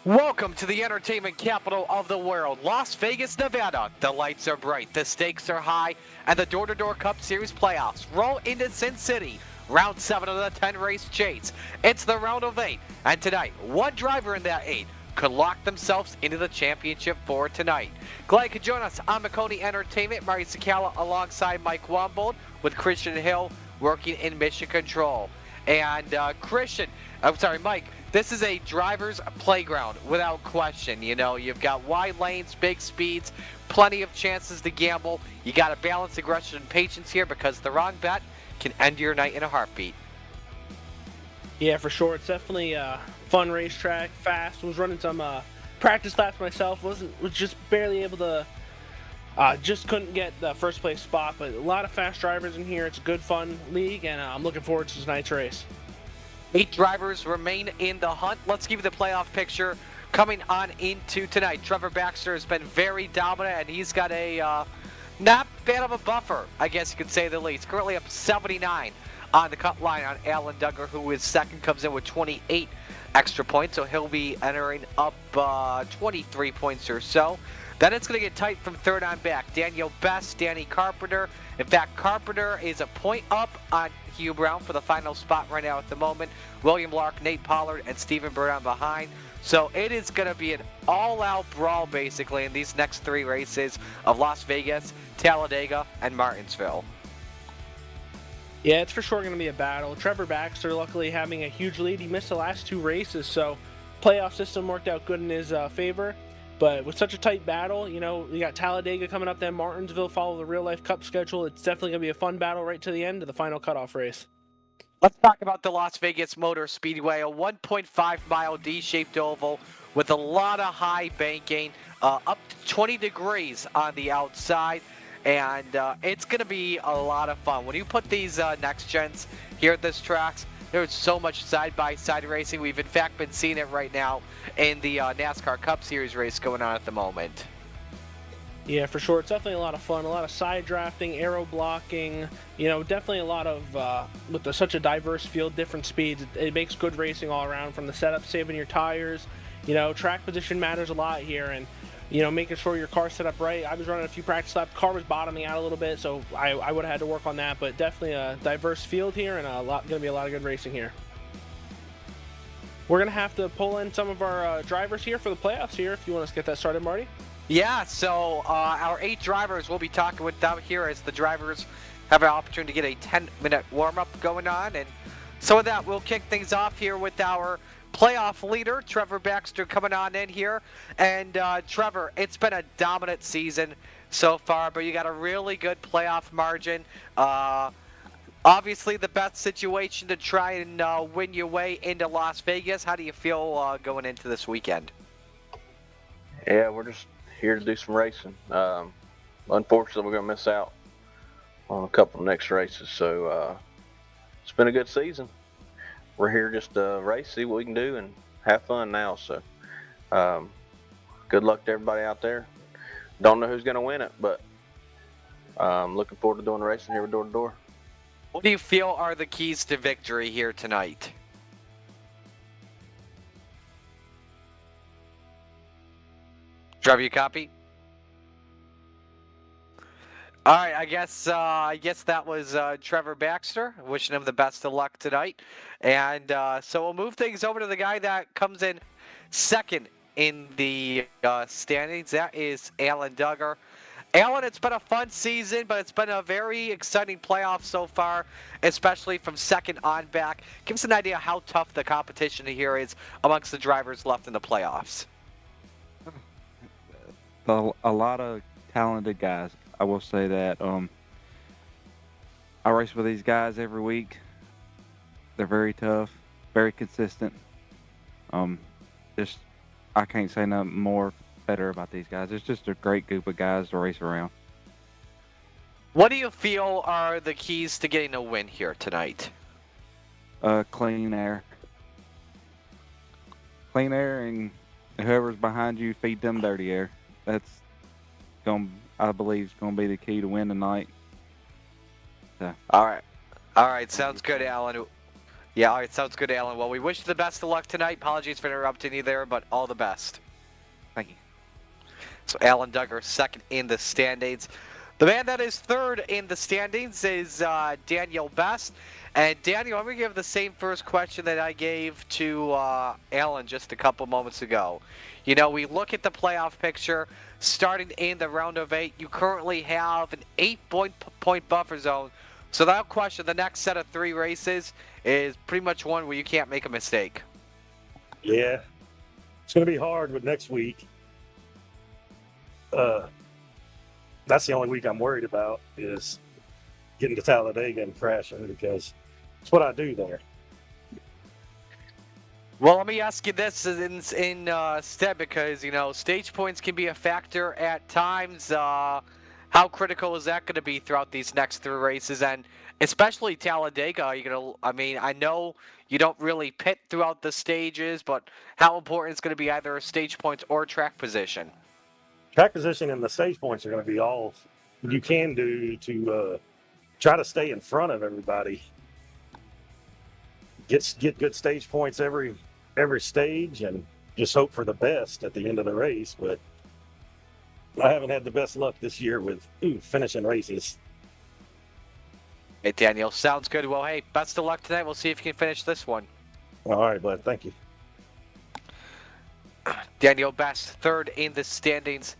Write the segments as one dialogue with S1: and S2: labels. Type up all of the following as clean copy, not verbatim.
S1: Welcome to the entertainment capital of the world, Las Vegas, Nevada. The lights are bright, the stakes are high, and the Door Cup Series playoffs roll into Sin City. Round 7 of the 10-race chase. It's the round of 8, and tonight, one driver in that 8 could lock themselves into the championship for tonight. Glad you could join us on Maconi Entertainment. Mari Sakala alongside Mike Wombold with Christian Hill working in mission control. And Mike, this is a driver's playground without question. You know, you've got wide lanes, big speeds, plenty of chances to gamble. You got to balance aggression and patience here because the wrong bet can end your night in a heartbeat.
S2: Yeah, for sure. It's definitely a fun racetrack, fast. Was running some practice laps myself. Was just barely able to, just couldn't get the first place spot. But a lot of fast drivers in here. It's a good, fun league, and I'm looking forward to tonight's race.
S1: 8 drivers remain in the hunt. Let's give you the playoff picture coming on into tonight. Trevor Baxter has been very dominant, and he's got a not bad of a buffer, I guess you could say the least. Currently up 79 on the cut line on Alan Duggar, who is second, comes in with 28 extra points, so he'll be entering up 23 points or so. Then it's going to get tight from third on back. Daniel Best, Danny Carpenter. In fact, Carpenter is a point up on Hugh Brown for the final spot right now at the moment. William Lark, Nate Pollard, and Stephen Bird on behind. So it is going to be an all-out brawl, basically, in these next 3 races of Las Vegas, Talladega, and Martinsville.
S2: Yeah, it's for sure going to be a battle. Trevor Baxter, luckily, having a huge lead. He missed the last 2 races, so playoff system worked out good in his favor. But with such a tight battle, you know, you got Talladega coming up, then Martinsville follow the real-life Cup schedule. It's definitely going to be a fun battle right to the end of the final cutoff race.
S1: Let's talk about the Las Vegas Motor Speedway, a 1.5-mile D-shaped oval with a lot of high banking, up to 20 degrees on the outside, and it's going to be a lot of fun. When you put these next gens here at this track, there's so much side-by-side racing. We've, in fact, been seeing it right now in the NASCAR Cup Series race going on at the moment.
S2: Yeah, for sure. It's definitely a lot of fun. A lot of side drafting, aero blocking. You know, definitely a lot of, with such a diverse field, different speeds. It makes good racing all around, from the setup, saving your tires. You know, track position matters a lot here, and, you know, making sure your car's set up right. I was running a few practice laps. Car was bottoming out a little bit, so I would have had to work on that. But definitely a diverse field here, and going to be a lot of good racing here. We're going to have to pull in some of our drivers here for the playoffs here, if you want us to get that started, Marty.
S1: Yeah, so our 8 drivers, we'll be talking with them here as the drivers have an opportunity to get a 10-minute warm-up going on. And so with that, we'll kick things off here with our playoff leader, Trevor Baxter, coming on in here. And Trevor, it's been a dominant season so far, but you got a really good playoff margin. Obviously, the best situation to try and win your way into Las Vegas. How do you feel going into this weekend?
S3: Yeah, we're just here to do some racing. Unfortunately, we're going to miss out on a couple of next races, so it's been a good season. We're here just to race, see what we can do, and have fun now. So good luck to everybody out there. Don't know who's going to win it, but I'm looking forward to doing the racing here with Door to Door.
S1: What do you feel are the keys to victory here tonight? Trevor, you copy? All right, I guess that was Trevor Baxter. Wishing him the best of luck tonight. And so we'll move things over to the guy that comes in second in the standings. That is Alan Duggar. Alan, it's been a fun season, but it's been a very exciting playoff so far, especially from second on back. Give us an idea how tough the competition here is amongst the drivers left in the playoffs.
S4: A lot of talented guys. I will say that. I race with these guys every week. They're very tough, very consistent. I can't say nothing more better about these guys. It's just a great group of guys to race around.
S1: What do you feel are the keys to getting a win here tonight?
S4: Clean air. Clean air, and whoever's behind you, feed them dirty air. That's I believe, is going to be the key to win tonight. So.
S1: All right. Sounds good, Alan. Yeah, all right, sounds good, Alan. Well, we wish you the best of luck tonight. Apologies for interrupting you there, but all the best.
S4: Thank you.
S1: So Alan Duggar, second in the standings. The man that is third in the standings is Daniel Best. And Daniel, I'm going to give the same first question that I gave to Alan just a couple moments ago. You know, we look at the playoff picture. Starting in the round of 8, you currently have an 8-point buffer zone. So without question, the next set of 3 races is pretty much one where you can't make a mistake.
S5: Yeah, it's going to be hard with next week. That's the only week I'm worried about is getting to Talladega and crashing because it's what I do there.
S1: Well, let me ask you this instead, because, you know, stage points can be a factor at times. How critical is that going to be throughout these next 3 races? And especially Talladega, are you going to, I mean, I know you don't really pit throughout the stages, but how important is going to be either stage points or track position?
S5: Track position and the stage points are going to be all you can do to try to stay in front of everybody. Get good stage points every stage and just hope for the best at the end of the race. But I haven't had the best luck this year with finishing races.
S1: Hey, Daniel, sounds good. Well, hey, best of luck tonight. We'll see if you can finish this one.
S5: All right, bud. Thank you.
S1: Daniel Best, third in the standings,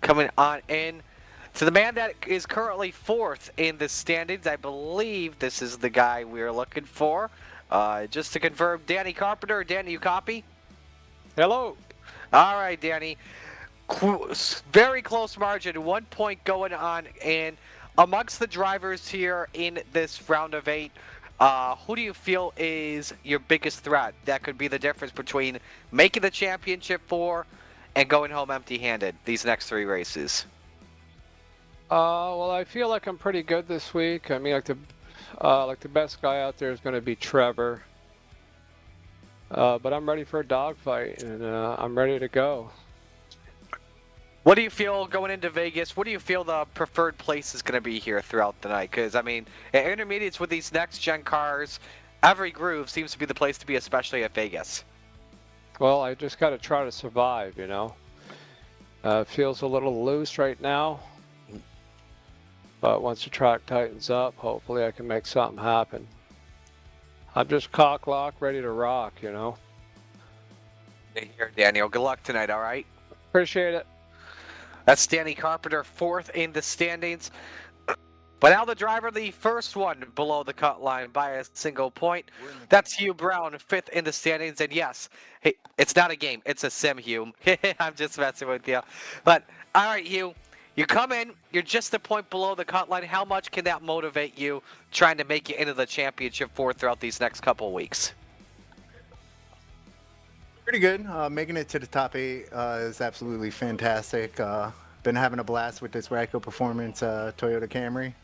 S1: coming on in. So the man that is currently 4th in the standings, I believe this is the guy we're looking for. Just to confirm, Danny Carpenter. Danny, you copy?
S6: Hello.
S1: All right, Danny. Very close margin, 1 point going on in. Amongst the drivers here in this round of 8, who do you feel is your biggest threat? That could be the difference between making the championship 4 and going home empty-handed these next 3 races.
S6: Well, I feel like I'm pretty good this week. I mean, like the best guy out there is going to be Trevor. But I'm ready for a dogfight, and I'm ready to go.
S1: What do you feel going into Vegas? What do you feel the preferred place is going to be here throughout the night? Because, I mean, at intermediates with these next-gen cars, every groove seems to be the place to be, especially at Vegas.
S6: Well, I just got to try to survive, you know. It feels a little loose right now. But once the track tightens up, hopefully I can make something happen. I'm just cock-locked, ready to rock, you know.
S1: Here, Daniel. Good luck tonight, all right?
S6: Appreciate it.
S1: That's Danny Carpenter, 4th in the standings. But now the driver, the first one below the cut line by a single point. That's Hugh Brown, 5th in the standings. And yes, hey, it's not a game. It's a sim, Hugh. I'm just messing with you. But, all right, Hugh, you come in. You're just a point below the cut line. How much can that motivate you trying to make it into the championship 4 throughout these next couple of weeks?
S7: Pretty good. Making it to the top 8 is absolutely fantastic. Been having a blast with this Radco Performance Toyota Camry.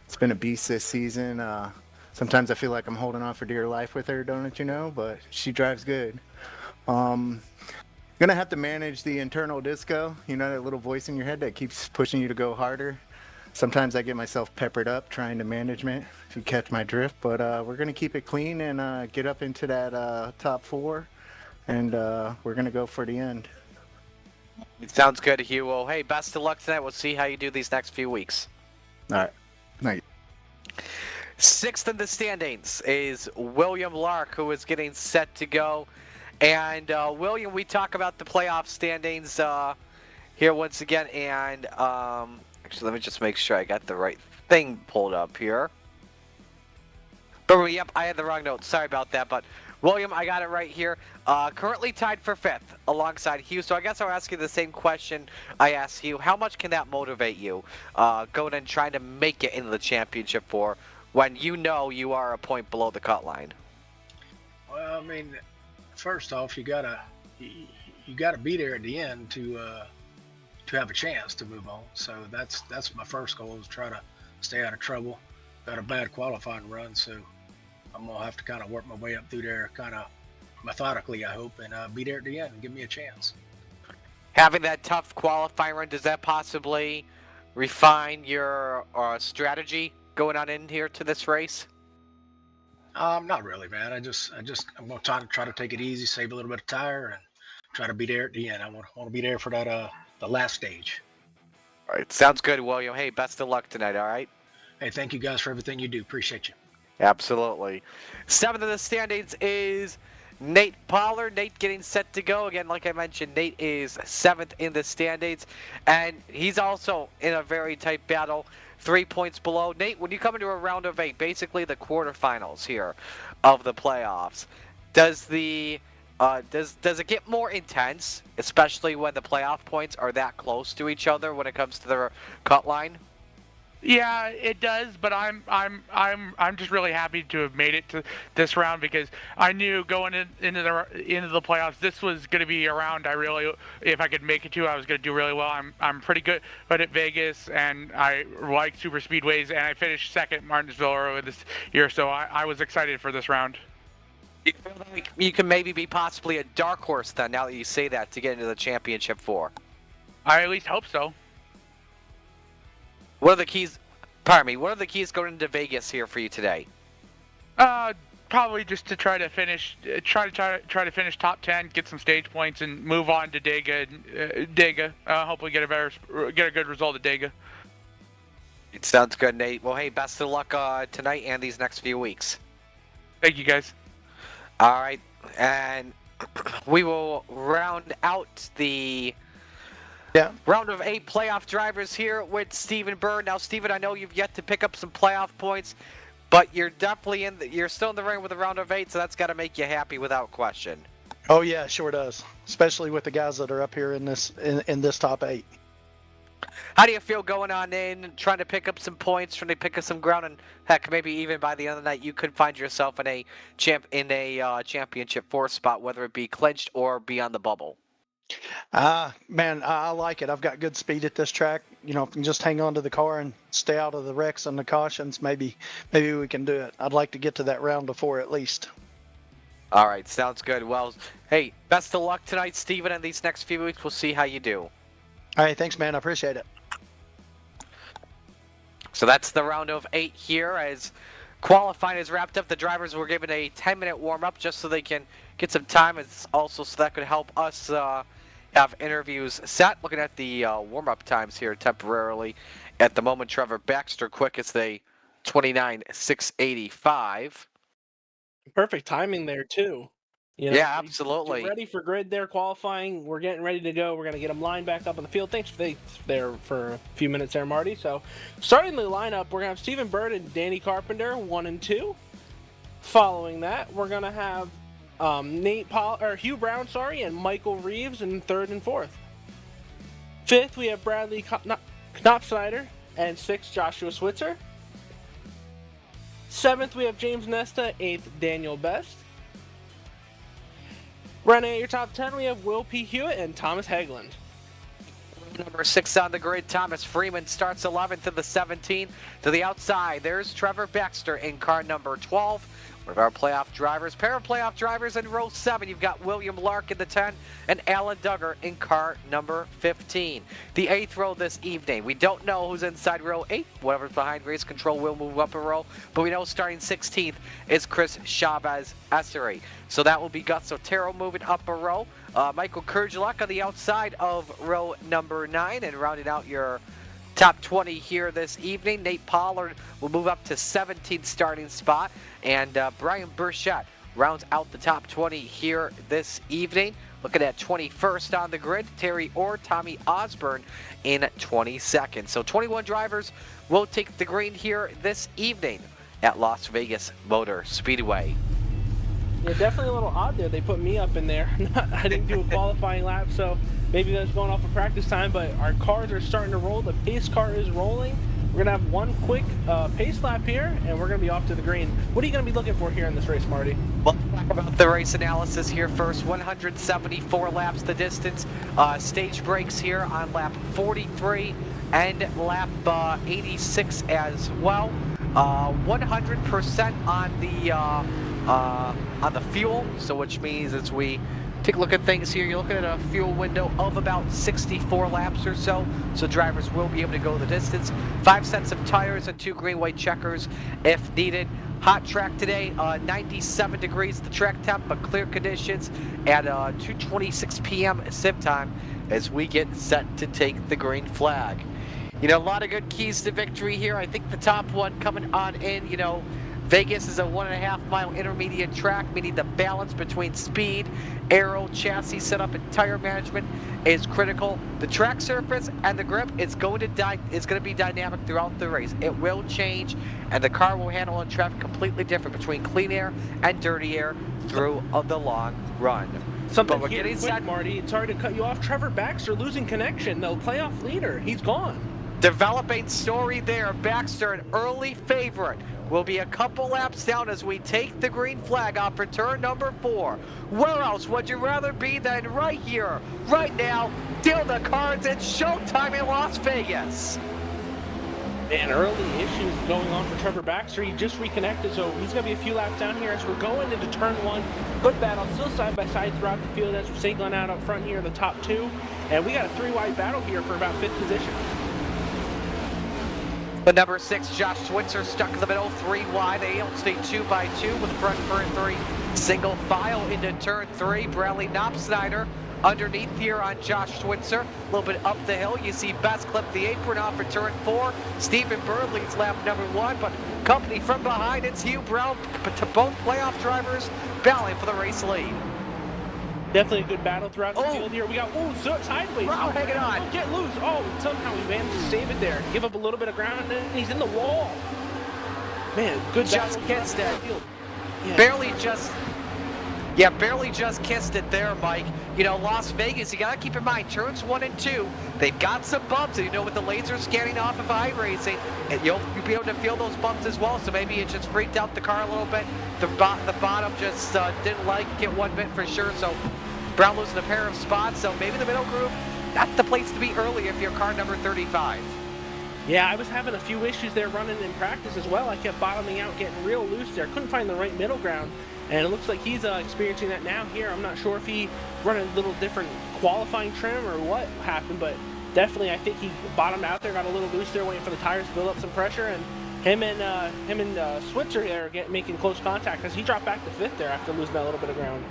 S7: It's been a beast this season. Sometimes I feel like I'm holding on for dear life with her, don't you know? But she drives good. Gonna have to manage the internal disco. You know, that little voice in your head that keeps pushing you to go harder. Sometimes I get myself peppered up trying to management, if you catch my drift. But we're gonna keep it clean and get up into that top 4. And we're going to go for the end.
S1: It sounds good, Hugh. Well, hey, best of luck tonight. We'll see how you do these next few weeks.
S7: All right. Night.
S1: 6th in the standings is William Lark, who is getting set to go. And, William, we talk about the playoff standings here once again. And, actually, let me just make sure I got the right thing pulled up here. Yep, I had the wrong note. Sorry about that, but William, I got it right here. Currently tied for 5th alongside Hugh. So I guess I'll ask you the same question I asked Hugh. How much can that motivate you going and trying to make it into the championship 4 when you know you are a point below the cut line?
S8: Well, I mean, first off, you gotta be there at the end to have a chance to move on. So that's my first goal, is try to stay out of trouble. Got a bad qualifying run, so I'm gonna have to kind of work my way up through there, kind of methodically, I hope, and be there at the end and give me a chance.
S1: Having that tough qualifying run, does that possibly refine your strategy going on in here to this race?
S8: Not really, man. I'm gonna try to take it easy, save a little bit of tire, and try to be there at the end. I want to be there for that the last stage.
S1: All right, sounds good, William. Hey, best of luck tonight, all right?
S8: Hey, thank you guys for everything you do. Appreciate you.
S1: Absolutely. Seventh in the standings is Nate Pollard. Nate getting set to go. Again, like I mentioned, Nate is 7th in the standings, and he's also in a very tight battle, 3 points below. Nate, when you come into a round of 8, basically the quarterfinals here of the playoffs, does it get more intense, especially when the playoff points are that close to each other when it comes to the cut line?
S9: Yeah, it does, but I'm just really happy to have made it to this round because I knew going into the playoffs this was going to be a round if I could make it to, I was going to do really well. I'm pretty good at Vegas, and I like super speedways, and I finished second at Martinsville earlier this year, so I was excited for this round.
S1: You feel like you can maybe be possibly a dark horse then, now that you say that, to get into the championship 4?
S9: I at least hope so.
S1: What are the keys? Pardon me. What are the keys going into Vegas here for you today?
S9: Probably just to try to finish top 10, get some stage points, and move on to Dega. Hopefully get a good result at Dega.
S1: It sounds good, Nate. Well, hey, best of luck tonight and these next few weeks.
S9: Thank you, guys.
S1: All right, and we will round out the round of 8 playoff drivers here with Stephen Bird. Now, Stephen, I know you've yet to pick up some playoff points, but you're definitely you're still in the ring with a round of 8, so that's got to make you happy without question.
S10: Oh yeah, sure does. Especially with the guys that are up here in this top 8.
S1: How do you feel going on in, trying to pick up some points, trying to pick up some ground, and heck, maybe even by the end of the night you could find yourself in a championship 4 spot, whether it be clinched or be on the bubble?
S10: Man, I like it. I've got good speed at this track. You know, if we can just hang on to the car and stay out of the wrecks and the cautions, maybe we can do it. I'd like to get to that round of 4 at least.
S1: All right, sounds good. Well, hey, best of luck tonight, Stephen, and these next few weeks. We'll see how you do.
S10: All right, thanks, man. I appreciate it.
S1: So that's the round of 8 here. As qualifying is wrapped up, the drivers were given a 10-minute warm-up just so they can get some time. It's also so that could help us have interviews set. Looking at the warm-up times here temporarily. At the moment, Trevor Baxter quickest, a 29.685.
S2: Perfect timing there, too. You know,
S1: yeah, absolutely.
S2: Get ready for grid there, qualifying. We're getting ready to go. We're going to get them lined back up on the field. Thanks there for a few minutes there, Marty. So, starting the lineup, we're going to have Stephen Bird and Danny Carpenter, 1 and 2. Following that, we're going to have Hugh Brown, and Michael Reeves in 3rd and 4th. 5th, we have Bradley Knopfsnyder, and 6th, Joshua Switzer. 7th, we have James Nesta, 8th, Daniel Best. Running at your top 10, we have Will P. Hewitt and Thomas Hageland.
S1: Number 6 on the grid, Thomas Freeman starts 11th in the 17th. To the outside, there's Trevor Baxter in car number 12. One of our playoff drivers. Pair of playoff drivers in row 7. You've got William Lark in the 10 and Alan Duggar in car number 15. The 8th row this evening. We don't know who's inside row 8. Whatever's behind race control will move up a row. But we know starting 16th is Chris Chavez Essery. So that will be Gus Otero moving up a row. Michael Kurgeluk on the outside of row number 9, and rounding out your top 20 here this evening. Nate Pollard will move up to 17th starting spot, and Brian Burchett rounds out the top 20 here this evening. Looking at 21st on the grid, Terry Orr, Tommy Osborne in 22nd. So 21 drivers will take the green here this evening at Las Vegas Motor Speedway.
S2: Yeah, definitely a little odd there. They put me up in there. I didn't do a qualifying lap, so maybe that's going off of practice time, but our cars are starting to roll. The pace car is rolling. We're going to have one quick pace lap here, and we're going to be off to the green. What are you going to be looking for here in this race, Marty?
S1: Well, let's talk about the race analysis here first. 174 laps the distance. Stage breaks here on lap 43 and lap 86 as well. 100% on the fuel, so which means as we Take a look at things here. You're looking at a fuel window of about 64 laps or so. So drivers will be able to go the distance. 5 sets of tires and 2 green-white checkers if needed. Hot track today, 97 degrees the track temp, but clear conditions at 2:26 p.m. sip time as we get set to take the green flag. You know, a lot of good keys to victory here. I think the top one coming on in, you know, Vegas is a 1.5 mile intermediate track, meaning the balance between speed, aero, chassis setup, and tire management is critical. The track surface and the grip is going to be dynamic throughout the race. It will change, and the car will handle in traffic completely different between clean air and dirty air through the long run.
S2: Something
S1: But we're
S2: here
S1: getting
S2: quick,
S1: set.
S2: Marty. Sorry to cut you off. Trevor Baxter losing connection. No playoff leader. He's gone.
S1: Developing story there. Baxter, an early favorite, will be a couple laps down as we take the green flag off for turn number 4. Where else would you rather be than right here, right now? Deal the cards. It's showtime in Las Vegas.
S2: And early issues going on for Trevor Baxter. He just reconnected, so he's going to be a few laps down here as we're going into turn 1. Good battle, still side by side throughout the field as we're singling out up front here, the top 2. And we got a 3-wide battle here for about 5th position.
S1: The number 6, Josh Switzer, stuck in the middle, 3 wide. They don't stay 2 by 2 with front for 3. Single file into turn 3. Bradley Knopsnyder underneath here on Josh Switzer. A little bit up the hill. You see Best clip the apron off for turn 4. Stephen Bird leads lap number 1, but company from behind, it's Hugh Brown to both playoff drivers battling for the race lead.
S2: Definitely a good battle throughout the field here. We got, sideways.
S1: Brown hanging on.
S2: Don't get loose. Oh, somehow he managed to save it there. Give up a little bit of ground, and then he's in the wall. Man, good
S1: Just
S2: battle
S1: kissed
S2: throughout
S1: it.
S2: the field. Yeah.
S1: Barely just kissed it there, Mike. You know, Las Vegas, you got to keep in mind, turns 1 and 2, they've got some bumps. And, you know, with the laser scanning off of iRacing, and you'll be able to feel those bumps as well. So maybe it just freaked out the car a little bit. The bottom just didn't like it one bit for sure. So Brown losing a pair of spots. So maybe the middle groove, not the place to be early if you're car number 35.
S2: Yeah, I was having a few issues there running in practice as well. I kept bottoming out, getting real loose there. Couldn't find the right middle ground. And it looks like he's experiencing that now here. I'm not sure if he run a little different qualifying trim or what happened, but definitely I think he bottomed out there, got a little loose there, waiting for the tires to build up some pressure. And him and Switzer there making close contact as he dropped back to 5th there after losing that little bit of ground.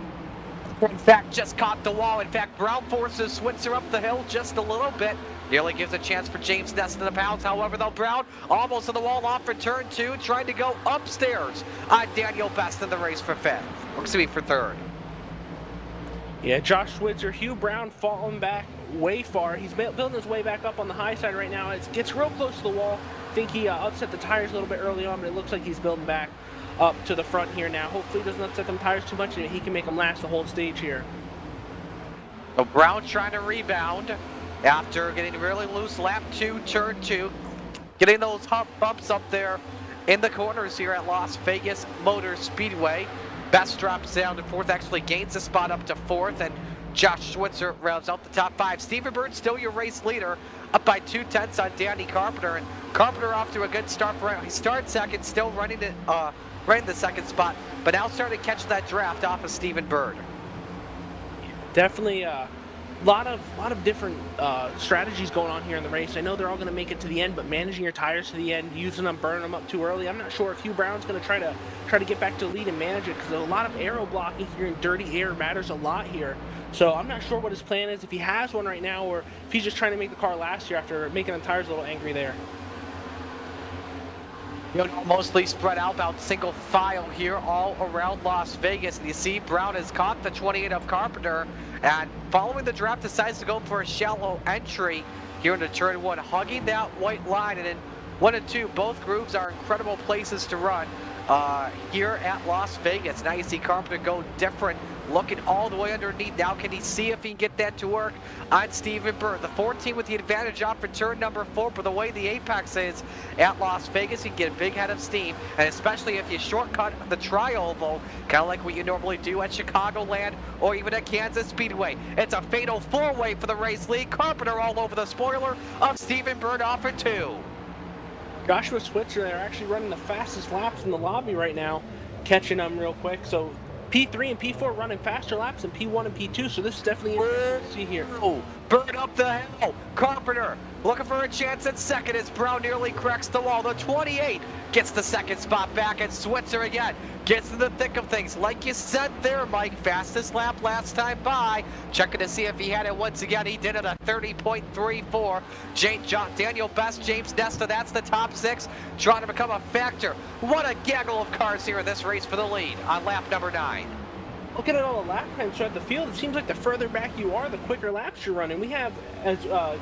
S1: In fact, just caught the wall. In fact, Brown forces Switzer up the hill just a little bit. Nearly gives a chance for James Neston to pounce. However, though, Brown almost on the wall off for turn 2, trying to go upstairs on Daniel Best in the race for 5th. Or excuse me, for 3rd.
S2: Yeah, Josh Switzer, Hugh Brown falling back way far. He's building his way back up on the high side right now. It gets real close to the wall. I think he upset the tires a little bit early on, but it looks like he's building back up to the front here now. Hopefully he doesn't upset them tires too much and he can make them last the whole stage here.
S1: So Brown trying to rebound after getting really loose lap 2, turn 2. Getting those bumps up there in the corners here at Las Vegas Motor Speedway. Best drops down to 4th, actually gains a spot up to 4th, and Josh Switzer rounds out the top 5. Stephen Bird still your race leader, up by 2/10 on Danny Carpenter, and Carpenter off to a good start. He started 2nd, still running the 2nd spot, but now starting to catch that draft off of Stephen Bird.
S2: Definitely a lot of different strategies going on here in the race. I know they're all going to make it to the end, but managing your tires to the end, using them, burning them up too early. I'm not sure if Hugh Brown's going to try to get back to the lead and manage it, because a lot of aero blocking here and dirty air matters a lot here. So I'm not sure what his plan is, if he has one right now, or if he's just trying to make the car last year after making the tires a little angry there.
S1: You know, mostly spread out, about single file here all around Las Vegas. And you see Brown has caught the 28 of Carpenter, and following the draft decides to go for a shallow entry here into turn 1, hugging that white line. And in 1 and 2, both grooves are incredible places to run here at Las Vegas. Now you see Carpenter go different, looking all the way underneath. Now can he see if he can get that to work on Stephen Bird? The 14 with the advantage off for turn number 4, but the way the apex is at Las Vegas, you can get a big head of steam, and especially if you shortcut the tri-oval, kind of like what you normally do at Chicagoland or even at Kansas Speedway. It's a fatal 4-way for the race lead. Carpenter all over the spoiler of Stephen Bird off for 2.
S2: Joshua Switzer, they're actually running the fastest laps in the lobby right now, catching them real quick. So P3 and P4 running faster laps than P1 and P2, so this is definitely interesting to see here.
S1: Oh, burn up the hill. Carpenter looking for a chance at second as Brown nearly cracks the wall. The 28 gets the second spot back, and Switzer again gets in the thick of things. Like you said there, Mike, fastest lap last time by. Checking to see if he had it once again. He did it at 30.34. Daniel Best, James Nesta, that's the top 6, trying to become a factor. What a gaggle of cars here in this race for the lead on lap number 9.
S2: Looking at all the lap times throughout the field, it seems like the further back you are, the quicker laps you're running. We have, as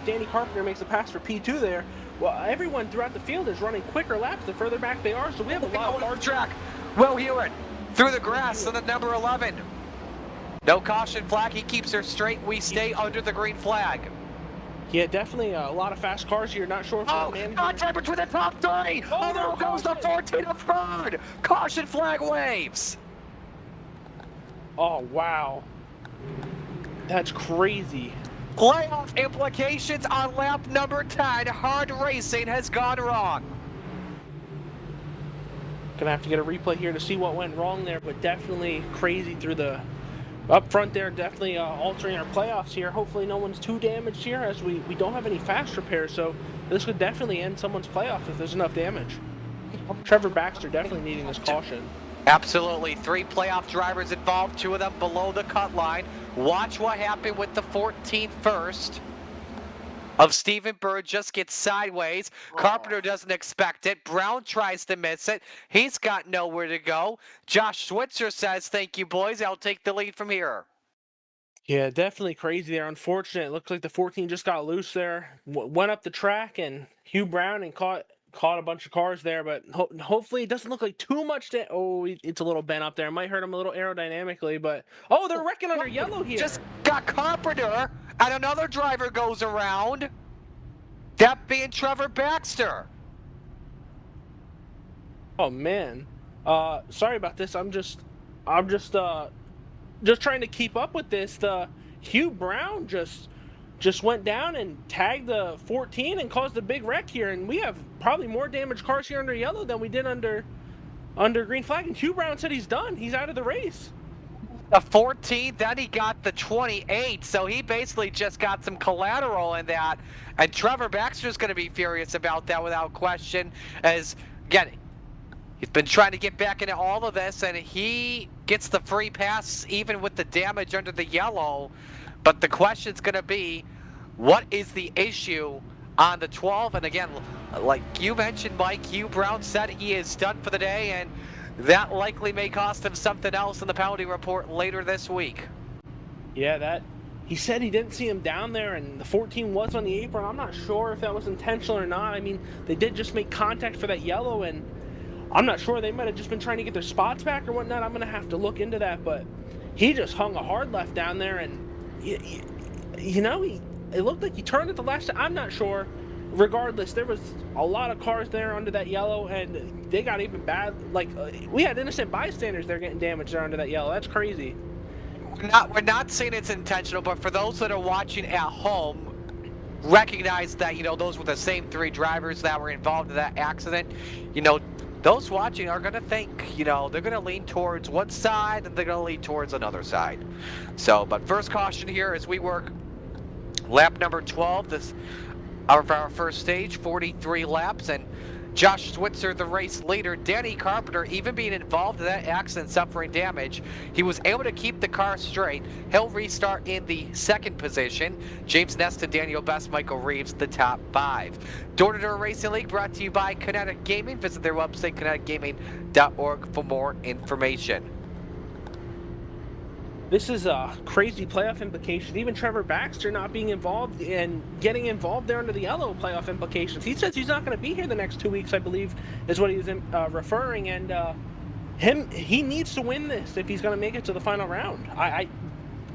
S2: Danny Carpenter makes the pass for P2 there, well, everyone throughout the field is running quicker laps the further back they are, so we have a lot of hard
S1: track. Will Hewitt through the grass to the number 11. No caution flag. He keeps her straight. We stay under the green flag.
S2: Yeah, definitely a lot of fast cars here. Not sure if
S1: contact between the top 3. Oh, there goes the 14 of third. Caution flag waves.
S2: Oh, wow. That's crazy.
S1: Playoff implications on lap number 10. Hard racing has gone wrong.
S2: Gonna have to get a replay here to see what went wrong there, but definitely crazy through the up front there. Definitely altering our playoffs here. Hopefully no one's too damaged here, as we don't have any fast repairs, so this could definitely end someone's playoff if there's enough damage. Trevor Baxter definitely needing this caution.
S1: Absolutely. 3 playoff drivers involved, 2 of them below the cut line. Watch what happened with the 14 first of Stephen Bird. Just gets sideways. Carpenter doesn't expect it. Brown tries to miss it. He's got nowhere to go. Josh Switzer says, thank you, boys. I'll take the lead from here.
S2: Yeah, definitely crazy there. Unfortunate. It looks like the 14 just got loose there. Went up the track, and Hugh Brown and caught a bunch of cars there, but hopefully it doesn't look like too much. Oh, it's a little bent up there. It might hurt him a little aerodynamically, but oh, they're wrecking under yellow here.
S1: Just got Carpenter, and another driver goes around. That being Trevor Baxter.
S2: Oh man, sorry about this. I'm just trying to keep up with this. The Hugh Brown just went down and tagged the 14 and caused a big wreck here, and we have probably more damaged cars here under yellow than we did under green flag. And Hugh Brown said he's done. He's out of the race.
S1: The 14, then he got the 28, so he basically just got some collateral in that, and Trevor Baxter's going to be furious about that without question, as, again, he's been trying to get back into all of this, and he gets the free pass even with the damage under the yellow. But the question's going to be, what is the issue on the 12? And again, like you mentioned, Mike, Hugh Brown said he is done for the day, and that likely may cost him something else in the penalty report later this week.
S2: Yeah, he said he didn't see him down there, and the 14 was on the apron. I'm not sure if that was intentional or not. I mean, they did just make contact for that yellow, and I'm not sure. They might have just been trying to get their spots back or whatnot. I'm going to have to look into that, but he just hung a hard left down there, and you know, it looked like he turned at the last. I'm not sure. Regardless, there was a lot of cars there under that yellow, and they got even bad. Like we had innocent bystanders there getting damaged there under that yellow. That's crazy.
S1: We're not saying it's intentional, but for those that are watching at home, recognize that, you know, those were the same 3 drivers that were involved in that accident. You know, those watching are going to think, you know, they're going to lean towards one side and they're going to lean towards another side. So, but first caution here as we work lap number 12. This our first stage, 43 laps, and Josh Switzer, the race leader. Danny Carpenter, even being involved in that accident, suffering damage, he was able to keep the car straight. He'll restart in the 2nd position. James Nesta, Daniel Best, Michael Reeves, the top 5. Door to Door Racing League brought to you by Kinetic Gaming. Visit their website, kineticgaming.org, for more information.
S2: This is a crazy playoff implication. Even Trevor Baxter not being involved and getting involved there under the yellow playoff implications. He says he's not going to be here the next 2 weeks, I believe, is what he was referring. And he needs to win this if he's going to make it to the final round.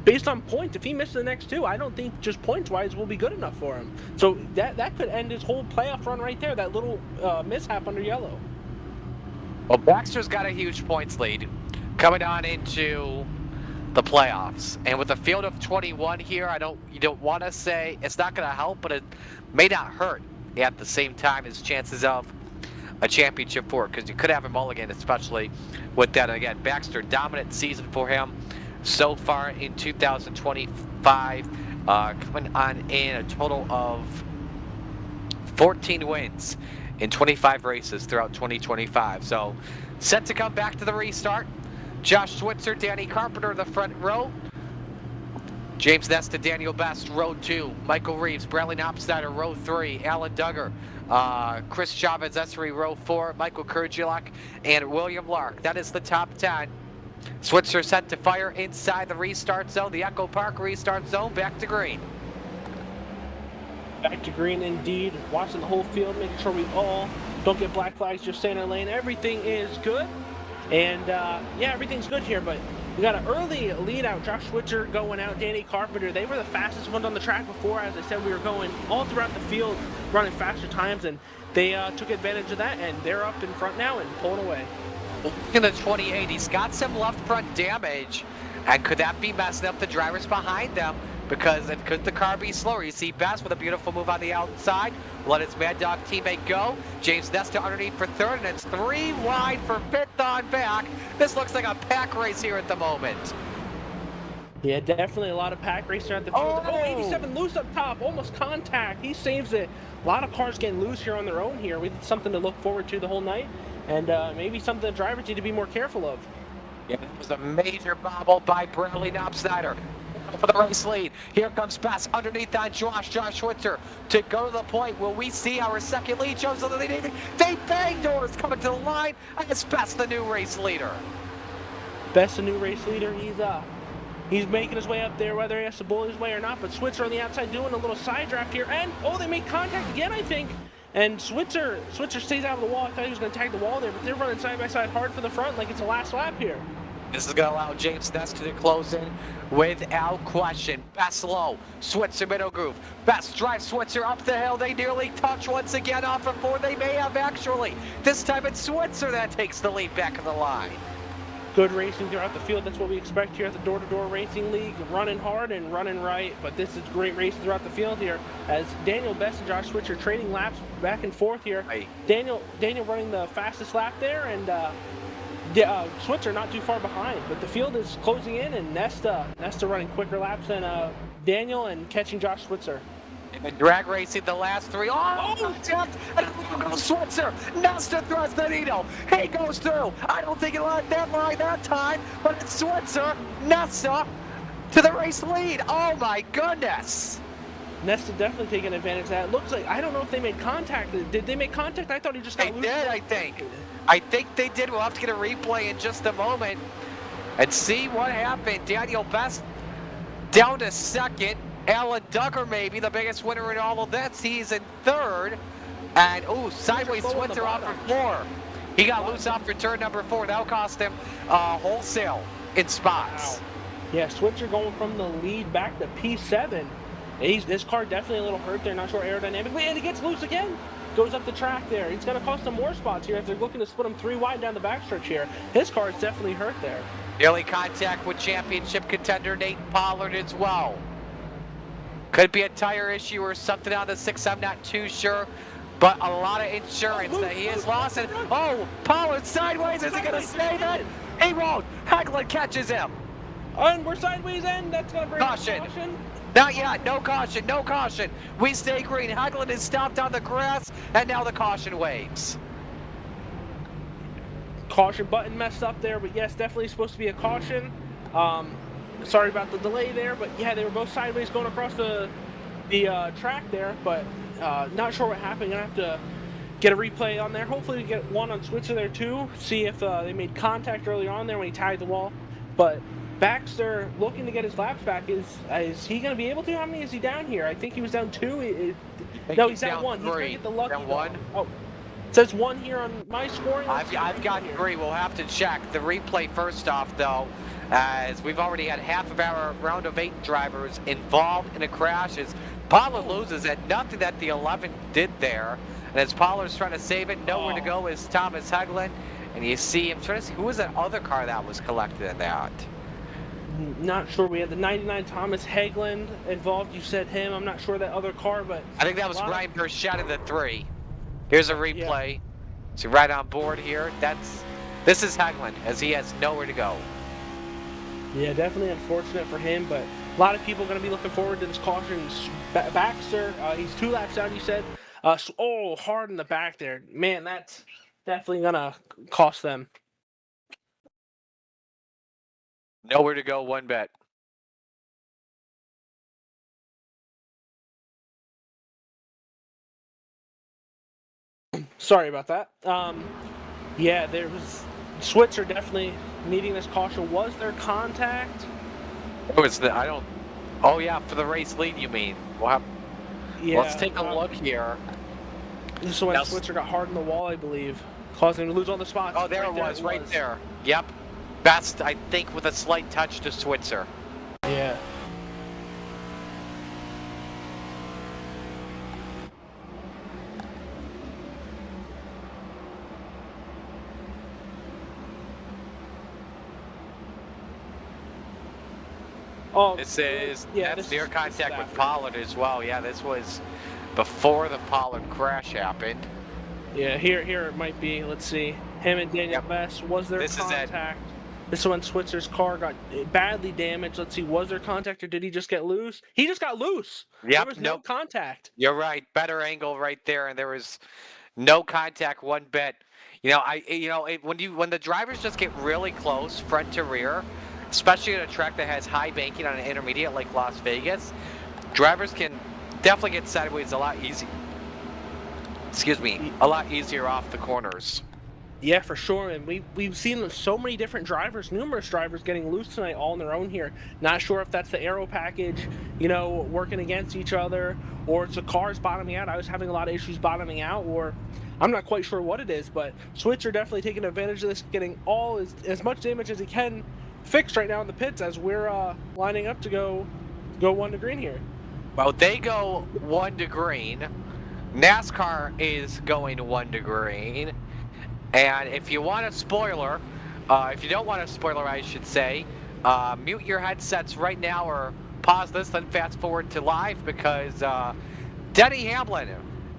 S2: Based on points, if he misses the next 2, I don't think just points-wise will be good enough for him. So that could end his whole playoff run right there, that little mishap under yellow.
S1: Well, Baxter's got a huge points lead coming on into the playoffs, and with a field of 21 here, you don't want to say it's not going to help, but it may not hurt at the same time. His chances of a championship for, because you could have a mulligan, especially with that. Again, Baxter, dominant season for him so far in 2025, coming on in a total of 14 wins in 25 races throughout 2025. So set to come back to the restart. Josh Switzer, Danny Carpenter, the front row. James Nesta, Daniel Best, row 2. Michael Reeves, Bradley Knopfsnyder, row 3. Alan Duggar, Chris Chavez, Essery, row 4. Michael Kurdzielak, and William Lark. That is the top 10. Switzer set to fire inside the restart zone, the Echo Park restart zone. Back to green.
S2: Back to green indeed. Watching the whole field, making sure we all don't get black flags, just stay in our lane. Everything is good. And yeah, everything's good here, but we got an early lead out. Josh Switzer going out, Danny Carpenter. They were the fastest ones on the track before. As I said, we were going all throughout the field, running faster times, and they took advantage of that, and they're up in front now and pulling away.
S1: In the 28, he's got some left front damage, and could that be messing up the drivers behind them? Because could the car be slower? You see Best with a beautiful move on the outside. Let his Mad Dog teammate go. James Nesta underneath for third, and it's 3 wide for fifth on back. This looks like a pack race here at the moment.
S2: Yeah, definitely a lot of pack racing at the field. Oh, 87 loose up top, almost contact. He saves it. A lot of cars getting loose here on their own here. We did something to look forward to the whole night, and maybe something the drivers need to be more careful of.
S1: Yeah, it was a major bobble by Bradley Knopfsnyder for the race lead. Here comes Best underneath on Josh Switzer to go to the point. Will we see our second lead shows that they bang doors coming to the line, and it's Best the new race leader.
S2: Best the new race leader. He's making his way up there, whether he has to bully his way or not. But Switzer on the outside doing a little side draft here, and oh, they made contact again, I think. And Switzer stays out of the wall. I thought he was going to tag the wall there, but they're running side by side hard for the front like it's the last lap here.
S1: This is going to allow James Nesta to close in without question. Best low, Switzer middle groove. Best drives Switzer up the hill. They nearly touch once again off of 4. They may have actually. This time it's Switzer that takes the lead back of the line.
S2: Good racing throughout the field. That's what we expect here at the Door Racing League. Running hard and running right, but this is great racing throughout the field here as Daniel Best and Josh Switzer trading laps back and forth here.
S1: Right.
S2: Daniel running the fastest lap there, and Switzer not too far behind, but the field is closing in, and Nesta running quicker laps than Daniel and catching Josh Switzer.
S1: And drag racing the last 3. Oh, checked! And goes Switzer. Nesta thrusts the needle. He goes through. I don't think he'll let that line that time, but it's Switzer. Nesta to the race lead. Oh my goodness!
S2: Nesta definitely taking advantage of that. It looks like, I don't know if they made contact. Did they make contact? I thought he just got loose.
S1: They did, I think. I think they did. We'll have to get a replay in just a moment and see what happened. Daniel Best down to second. Alan Duggar maybe the biggest winner in all of this. He's in third. And, ooh, sideways Switzer off for 4. He got loose off for turn number 4. That'll cost him wholesale in spots.
S2: Wow. Yeah, Switzer going from the lead back to P7. This car definitely a little hurt there. Not sure aerodynamically. And he gets loose again. Goes up the track there. He's going to cost him more spots here if they're looking to split him 3 wide down the backstretch here. His car is definitely hurt there.
S1: Early contact with championship contender Nate Pollard as well. Could be a tire issue or something on the 6, I'm not too sure. But a lot of insurance that he has lost. And, oh, Pollard sideways. Is he going to save it? He won't. Haglund catches him.
S2: And we're sideways in. That's going to bring
S1: caution. Not yet. No caution. No caution. We stay green. Haglund is stopped on the grass. And now the caution waves.
S2: Caution button messed up there. But yes, definitely supposed to be a caution. Sorry about the delay there, but yeah, they were both sideways going across the track there, but not sure what happened. Gonna have to get a replay on there. Hopefully we get one on Switzer there too, see if they made contact earlier on there when he tagged the wall. But Baxter looking to get his laps back. Is he gonna be able to? How many is he down here? I think he was down 2. No, he's down 1.
S1: 3.
S2: He's gonna get the lucky
S1: down 1.
S2: Oh, it says 1 here on my scoring.
S1: I've got 3. We'll have to check the replay first off though, as we've already had half of our round of 8 drivers involved in a crash. As Pollard loses at nothing that the 11 did there, and as Pollard's trying to save it, nowhere to go is Thomas Haglund, and you see him trying to see who was that other car that was collected in that.
S2: Not sure. We had the 99 Thomas Haglund involved. You said him. I'm not sure that other car, but
S1: I think that was Ryan Burchett in the 3. Here's a replay. So right on board here. This is Hagland, as he has nowhere to go.
S2: Yeah, definitely unfortunate for him, but a lot of people are going to be looking forward to this caution. Baxter, he's 2 laps down, you said. Hard in the back there. Man, that's definitely going to cost them.
S1: Nowhere to go, 1 bet.
S2: Sorry about that. Yeah, there was Switzer definitely needing this caution. Was there contact?
S1: It was oh yeah, for the race lead, you mean? Well,
S2: Yeah.
S1: let's take a look here.
S2: This is when Switzer got hard in the wall, I believe, causing him to lose all the spots.
S1: Oh, there it was, right there. Yep. Best, I think, with a slight touch to Switzer.
S2: Yeah. Oh,
S1: This is
S2: yeah,
S1: that's near contact with Pollard as well. Yeah, this was before the Pollard crash happened.
S2: Yeah, here it might be. Let's see. Him and Daniel Best. Was there contact? This is when Switzer's car got badly damaged. Let's see. Was there contact or did he just get loose? He just got loose.
S1: Yep.
S2: There was no contact.
S1: You're right. Better angle right there, and there was no contact. 1 bet. When the drivers just get really close, front to rear, especially on a track that has high banking on an intermediate like Las Vegas, drivers can definitely get sideways a lot easier. Excuse me, a lot easier off the corners.
S2: Yeah, for sure. And we've seen so many different drivers, numerous drivers getting loose tonight all on their own here. Not sure if that's the aero package, working against each other, or it's the cars bottoming out. I was having a lot of issues bottoming out, or I'm not quite sure what it is, but Switzer definitely taking advantage of this, getting as much damage as he can fixed right now in the pits as we're lining up to go 1 to green here.
S1: Well, they go 1 to green. NASCAR is going 1 to green. And if you want a spoiler, if you don't want a spoiler, I should say, mute your headsets right now or pause this, then fast forward to live, because Denny Hamlin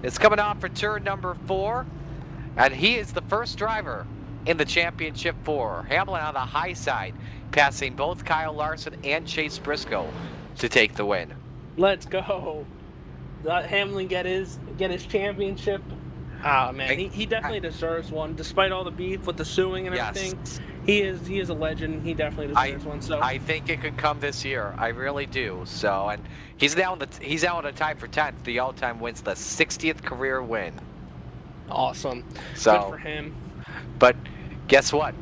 S1: is coming off for turn number 4, and he is the first driver in the championship 4. Hamlin on the high side, passing both Kyle Larson and Chase Briscoe to take the win.
S2: Let's go. Let Hamlin get his championship. Oh man, he definitely deserves one, despite all the beef with the suing and everything. He is a legend. He definitely deserves one. So
S1: I think it could come this year. I really do. So, and he's now in a tie for 10th. The all-time wins, the 60th career win.
S2: Awesome.
S1: So,
S2: good for him.
S1: But guess what?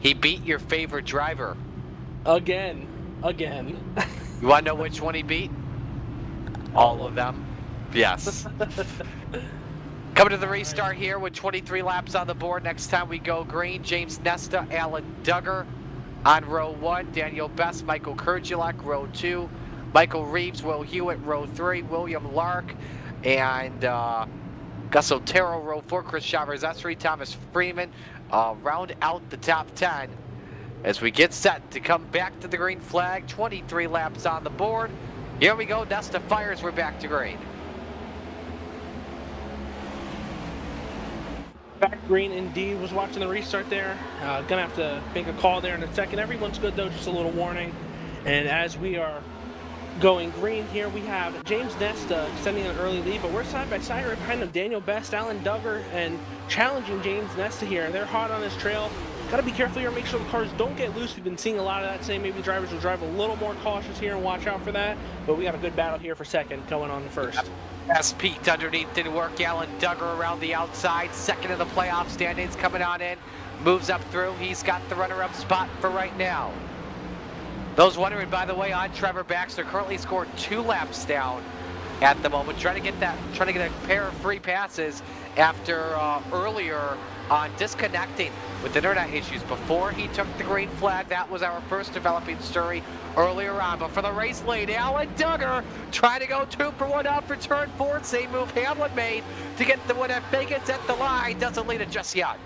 S1: He beat your favorite driver.
S2: Again.
S1: You want to know which one he beat? All of them. Yes. Coming to the restart here with 23 laps on the board. Next time we go green, James Nesta, Alan Duggar on row 1, Daniel Best, Michael Kurgulak, row 2, Michael Reeves, Will Hewitt, row 3, William Lark, and Gus Otero, row 4, Chris Chavez, Esri, Thomas Freeman, round out the top 10 as we get set to come back to the green flag. 23 laps on the board. Here we go, Nesta fires, we're back to green.
S2: Back green indeed. Was watching the restart there. Gonna have to make a call there in a second. Everyone's good though, just a little warning. And as we are going green here, we have James Nesta extending an early lead, but we're side by side right behind them. Daniel Best, Alan Duggar, and challenging James Nesta here. They're hot on this trail. Got to be careful here, make sure the cars don't get loose. We've been seeing a lot of that today. Maybe drivers will drive a little more cautious here and watch out for that. But we got a good battle here for second going on first.
S1: As Pete underneath didn't work. Alan Duggar around the outside, second in the playoff standings, coming on in, moves up through. He's got the runner-up spot for right now. Those wondering, by the way, on Trevor Baxter, currently scored 2 laps down at the moment, trying to get a pair of free passes after earlier on disconnecting with internet issues before he took the green flag. That was our first developing story earlier on. But for the race lead, Alan Duggar trying to go 2 for 1 out for turn 4. Same move Hamlin made to get the win at Vegas at the line. Doesn't lead it just yet.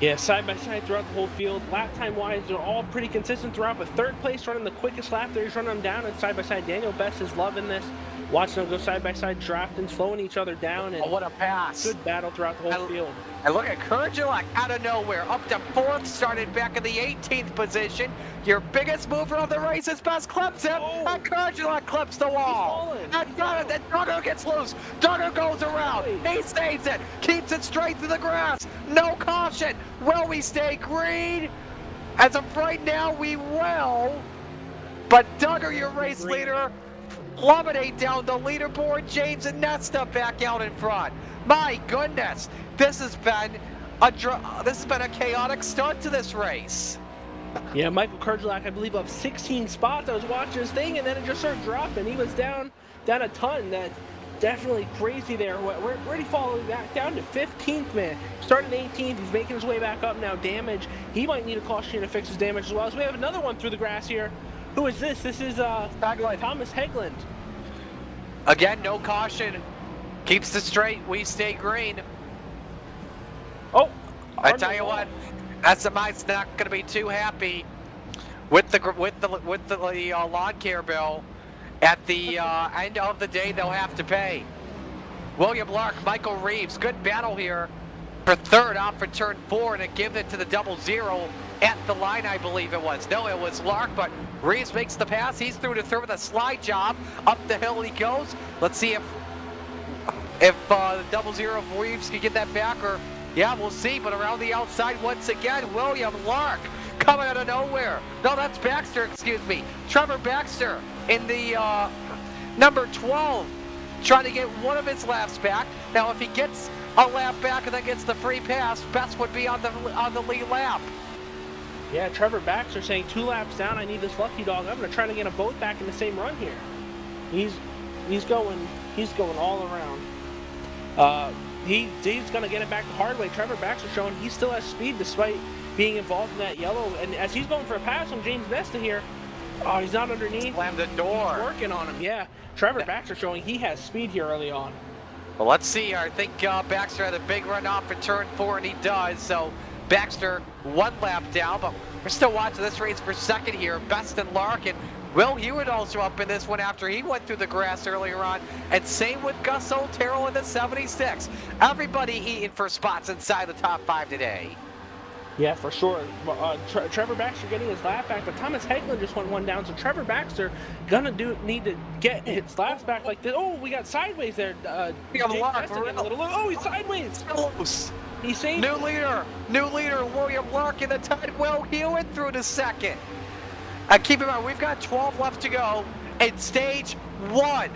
S2: Yeah, side by side throughout the whole field. Lap time wise, they're all pretty consistent throughout, but third place running the quickest lap there. He's running them down, and side by side, Daniel Best is loving this. Watching them go side by side, drafting, slowing each other down, and
S1: Oh, what a pass.
S2: good battle throughout the whole field.
S1: And look at Kurgelak out of nowhere, up to 4th, started back in the 18th position. Your biggest mover of the race is Best clips him, and Kurgelak clips the wall. And got it, then Duggar gets loose. Duggar goes around, he saves it, keeps it straight through the grass. No caution. Will we stay green? As of right now, we will. But Duggar, your race leader, plummeting down the leaderboard. James and Nesta back out in front. My goodness, this has been a chaotic start to this race.
S2: Yeah, Michael Kurgelak, I believe, up 16 spots. I was watching his thing, and then it just started dropping. He was down a ton. That's definitely crazy there. Where did he fall back down to 15th, man? Started 18th. He's making his way back up now. Damage. He might need a caution to fix his damage as well. So we have another one through the grass here. Who is this? This is Thomas Hegland.
S1: Again, no caution. Keeps it straight. We stay green.
S2: Oh,
S1: I tell you what, SMI's not going to be too happy with the lawn care bill. At the end of the day, they'll have to pay. William Lark, Michael Reeves, good battle here for 3rd off for turn 4, and it gives it to the 0-0 at the line, I believe it was. No, it was Lark, but Reeves makes the pass. He's through to 3rd with a slide job. Up the hill he goes. Let's see if the 0-0 of Reeves can get that back, or yeah, we'll see. But around the outside once again, William Lark coming out of nowhere. No, that's Baxter, excuse me. Trevor Baxter in the number 12, trying to get one of his laps back. Now, if he gets a lap back and then gets the free pass, Best would be on the lead lap.
S2: Yeah, Trevor Baxter saying 2 laps down, I need this lucky dog. I'm going to try to get them both back in the same run here. He's going all around. He's going to get it back the hard way. Trevor Baxter showing he still has speed despite being involved in that yellow. And as he's going for a pass on James Nesta here, oh, he's not underneath.
S1: Slammed the door.
S2: He's working on him, yeah. Trevor Baxter showing he has speed here early on.
S1: Well, let's see. I think Baxter had a big run off for turn 4, and he does. So Baxter 1 lap down, but we're still watching this race for 2nd here. Best and Lark, and Will Hewitt also up in this one after he went through the grass earlier on. And same with Gus Otero in the 76. Everybody eating for spots inside the top 5 today.
S2: Yeah, for sure. Trevor Baxter getting his lap back, but Thomas Hegland just went 1 down, so Trevor Baxter gonna need to get his laps back like this. Oh, we got sideways there.
S1: We got Lark.
S2: Oh, he's sideways.
S1: Close.
S2: He saved
S1: New leader, William Lark in the time. Will Hewitt through to 2nd. Keep in mind, we've got 12 left to go in stage 1.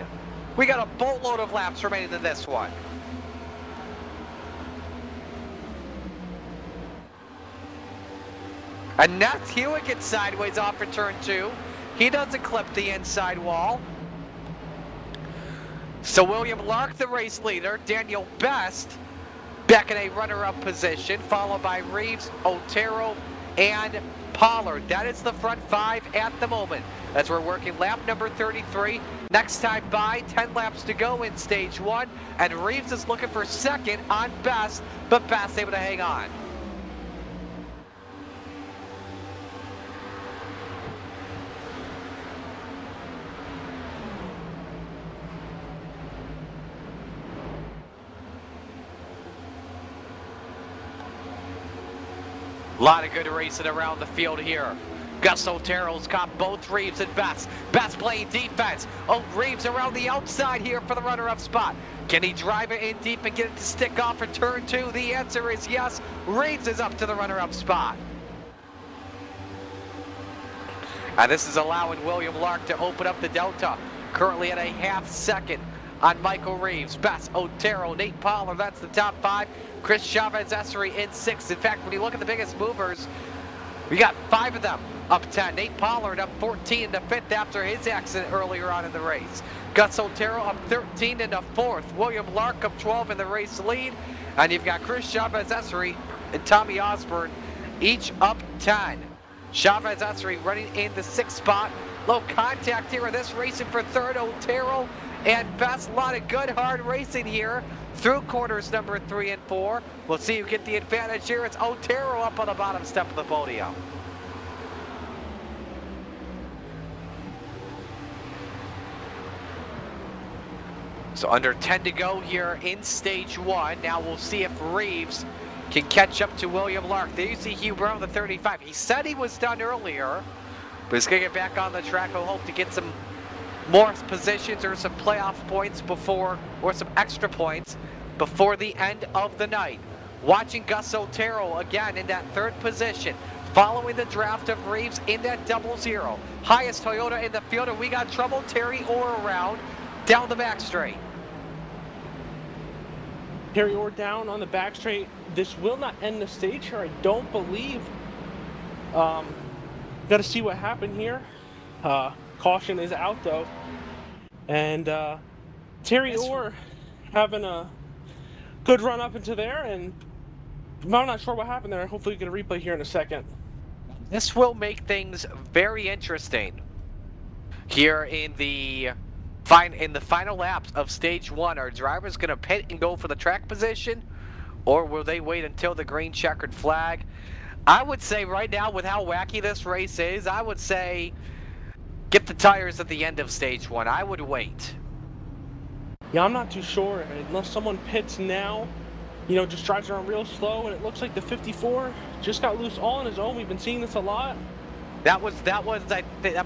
S1: We got a boatload of laps remaining in this one. And now Hewitt gets sideways off for turn 2. He doesn't clip the inside wall. So William Lark, the race leader, Daniel Best back in a runner-up position, followed by Reeves, Otero, and Pollard. That is the front 5 at the moment as we're working lap number 33. Next time by, 10 laps to go in stage 1, and Reeves is looking for 2nd on Best, but Best able to hang on. A lot of good racing around the field here. Gus Otero's got both Reeves and Best. Best playing defense. Oh, Reeves around the outside here for the runner-up spot. Can he drive it in deep and get it to stick off for turn 2? The answer is yes. Reeves is up to the runner-up spot. And this is allowing William Lark to open up the delta. Currently at a half second on Michael Reeves. Best, Otero, Nate Pollard, that's the top 5. Chris Chavez-Essery in 6th. In fact, when you look at the biggest movers, we got 5 of them up 10. Nate Pollard up 14 into 5th after his accident earlier on in the race. Gus Otero up 13 into 4th. William Lark up 12 in the race lead. And you've got Chris Chavez-Essery and Tommy Osborne each up 10. Chavez-Essery running in the 6th spot. Low contact here in this racing for 3rd. Otero and best. A lot of good, hard racing here through corners number 3 and 4. We'll see who get the advantage here. It's Otero up on the bottom step of the podium. So under 10 to go here in stage 1. Now we'll see if Reeves can catch up to William Lark. There you see Hugh Brown, the 35. He said he was done earlier, but he's going to get back on the track. He'll hope to get some more positions or some playoff points before, or some extra points before the end of the night. Watching Gus Otero again in that 3rd position, following the draft of Reeves in that 00. Highest Toyota in the field, and we got trouble. Terry Orr around down the back straight.
S2: Terry Orr down on the back straight. This will not end the stage here, I don't believe. Got to see what happened here. Caution is out though, and Terry Orr having a good run up into there, and I'm not sure what happened there. Hopefully we get a replay here in a second.
S1: This will make things very interesting here in the final laps of stage 1. Are drivers going to pit and go for the track position, or will they wait until the green checkered flag? I would say right now, with how wacky this race is, I would say get the tires at the end of stage 1. I would wait.
S2: Yeah, I'm not too sure. Unless someone pits now, you know, just drives around real slow, and it looks like the 54 just got loose all on his own. We've been seeing this a lot.
S1: That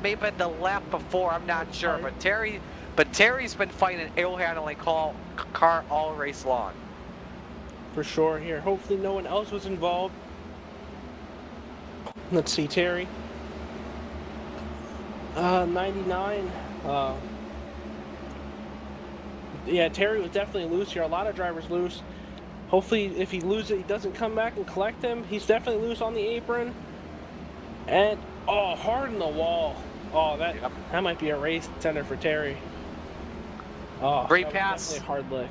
S1: may have been the lap before. I'm not sure, but Terry's been fighting an air handling car all race long.
S2: For sure here. Hopefully no one else was involved. Let's see, Terry. 99. Yeah, Terry was definitely loose here. A lot of drivers loose. Hopefully, if he loses it, he doesn't come back and collect him. He's definitely loose on the apron. And, oh, hard in the wall. Oh, that might be a race center for Terry. Oh,
S1: free pass.
S2: Definitely a hard lick.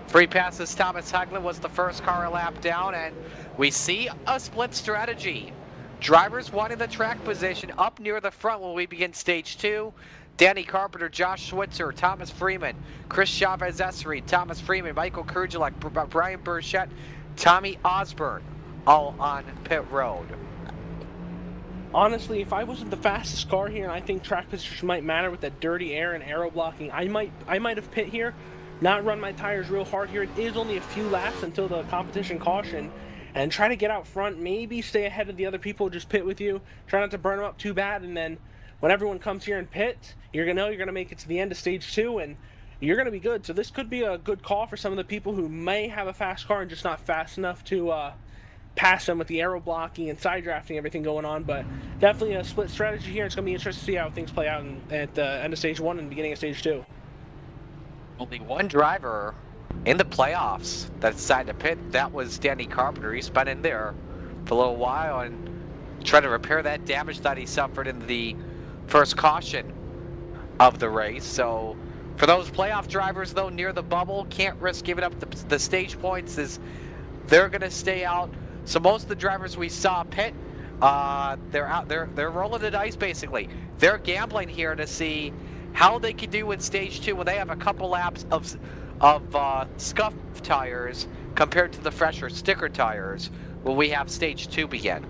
S1: Free passes. Thomas Hegland was the first car a lap down, and we see a split strategy. Drivers wanting the track position up near the front when we begin stage 2. Danny Carpenter, Josh Switzer, Thomas Freeman, Chris Chavez-Essery, Thomas Freeman, Michael Kurgelek, Brian Burchett, Tommy Osborne, all on pit road.
S2: Honestly, if I wasn't the fastest car here, and I think track position might matter with that dirty air and aero blocking, I might have pit here, not run my tires real hard here. It is only a few laps until the competition caution, and try to get out front, maybe stay ahead of the other people, just pit with you, try not to burn them up too bad, and then when everyone comes here and pits, you're gonna make it to the end of stage 2, and you're gonna be good. So this could be a good call for some of the people who may have a fast car and just not fast enough to pass them with the aero blocking and side drafting, everything going on. But definitely a split strategy here. It's gonna be interesting to see how things play out at the end of stage 1 and beginning of stage 2.
S1: Only one driver in the playoffs that decided to pit. That was Danny Carpenter. He's been in there for a little while and trying to repair that damage that he suffered in the first caution of the race. So for those playoff drivers though near the bubble, can't risk giving up the stage points, as they're going to stay out. So most of the drivers we saw pit, they're out, they're rolling the dice basically. They're gambling here to see how they can do in stage 2 when they have a couple laps of scuff tires compared to the fresher sticker tires when we have stage 2 begin.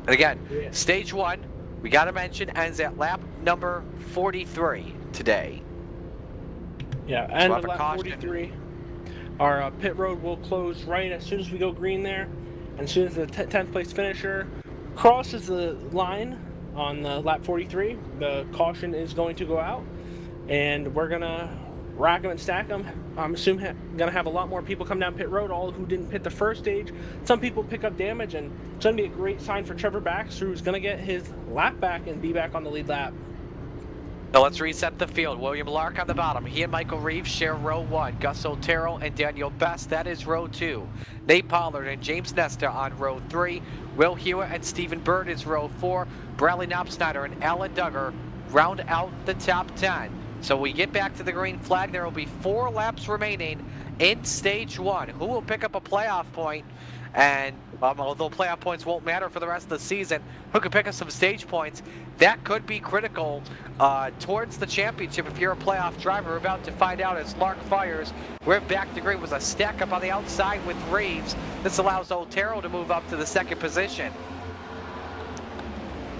S1: And again, stage 1, we got to mention, ends at lap number 43 today.
S2: Yeah, and at lap 43. Our pit road will close right as soon as we go green there. And as soon as the 10th place finisher crosses the line on lap 43, the caution is going to go out. And we're going to rack them and stack them. I'm assuming going to have a lot more people come down pit road, all who didn't pit the first stage. Some people pick up damage, and it's going to be a great sign for Trevor Baxter, who's going to get his lap back and be back on the lead lap.
S1: Now let's reset the field. William Lark on the bottom. He and Michael Reeves share row 1. Gus Otero and Daniel Best, that is row 2. Nate Pollard and James Nesta on row 3. Will Hewitt and Stephen Bird is row 4. Bradley Knopsnyder and Alan Duggar round out the top 10. So we get back to the green flag. There will be 4 laps remaining in stage 1. Who will pick up a playoff point And although playoff points won't matter for the rest of the season, who can pick up some stage points, that could be critical towards the championship if you're a playoff driver. We're about to find out as Lark fires. We're back to green with a stack up on the outside with Reeves. This allows Otero to move up to the second position.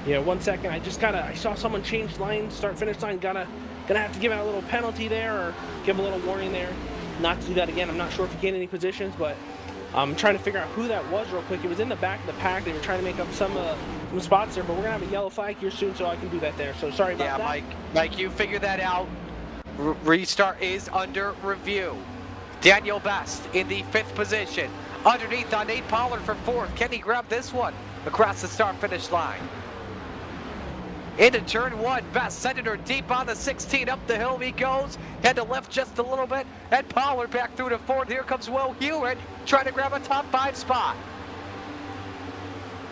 S2: Yeah, 1 second. I saw someone change lines, start finish line. Gonna have to give out a little penalty there or give a little warning there. Not to do that again. I'm not sure if he gained any positions, but I'm trying to figure out who that was real quick. It was in the back of the pack. They were trying to make up some spots there, but we're gonna have a yellow flag here soon, so I can do that there. So sorry about that.
S1: Yeah, Mike, you figure that out. Restart is under review. Daniel Best in the 5th position. Underneath on Nate Pollard for 4th. Can he grab this one across the start-finish line? Into turn 1, Best sending her deep on the 16. Up the hill he goes. Had to lift just a little bit. And Pollard back through to 4th. Here comes Will Hewitt trying to grab a top 5 spot.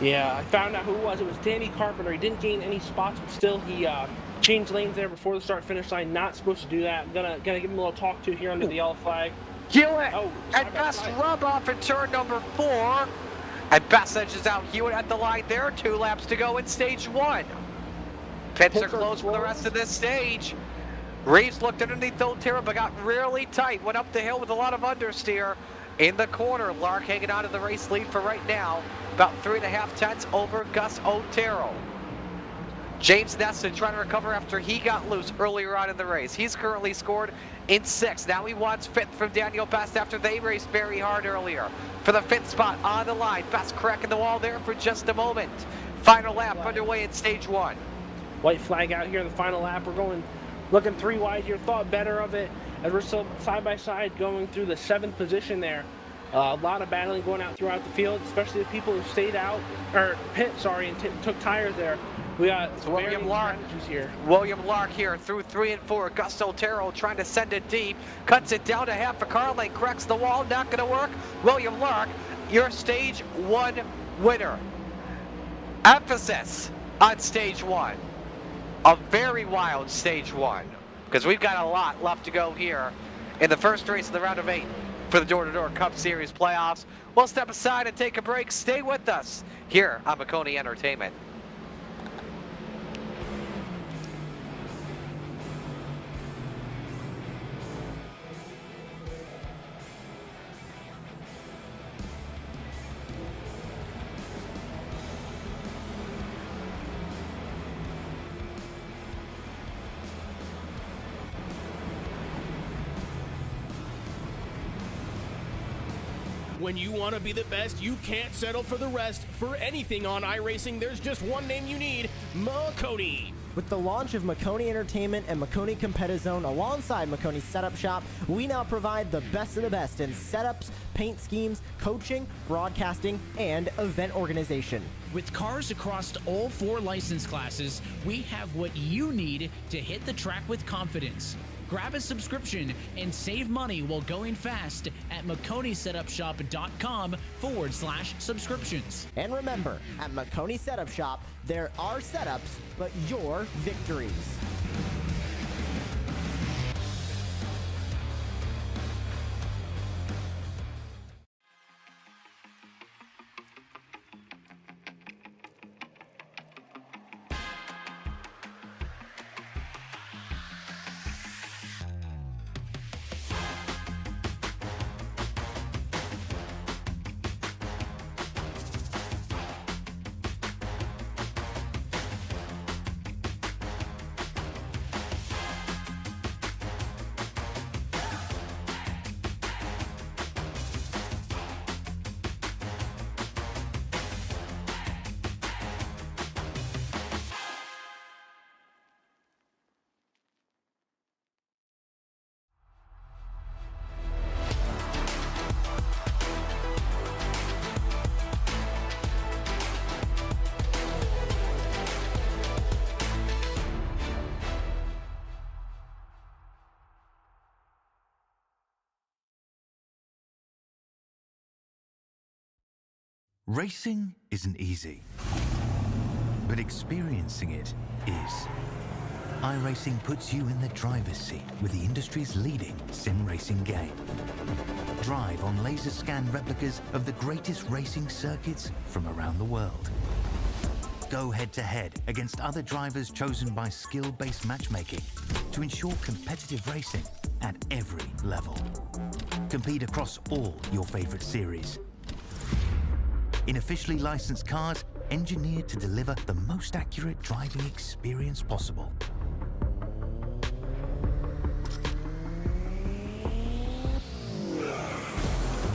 S2: Yeah, I found out who it was. It was Danny Carpenter. He didn't gain any spots, but still he changed lanes there before the start-finish line. Not supposed to do that. I'm gonna give him a little talk to here under the yellow flag.
S1: Hewitt
S2: Oh,
S1: and Best rub off in turn number 4. And Best edges out Hewitt at the line there. 2 laps to go in stage 1. Pits are closed for the rest of this stage. Reeves looked underneath Otero, but got really tight. Went up the hill with a lot of understeer. In the corner, Lark hanging on to the race lead for right now. About 3.5 tenths over Gus Otero. James Nesson trying to recover after he got loose earlier on in the race. He's currently scored in 6th. Now he wants 5th from Daniel Best after they raced very hard earlier. For the 5th spot on the line. Best cracking the wall there for just a moment. Final lap underway in stage 1.
S2: White flag out here in the final lap. We're looking 3 wide here. Thought better of it as we're still side by side going through the 7th position there. A lot of battling going out throughout the field, especially the people who stayed out or pit, and took tires there. We got
S1: William Lark
S2: here.
S1: William Lark here through 3 and 4. Gus Otero trying to send it deep, cuts it down to half a car length, cracks the wall, not going to work. William Lark, your stage 1 winner. Emphasis on stage 1. A very wild stage 1, because we've got a lot left to go here in the first race of the round of 8 for the Door Cup Series playoffs. We'll step aside and take a break. Stay with us here on Maconi Entertainment.
S11: When you want to be the best, you can't settle for the rest. For anything on iRacing, there's just one name you need: Maconi.
S12: With the launch of Maconi Entertainment and Maconi Competizone alongside Maconi Setup Shop, we now provide the best of the best in setups, paint schemes, coaching, broadcasting, and event organization.
S13: With cars across all 4 license classes, we have what you need to hit the track with confidence. Grab a subscription and save money while going fast at MaconiSetupShop.com/subscriptions.
S12: And remember, at Maconi Setup Shop, there are setups, but your victories.
S14: Racing isn't easy, but experiencing it is. iRacing puts you in the driver's seat with the industry's leading sim racing game. Drive on laser scan replicas of the greatest racing circuits from around the world. Go head-to-head against other drivers chosen by skill-based matchmaking to ensure competitive racing at every level. Compete across all your favorite series. In officially licensed cars, engineered to deliver the most accurate driving experience possible.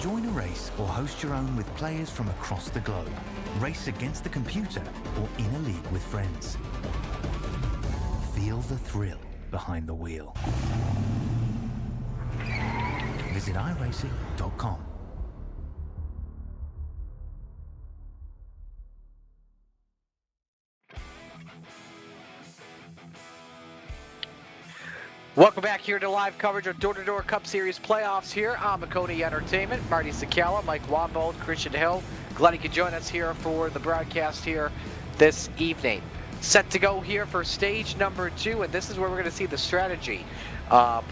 S14: Join a race or host your own with players from across the globe. Race against the computer or in a league with friends. Feel the thrill behind the wheel. Visit iRacing.com.
S1: Welcome back here to live coverage of Door Cup Series playoffs here on Maconi Entertainment. Marty Sakala, Mike Wambold, Christian Hill. Glad you could join us here for the broadcast here this evening. Set to go here for stage number 2, and this is where we're going to see the strategy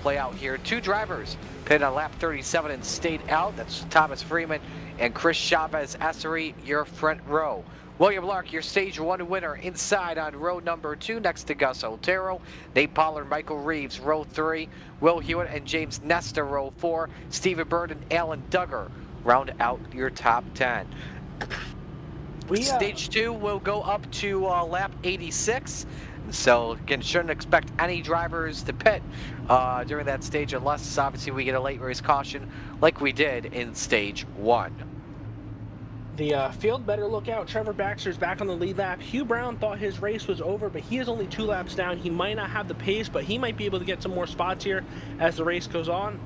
S1: play out here. 2 drivers pitted on lap 37 and stayed out. That's Thomas Freeman and Chris Chavez Essery, your front row. William Lark, your stage 1 winner, inside on row number 2 next to Gus Otero. Nate Pollard, Michael Reeves, row 3. Will Hewitt and James Nesta, row 4. Stephen Bird and Alan Duggar round out your top 10. Stage 2 will go up to lap 86. So, again, shouldn't expect any drivers to pit during that stage unless, obviously, we get a late race caution like we did in stage 1.
S2: The field better look out. Trevor Baxter's back on the lead lap. Hugh Brown thought his race was over, but he is only 2 laps down. He might not have the pace, but he might be able to get some more spots here as the race goes on.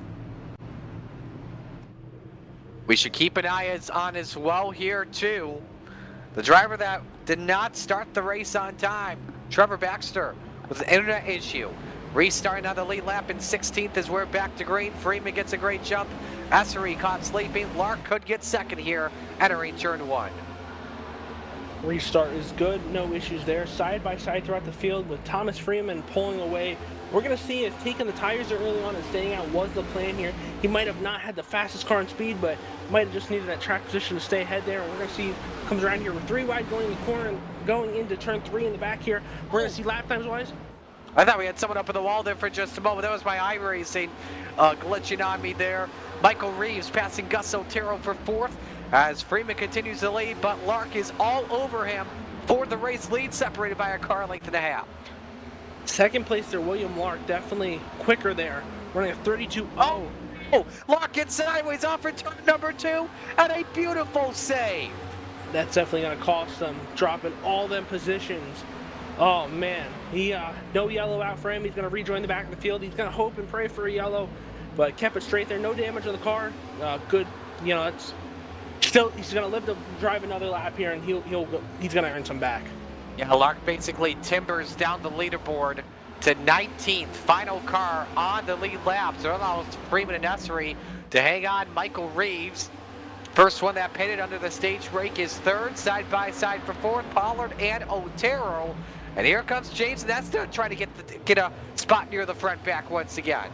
S1: We should keep an eye on as well here, too. The driver that did not start the race on time, Trevor Baxter, with an internet issue. Restarting on the lead lap in 16th as we're back to green. Freeman gets a great jump. Essery caught sleeping. Lark could get second here, entering turn 1.
S2: Restart is good, no issues there. Side by side throughout the field with Thomas Freeman pulling away. We're going to see if taking the tires early on and staying out was the plan here. He might have not had the fastest car in speed, but might have just needed that track position to stay ahead there. And we're going to see comes around here with 3 wide going in the corner and going into turn 3 in the back here. We're going to see lap times wise.
S1: I thought we had someone up in the wall there for just a moment. That was my iRacing glitching on me there. Michael Reeves passing Gus Otero for 4th as Freeman continues to lead, but Lark is all over him for the race lead, separated by a car length and a half.
S2: Second place there, William Lark, definitely quicker there, running a 32.0.
S1: Oh, Lark gets sideways off for turn number 2, and a beautiful save.
S2: That's definitely going to cost them, dropping all them positions. Oh man, he no yellow out for him. He's going to rejoin the back of the field. He's going to hope and pray for a yellow, but kept it straight there. No damage on the car. Good, you know, it's still he's going to live to drive another lap here, and he's going to earn some back.
S1: Yeah, Lark basically timbers down the leaderboard to 19th, final car on the lead lap. So it allows Freeman and Essery to hang on. Michael Reeves, first one that pitted under the stage brake, is 3rd, side by side for 4th, Pollard and Otero. And here comes James Nesta trying to get a spot near the front back once again.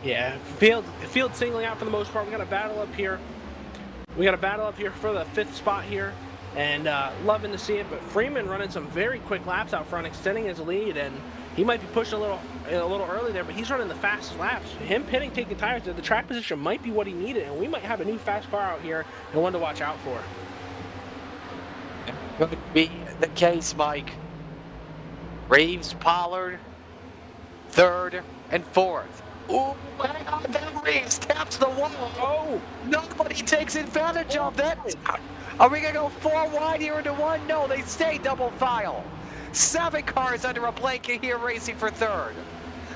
S2: Yeah, field singling out for the most part. We got a battle up here. We got a battle up here for the 5th spot here, and loving to see it. But Freeman running some very quick laps out front, extending his lead, and he might be pushing a little early there, but he's running the fastest laps. Him pitting, taking tires, the track position might be what he needed, and we might have a new fast car out here and one to watch out for.
S1: Going to be the case, Mike. Reeves, Pollard, 3rd and 4th. Ooh, hang on, then Reeves taps the wall. Oh, nobody takes advantage of that. Are we going to go 4 wide here into 1? No, they stay double file. 7 cars under a blanket here racing for 3rd.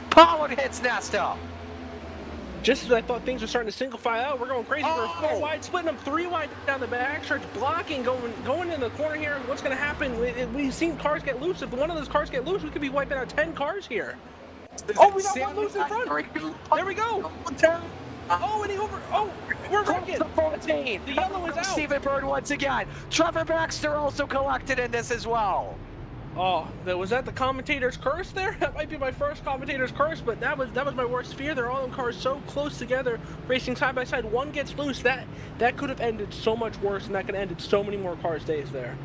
S1: Pollard hits Nesta.
S2: Just as I thought things were starting to single file out, we're going crazy. We're 4 wide, splitting them 3 wide down the back stretch, blocking, going in the corner here. What's going to happen? We've seen cars get loose. If one of those cars get loose, we could be wiping out 10 cars here. Oh, we got one loose in front. There we go. Oh, and he over. Oh, we're wrecking.
S1: The 14.
S2: The yellow is out.
S1: Stephen Bird once again. Trevor Baxter also collected in this as well.
S2: Oh, was that the commentator's curse there? That might be my first commentator's curse, but that was my worst fear. They're all in cars so close together, racing side by side. One gets loose, that could have ended so much worse, and that could have ended so many more cars' days there.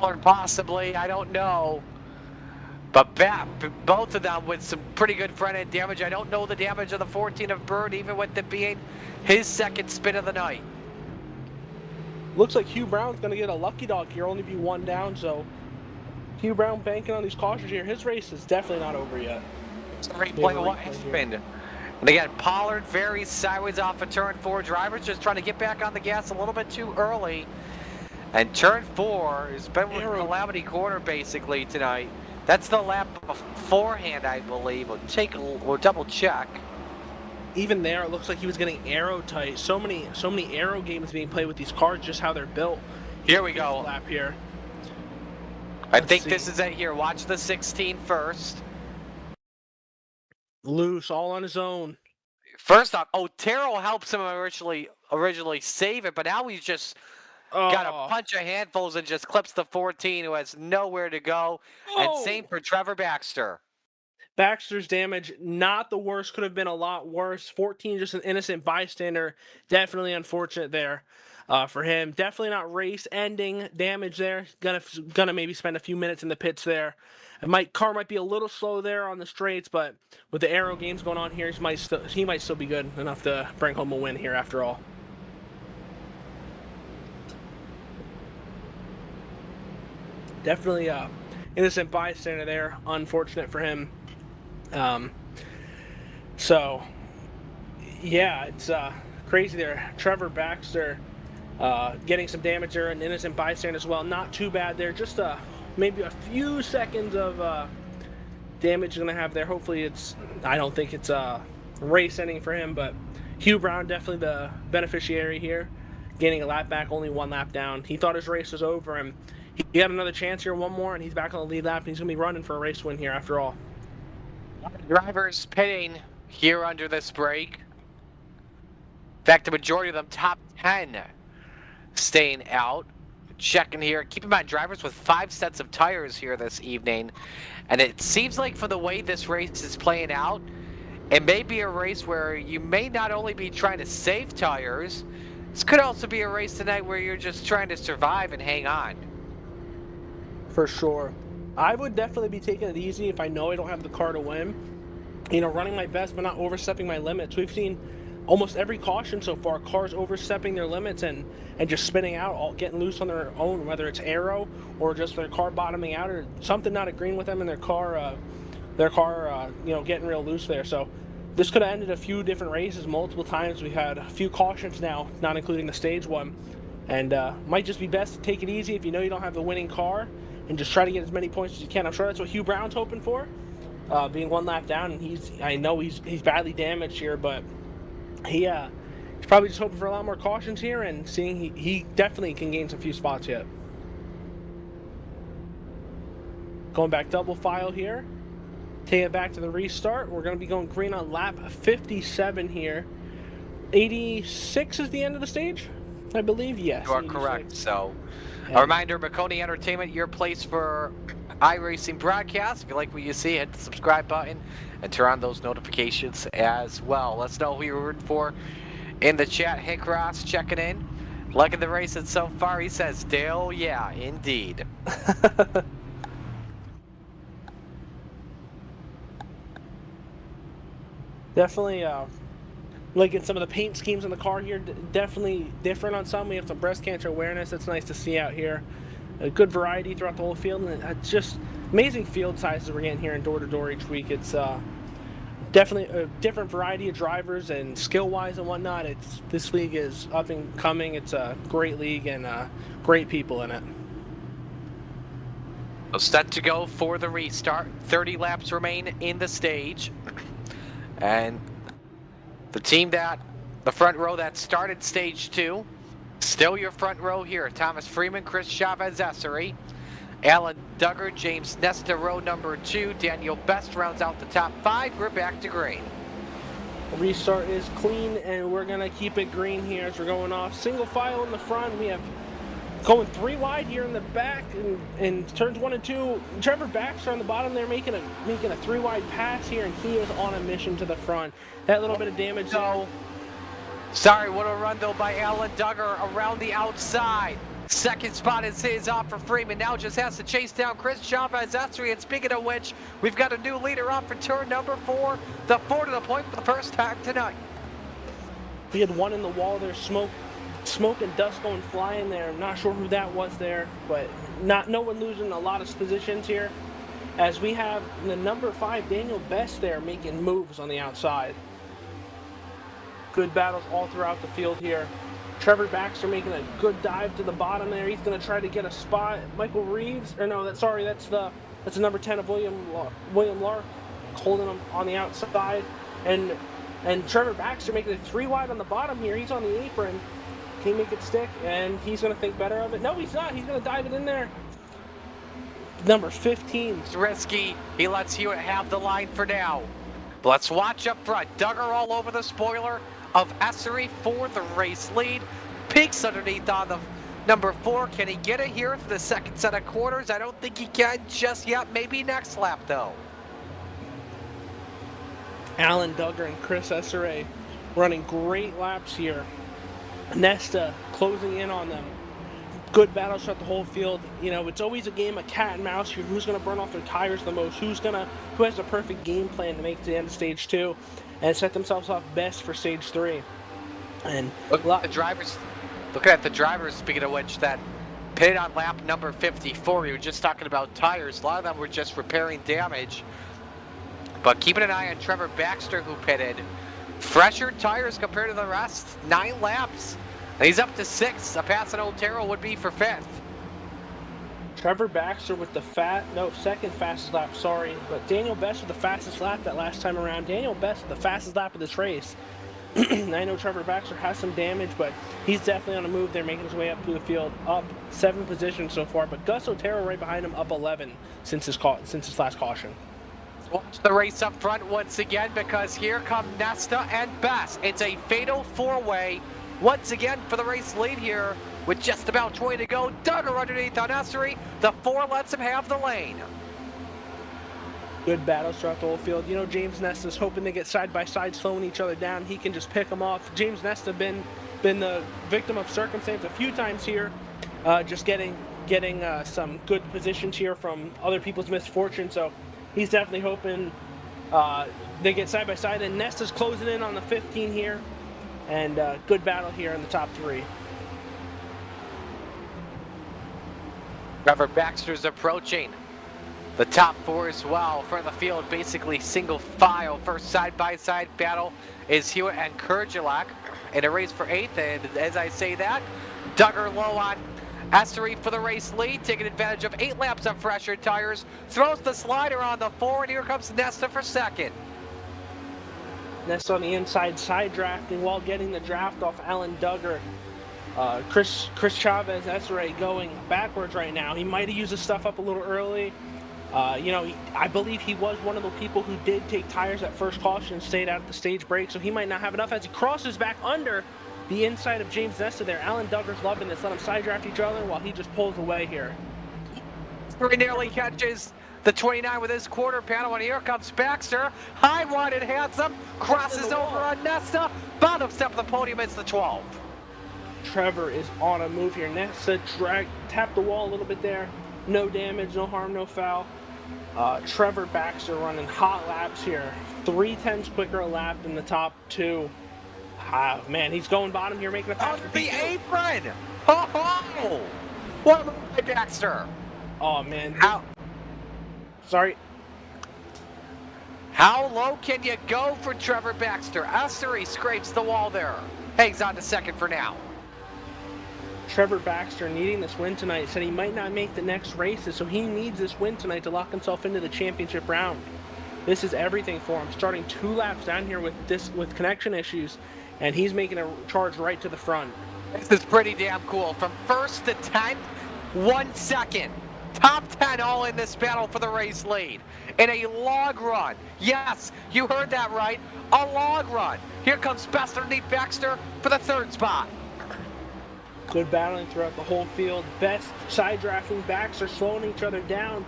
S1: Or possibly, I don't know. But both of them with some pretty good front-end damage. I don't know the damage of the 14 of Bird, even with it being his second spin of the night.
S2: Looks like Hugh Brown's going to get a lucky dog here, only be one down, so Hugh Brown banking on these cautions here. His race is definitely not over yet.
S1: It's a replay of what happened. And again, Pollard very sideways off of turn 4. Drivers just trying to get back on the gas a little bit too early. And turn 4 has been with Calamity Corner basically tonight. That's the lap beforehand, I believe. We'll double check.
S2: Even there, it looks like he was getting aero tight. So many aero games being played with these cars, just how they're built.
S1: Here we go.
S2: Lap here.
S1: I think this is it here. Watch the 16 first.
S2: Loose, all on his own.
S1: First off, Terrell helps him originally save it, but now he's just got a bunch of handfuls and just clips the 14, who has nowhere to go. And same for Trevor Baxter.
S2: Baxter's damage, not the worst, could have been a lot worse. 14, just an innocent bystander. Definitely unfortunate there for him. Definitely not race-ending damage there. Gonna maybe spend a few minutes in the pits there. Car might be a little slow there on the straights, but with the aero games going on here, he might still be good enough to bring home a win here after all. Definitely innocent bystander there. Unfortunate for him. So yeah, it's crazy there. Trevor Baxter getting some damage there, an innocent bystander as well. Not too bad there. Just maybe a few seconds of damage you're gonna have there. Hopefully I don't think it's race ending for him, but Hugh Brown definitely the beneficiary here, getting a lap back, only one lap down. He thought his race was over, and he had another chance here, one more, and he's back on the lead lap, and he's gonna be running for a race win here after all.
S1: Drivers pitting here under this break. In fact, the majority of them top 10 staying out. Checking here. Keep in mind, drivers with 5 sets of tires here this evening. And it seems like for the way this race is playing out, it may be a race where you may not only be trying to save tires, this could also be a race tonight where you're just trying to survive and hang on.
S2: For sure. I would definitely be taking it easy if I know I don't have the car to win. You know, running my best but not overstepping my limits. We've seen almost every caution so far, cars overstepping their limits and just spinning out, getting loose on their own, whether it's aero or just their car bottoming out or something not agreeing with them in their car, you know, getting real loose there. So this could have ended a few different races multiple times. We've had a few cautions now, not including the stage one. And might just be best to take it easy if you know you don't have the winning car and just try to get as many points as you can. I'm sure that's what Hugh Brown's hoping for, being one lap down. And I know he's badly damaged here, but he's probably just hoping for a lot more cautions here and seeing he definitely can gain some few spots yet. Going back double file here. Take it back to the restart. We're going to be going green on lap 57 here. 86 is the end of the stage, I believe. Yes.
S1: You are correct. So, a reminder, Maconi Entertainment, your place for iRacing broadcasts. If you like what you see, hit the subscribe button and turn on those notifications as well. Let's know who you're rooting for in the chat. Hick Ross checking in. Liking the racing so far. He says, Dale, yeah, indeed.
S2: Definitely liking some of the paint schemes on the car here. Definitely different on some. We have some breast cancer awareness. That's nice to see out here. A good variety throughout the whole field, and it's just amazing field sizes we're getting here in door-to-door each week. It's definitely a different variety of drivers and skill-wise and whatnot. This league is up and coming. It's a great league and great people in it.
S1: So set to go for the restart. 30 laps remain in the stage. And the front row that started stage 2, still your front row here. Thomas Freeman, Chris Chavez-Essery, Alan Duggar, James Nesta, row number 2. Daniel Best rounds out the top 5. We're back to green.
S2: The restart is clean, and we're going to keep it green here as we're going off. Single file in the front. We have Going 3 wide here in the back in turns 1 and 2. Trevor Baxter on the bottom there making a 3 wide pass here, and he is on a mission to the front. That little bit of damage though.
S1: Sorry, what a run though by Alan Duggar around the outside. Second spot is off for Freeman. Now just has to chase down Chris Chavez Essery. And speaking of which, we've got a new leader off for turn number 4. The 4 to the point for the first time tonight.
S2: We had one in the wall there, smoke and dust going flying there. I'm not sure who that was there, but no one losing a lot of positions here. As we have the number 5 Daniel Best there making moves on the outside. Good battles all throughout the field here. Trevor Baxter making a good dive to the bottom there. He's going to try to get a spot. Michael Reeves, or no, that's the number 10 of William Lark holding him on the outside, and Trevor Baxter making it 3 wide on the bottom here. He's on the apron. Can he make it stick? And he's going to think better of it. No, he's not. He's going to dive it in there. Number 15.
S1: It's risky. He lets Hewitt have the line for now. But let's watch up front. Duggar all over the spoiler of Essery for the race lead. Peeks underneath on the number 4. Can he get it here for the second set of quarters? I don't think he can just yet. Maybe next lap though.
S2: Alan Duggar and Chris Essery running great laps here. Nesta closing in on them. Good battles throughout the whole field. You know, it's always a game of cat and mouse here. Who's going to burn off their tires the most? Who has the perfect game plan to make it to the end of stage 2 and set themselves up best for stage 3? And
S1: looking at the drivers, speaking of which, that pitted on lap number 54. We were just talking about tires. A lot of them were just repairing damage. But keeping an eye on Trevor Baxter, who pitted. Fresher tires compared to the rest. 9 laps. And he's up to 6. A pass on Otero would be for 5th.
S2: Trevor Baxter with the second fastest lap, sorry. But Daniel Best with the fastest lap that last time around. Daniel Best with the fastest lap of this race. I know Trevor Baxter has some damage, but he's definitely on a move there, making his way up through the field. Up 7 positions so far, but Gus Otero right behind him, up 11 since his last caution.
S1: Watch the race up front once again, because here come Nesta and Best. It's a fatal 4-way once again for the race lead here with just about 20 to go. Duggar underneath on Essery. The 4 lets him have the lane.
S2: Good battles throughout the whole field. You know, James Nesta's hoping to get side by side, slowing each other down. He can just pick them off. James Nesta been the victim of circumstance a few times here, just getting some good positions here from other people's misfortune. So he's definitely hoping they get side by side. And Nesta's closing in on the 15 here, and good battle here in the top 3.
S1: Trevor Baxter's approaching the top 4 as well. Front of the field, basically single file. First side-by-side battle is Hewitt and Kurjalak in a race for 8th. And as I say that, Duggar low on Essery for the race lead, taking advantage of 8 laps of fresher tires. Throws the slider on the 4, and here comes Nesta for 2nd.
S2: Nesta on the inside, side drafting while getting the draft off Alan Duggar. Chris Chavez Essery going backwards right now. He might have used his stuff up a little early. I believe he was one of the people who did take tires at first caution and stayed out at the stage break, so he might not have enough as he crosses back under the inside of James Nesta there. Alan Duggar's loving this. Let him side draft each other while he just pulls away here.
S1: Very nearly catches the 29 with his quarter panel, and here comes Baxter. High, wide, and handsome. Crosses over on Nesta. Bottom step of the podium is the 12.
S2: Trevor is on a move here. Nesta tapped the wall a little bit there. No damage, no harm, no foul. Trevor Baxter running hot laps here. 3/10 quicker a lap than the top 2. Man, he's going bottom here, making a pass for
S1: the apron. Oh, what a move by Baxter.
S2: Oh man.
S1: Sorry. How low can you go for Trevor Baxter? Essery scrapes the wall there. Hangs on to 2nd for now.
S2: Trevor Baxter, needing this win tonight, said he might not make the next races, so he needs this win tonight to lock himself into the championship round. This is everything for him. Starting 2 laps down here with connection issues, and he's making a charge right to the front.
S1: This is pretty damn cool. From 1st to 10th, 1 second. Top 10 all in this battle for the race lead. In a log run. Yes, you heard that right. A log run. Here comes Best underneath Baxter for the 3rd spot.
S2: Good battling throughout the whole field. Best side drafting backs are slowing each other down.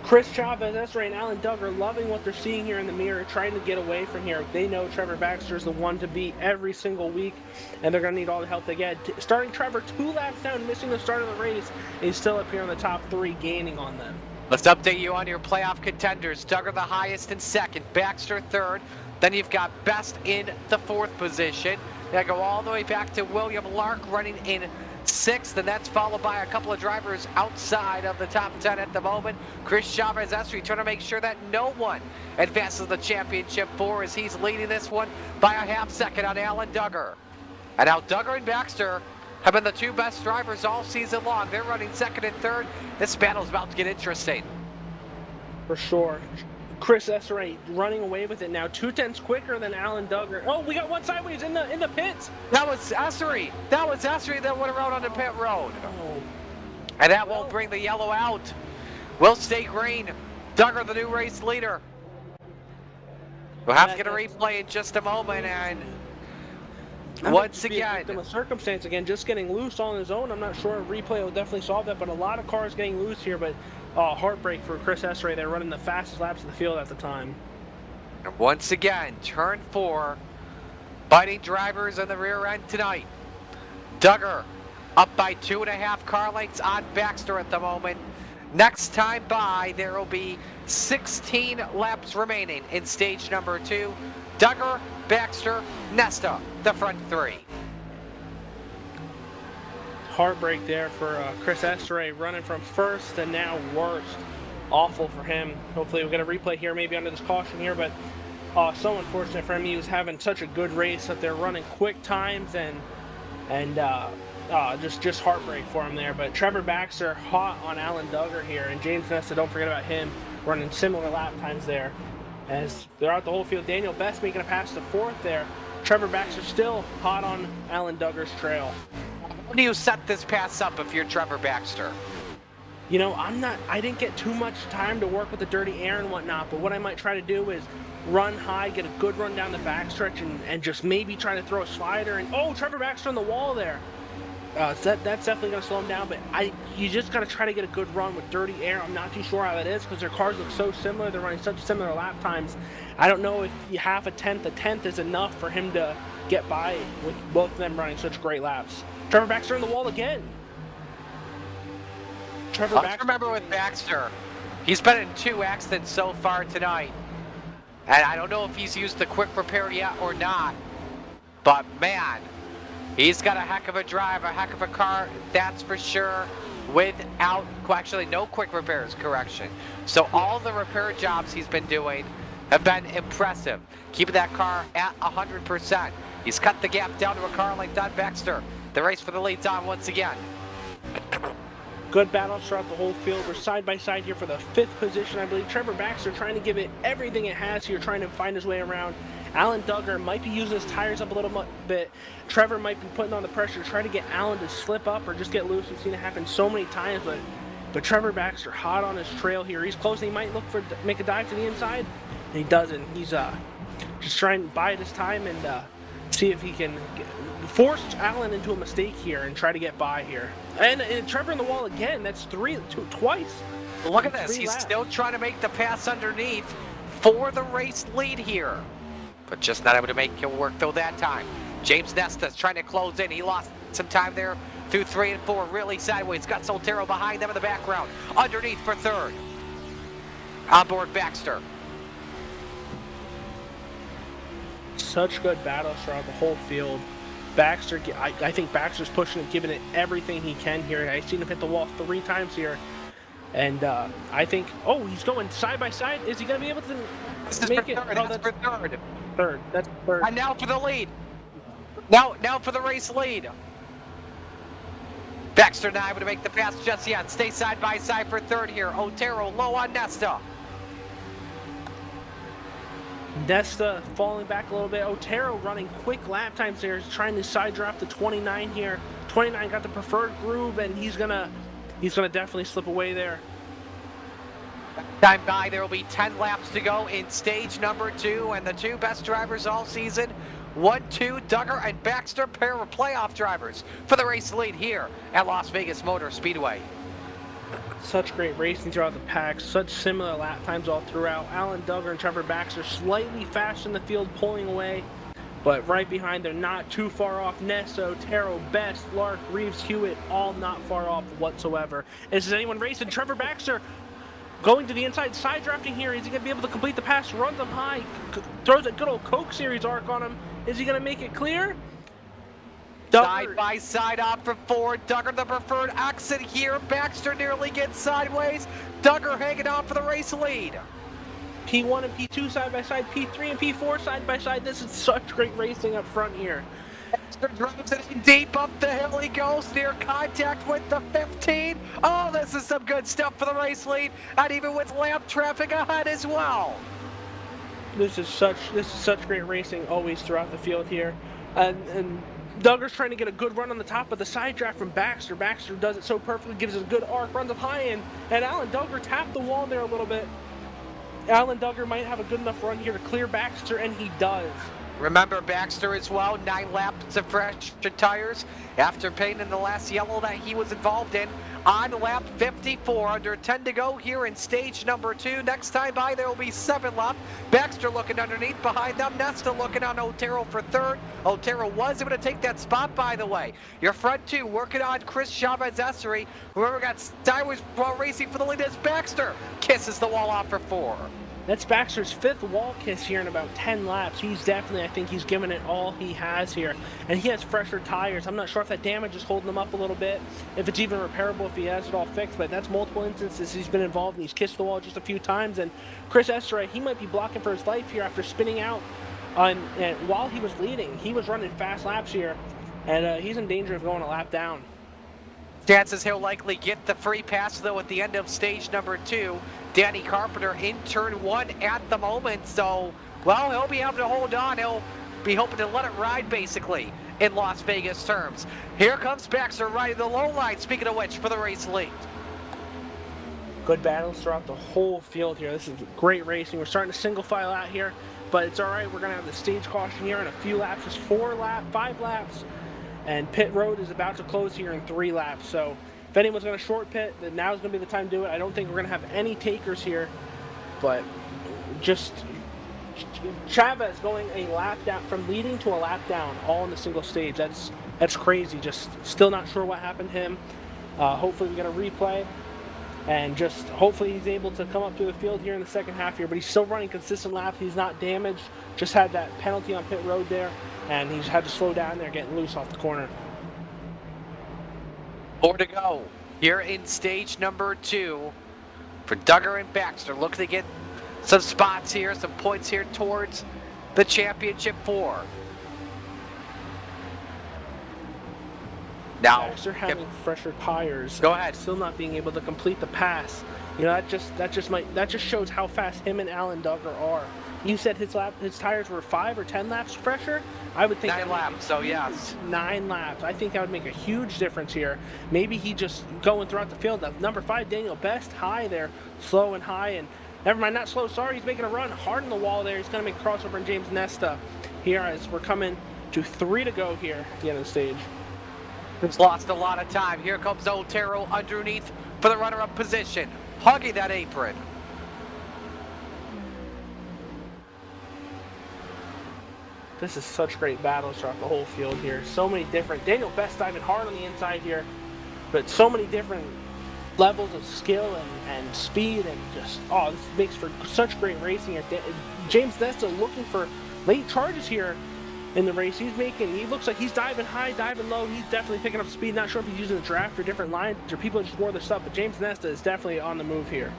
S2: Chris Chavez, Esra, and Alan Doug are loving what they're seeing here in the mirror, trying to get away from here. They know Trevor Baxter is the one to beat every single week, and they're going to need all the help they get. Starting Trevor 2 laps down, missing the start of the race, and he's still up here in the top 3, gaining on them.
S1: Let's update you on your playoff contenders. Duggar the highest in 2nd, Baxter 3rd. Then you've got Best in the 4th position. They go all the way back to William Lark running in 6th, and that's followed by a couple of drivers outside of the top 10 at the moment. Chris Chavez Esri trying to make sure that no one advances the championship 4 as he's leading this one by a half second on Alan Duggar. And now Duggar and Baxter have been the 2 best drivers all season long. They're running 2nd and 3rd. This battle's about to get interesting.
S2: For sure. Chris Esra running away with it now. 2/10 quicker than Alan Duggar. Oh, we got one sideways in the pits.
S1: That was Esri. That was Esri that went around on the pit road.
S2: Oh.
S1: And that won't bring the yellow out. Will stay green. Duggar, the new race leader. We'll have to get a replay in just a moment, and once again,
S2: the circumstance again, just getting loose on his own. I'm not sure a replay will definitely solve that, but a lot of cars getting loose here. But heartbreak for Chris Esra. They're running the fastest laps of the field at the time.
S1: And once again, turn 4, biting drivers in the rear end tonight. Duggar up by 2.5 car lengths on Baxter at the moment. Next time by, there will be 16 laps remaining in stage number 2. Duggar, Baxter, Nesta, the front 3.
S2: Heartbreak there for Chris Esra, running from 1st and now worst. Awful for him. Hopefully we'll get a replay here, maybe under this caution here, but so unfortunate for him. He was having such a good race that they're running quick times and just heartbreak for him there. But Trevor Baxter hot on Alan Duggar here, and James Nesta, don't forget about him, running similar lap times there. As they're out the whole field, Daniel Best making a pass to 4th there. Trevor Baxter still hot on Alan Duggar's trail.
S1: How do you set this pass up if you're Trevor Baxter?
S2: You know, I didn't get too much time to work with the dirty air and whatnot, but what I might try to do is run high, get a good run down the backstretch, and just maybe try to throw a slider. And oh, Trevor Baxter on the wall there. So that's definitely going to slow him down, but you just got to try to get a good run with dirty air. I'm not too sure how that is because their cars look so similar. They're running such similar lap times. I don't know if half a tenth is enough for him to get by with both of them running such great laps. Trevor Baxter on the wall again.
S1: I remember with Baxter, he's been in 2 accidents so far tonight. And I don't know if he's used the quick repair yet or not, but man, he's got a heck of a drive, a heck of a car, that's for sure, without, actually no quick repairs, correction. So all the repair jobs he's been doing have been impressive, keeping that car at 100%. He's cut the gap down to a car like Don Baxter. The race for the lead's on once again.
S2: Good battles throughout the whole field. We're side by side here for the 5th position, I believe. Trevor Baxter trying to give it everything it has here, trying to find his way around. Alan Duggar might be using his tires up a little bit. Trevor might be putting on the pressure, trying to get Alan to slip up or just get loose. We've seen it happen so many times, but Trevor Baxter hot on his trail here. He's close. He might look for make a dive to the inside, and he doesn't. He's just trying to bide his time and see if he can force Alan into a mistake here and try to get by here. And Trevor in the wall again. That's twice.
S1: Look at this. He's still trying to make the pass underneath for the race lead here, but just not able to make it work though that time. James Nesta's trying to close in. He lost some time there through 3 and 4, really sideways. Got Soltero behind them in the background. Underneath for 3rd. On board Baxter.
S2: Such good battles throughout the whole field. Baxter, I think Baxter's pushing it, giving it everything he can here. I've seen him hit the wall 3 times here. And I think, oh, he's going side by side. Is he going to be able to make it?
S1: Oh, that's for 3rd.
S2: 3rd. That's 3rd.
S1: And now for the lead. Now for the race lead. Baxter not able to make the pass just yet. Stay side by side for 3rd here. Otero low on Nesta.
S2: Nesta falling back a little bit. Otero running quick lap times there, trying to side draft to 29 here. 29 got the preferred groove, and he's gonna definitely slip away there.
S1: Time by, there will be 10 laps to go in stage number 2, and the two best drivers all season, 1-2, Duggar and Baxter, pair of playoff drivers for the race lead here at Las Vegas Motor Speedway.
S2: Such great racing throughout the pack, such similar lap times all throughout. Alan Duggar and Trevor Baxter slightly faster in the field, pulling away, but right behind, they're not too far off. Nesso, Taro, Best, Lark, Reeves, Hewitt, all not far off whatsoever. Is anyone racing? Trevor Baxter going to the inside, side drafting here. Is he going to be able to complete the pass? Runs him high, throws a good old Coke Series arc on him. Is he going to make it clear?
S1: Side by side off for 4. Duggar the preferred exit here. Baxter nearly gets sideways. Duggar hanging on for the race lead.
S2: P1 and P2 side by side, P3 and P4 side by side. This is such great racing up front here.
S1: Baxter drives it in deep up the hill. He goes near contact with the 15. Oh, this is some good stuff for the race lead, and even with lap traffic ahead as well.
S2: This is such great racing always throughout the field here, and Duggar's trying to get a good run on the top of the side draft from Baxter. Baxter does it so perfectly, gives it a good arc, runs up high, and Alan Duggar tapped the wall there a little bit. Alan Duggar might have a good enough run here to clear Baxter, and he does.
S1: Remember Baxter as well, 9 laps of fresh tires after paying in the last yellow that he was involved in on lap 54. Under 10 to go here in stage number 2. Next time by, there will be 7 left. Baxter looking underneath behind them. Nesta looking on Otero for 3rd. Otero was able to take that spot, by the way. Your front 2 working on Chris Chavez-Essery. Whoever got sideways while racing for the lead is Baxter. Kisses the wall off for 4.
S2: That's Baxter's 5th wall kiss here in about 10 laps. He's definitely, I think he's given it all he has here. And he has fresher tires. I'm not sure if that damage is holding him up a little bit, if it's even repairable, if he has it all fixed, but that's multiple instances he's been involved and he's kissed the wall just a few times. And Chris Essery, he might be blocking for his life here after spinning out and while he was leading. He was running fast laps here, and he's in danger of going a lap down.
S1: Chances he'll likely get the free pass, though, at the end of stage number 2. Danny Carpenter in turn 1 at the moment, so, well, he'll be able to hold on. He'll be hoping to let it ride, basically, in Las Vegas terms. Here comes Baxter riding the low line, speaking of which, for the race lead.
S2: Good battles throughout the whole field here. This is great racing. We're starting to single file out here, but it's all right. We're going to have the stage caution here in a few laps, just 5 laps. And pit road is about to close here in 3 laps. So if anyone's going to short pit, then now's going to be the time to do it. I don't think we're going to have any takers here, but just Chavez going a lap down, from leading to a lap down, all in the single stage. That's crazy. Just still not sure what happened to him. Hopefully we get a replay, and just hopefully he's able to come up through the field here in the second half here. But he's still running consistent laps. He's not damaged. Just had that penalty on pit road there, and he's had to slow down there, getting loose off the corner.
S1: 4 to go here in stage number 2 for Duggar and Baxter. Looking to get some spots here, some points here towards the championship 4. Now,
S2: Baxter having fresher tires.
S1: Go ahead.
S2: Still not being able to complete the pass. You know, that just shows how fast him and Alan Duggar are. You said his tires were 5 or 10 laps fresher. I would think
S1: 9 laps. So yes,
S2: 9 laps. I think that would make a huge difference here. Maybe he just going throughout the field. Number 5, Daniel Best, high there, slow and high, and never mind, not slow. Sorry, he's making a run hard on the wall there. He's going to make a crossover in James Nesta here as we're coming to 3 to go here at the end of the stage.
S1: He's lost a lot of time. Here comes Otero underneath for the runner-up position, hugging that apron.
S2: This is such great battles throughout the whole field here. So many different, Daniel Best diving hard on the inside here, but so many different levels of skill and speed, and just, oh, this makes for such great racing here. James Nesta looking for late charges here in the race. He looks like he's diving high, diving low. He's definitely picking up speed. Not sure if he's using the draft or different lines, or people just wore this up, but James Nesta is definitely on the move here.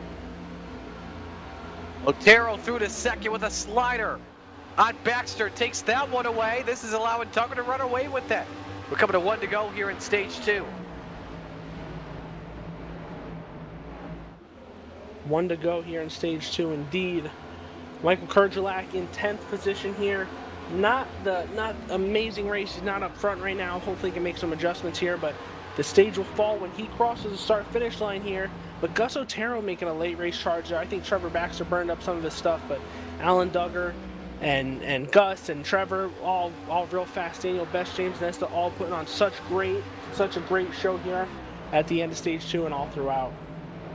S1: Otero through to second with a slider on Baxter, takes that one away. This is allowing Duggar to run away with that. We're coming to 1 to go here in stage 2.
S2: 1 to go here in stage 2 indeed. Michael Kurgelak in 10th position here. Not amazing race. He's not up front right now. Hopefully he can make some adjustments here, but the stage will fall when he crosses the start-finish line here But Gus Otero making a late race charge there. I think Trevor Baxter burned up some of his stuff, but Alan Duggar and Gus and Trevor, all real fast. Daniel Best, James Nesta, all putting on such a great show here at the end of stage 2 and all throughout.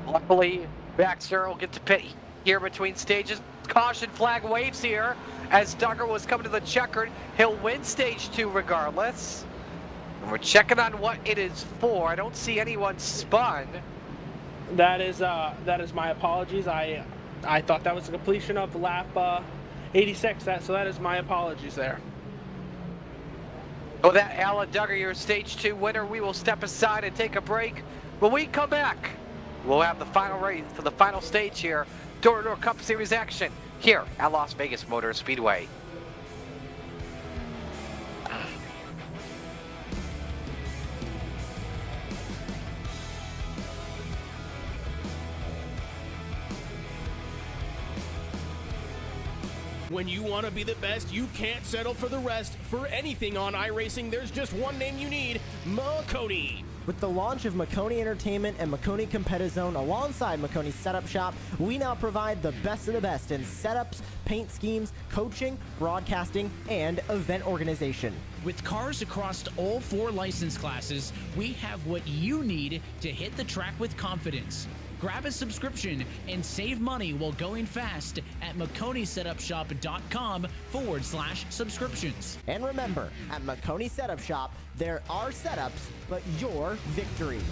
S1: Luckily, Baxter will get to pit here between stages. Caution flag waves here as Duggar was coming to the checkered. He'll win stage 2 regardless. And we're checking on what it is for. I don't see anyone spun.
S2: That is my apologies. I thought that was a completion of lap 86. So that is my apologies there.
S1: With that, Alan Duggar, your stage 2 winner. We will step aside and take a break. When we come back, we'll have the final race for the final stage here. Door Cup Series action here at Las Vegas Motor Speedway.
S11: When you want to be the best, you can't settle for the rest. For anything on iRacing, there's just one name you need, Maconi.
S12: With the launch of Maconi Entertainment and Maconi Competizone alongside Maconi Setup Shop, we now provide the best of the best in setups, paint schemes, coaching, broadcasting, and event organization.
S13: With cars across all 4 license classes, we have what you need to hit the track with confidence. Grab a subscription and save money while going fast at MaconiSetupShop.com/subscriptions.
S12: And remember, at Maconi Setup Shop, there are setups, but your victories.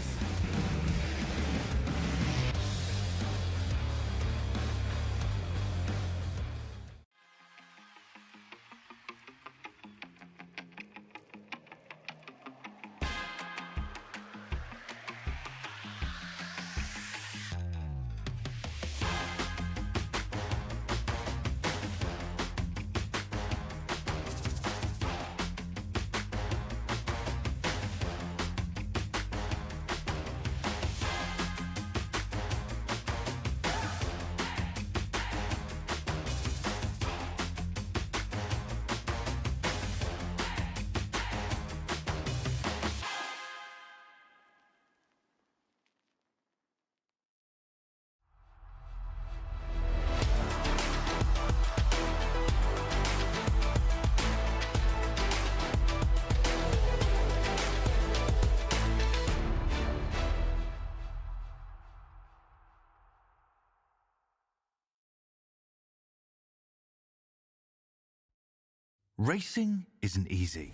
S14: Racing isn't easy,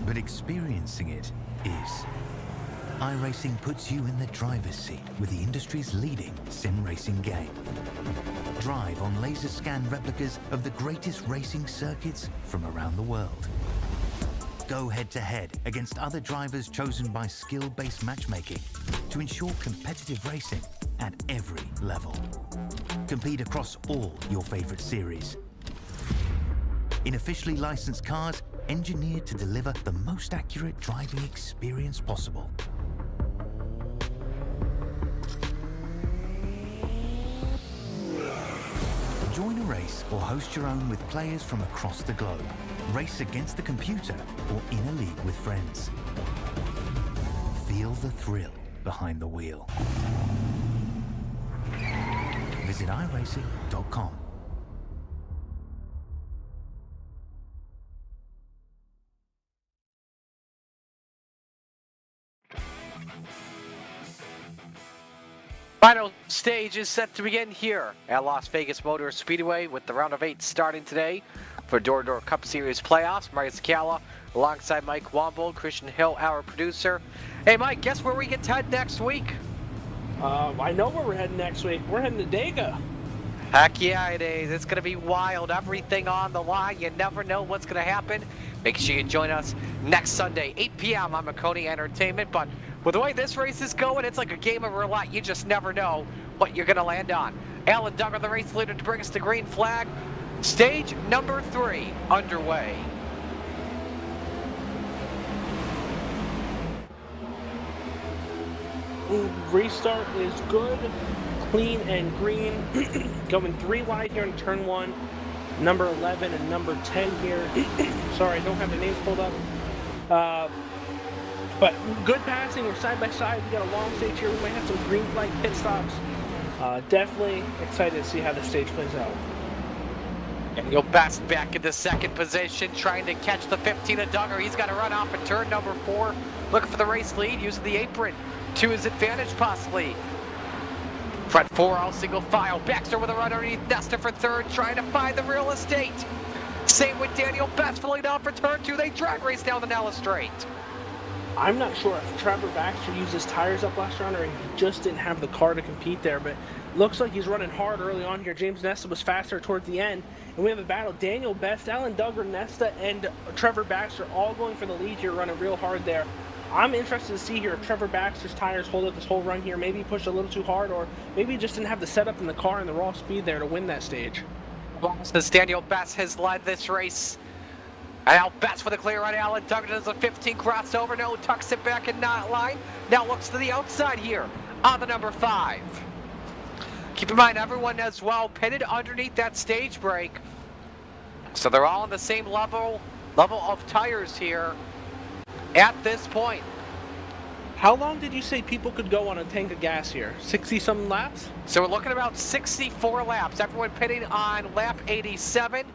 S14: but experiencing it is. iRacing puts you in the driver's seat with the industry's leading sim racing game. Drive on laser scan replicas of the greatest racing circuits from around the world. Go head-to-head against other drivers chosen by skill-based matchmaking to ensure competitive racing at every level. Compete across all your favorite series. In officially licensed cars, engineered to deliver the most accurate driving experience possible. Join a race or host your own with players from across the globe. Race against the computer or in a league with friends. Feel the thrill behind the wheel. Visit iRacing.com.
S1: Final stage is set to begin here at Las Vegas Motor Speedway with the round of 8 starting today for Door Cup Series playoffs. Mario Scala alongside Mike Womble, Christian Hill, our producer. Hey Mike, guess where we get to head next week?
S2: I know where we're heading next week. We're heading to Dega.
S1: Heck yeah it is. It's going to be wild. Everything on the line. You never know what's going to happen. Make sure you join us next Sunday, 8 p.m. on Maconi Entertainment. But with the way this race is going, it's like a game of roulette. You just never know what you're going to land on. Alan Duggar, the race leader, to bring us the green flag. Stage number 3 underway.
S2: Restart is good, clean and green. Going 3 wide here in turn 1. Number 11 and number 10 here. Sorry, I don't have the names pulled up. But good passing. We're side by side. We got a long stage here. We might have some green flag pit stops. Definitely excited to see how the stage plays out.
S1: Daniel Best back into second position, trying to catch the 15 of Duggar. He's got to run off at turn number 4, looking for the race lead, using the apron to his advantage possibly. Front 4 all single file. Baxter with a run underneath Nesta for third, trying to find the real estate. Same with Daniel Best filling off for turn 2. They drag race down the Nella straight.
S2: I'm not sure if Trevor Baxter used his tires up last round or he just didn't have the car to compete there, but looks like he's running hard early on here. James Nesta was faster towards the end, and we have a battle. Daniel Best, Alan Duggar, Nesta, and Trevor Baxter all going for the lead here, running real hard there. I'm interested to see here if Trevor Baxter's tires hold up this whole run here. Maybe he pushed a little too hard, or maybe he just didn't have the setup in the car and the raw speed there to win that stage.
S1: Since Daniel Best has led this race, and now Best for the clear on Alan Duggar does a 15 crossover. No, tucks it back in that line. Now looks to the outside here on the number 5. Keep in mind, everyone as well pitted underneath that stage brake. So they're all on the same level of tires here at this point.
S2: How long did you say people could go on a tank of gas here? 60-something laps?
S1: So we're looking at about 64 laps. Everyone pitting on lap 87.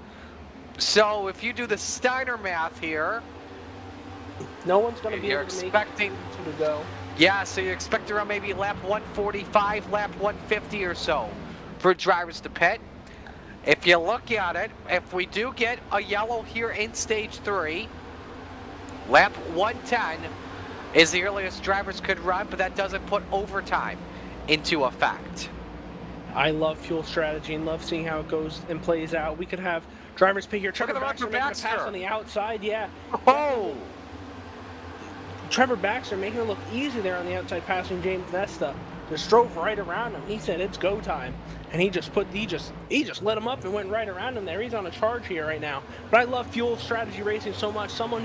S1: So if you do the Steiner math here,
S2: no one's going to be
S1: you're
S2: able to
S1: expecting
S2: to go.
S1: Yeah, so you expect around maybe lap 145, lap 150 or so for drivers to pit. If you look at it, if we do get a yellow here in stage 3, lap 110 is the earliest drivers could run, but that doesn't put overtime into effect.
S2: I love fuel strategy and love seeing how it goes and plays out. We could have drivers pit here. Trevor Baxter making a pass on the outside, yeah.
S1: Oh!
S2: Trevor Baxter making it look easy there on the outside, passing James Nesta. Just drove right around him. He said it's go time, and he just lit him up and went right around him there. He's on a charge here right now. But I love fuel strategy racing so much. Someone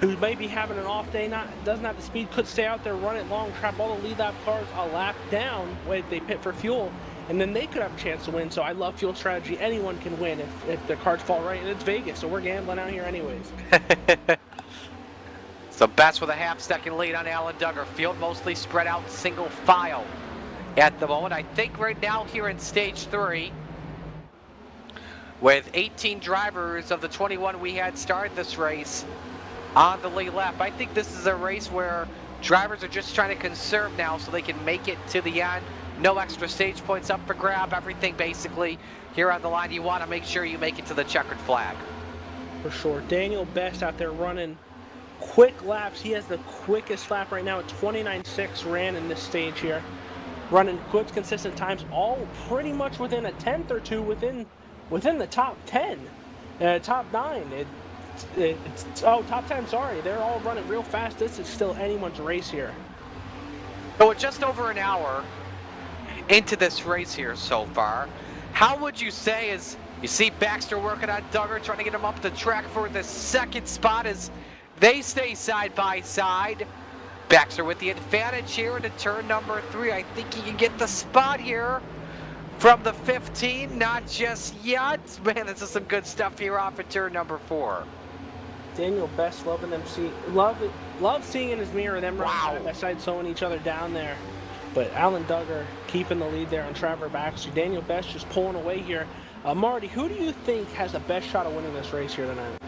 S2: who may be having an off day, doesn't have the speed, could stay out there, run it long, trap all the lead lap cars a lap down when they pit for fuel, and then they could have a chance to win. So I love fuel strategy. Anyone can win if their cards fall right, and it's Vegas, so we're gambling out here anyways.
S1: So Best with a half-second lead on Alan Duggar. Field mostly spread out single file at the moment. I think right now here in stage 3, with 18 drivers of the 21 we had started this race on the lead lap, I think this is a race where drivers are just trying to conserve now so they can make it to the end. No extra stage points up for grab. Everything basically here on the line. You want to make sure you make it to the checkered flag.
S2: For sure. Daniel Best out there running quick laps. He has the quickest lap right now at 29.6 ran in this stage here. Running good consistent times, all pretty much within a tenth or two within the top 10, top 9. Top 10, sorry. They're all running real fast. This is still anyone's race here.
S1: So we're just over an hour into this race here so far. How would you say, as you see Baxter working on Duggar, trying to get him up the track for the second spot as they stay side by side. Baxter with the advantage here into turn number 3. I think he can get the spot here from the 15. Not just yet. Man, this is some good stuff here off at turn number 4.
S2: Daniel Best loving them love seeing in his mirror them running side by side, slowing each other down there. But Alan Duggar keeping the lead there on Trevor Baxter. Daniel Best just pulling away here. Marty, who do you think has the best shot of winning this race here tonight?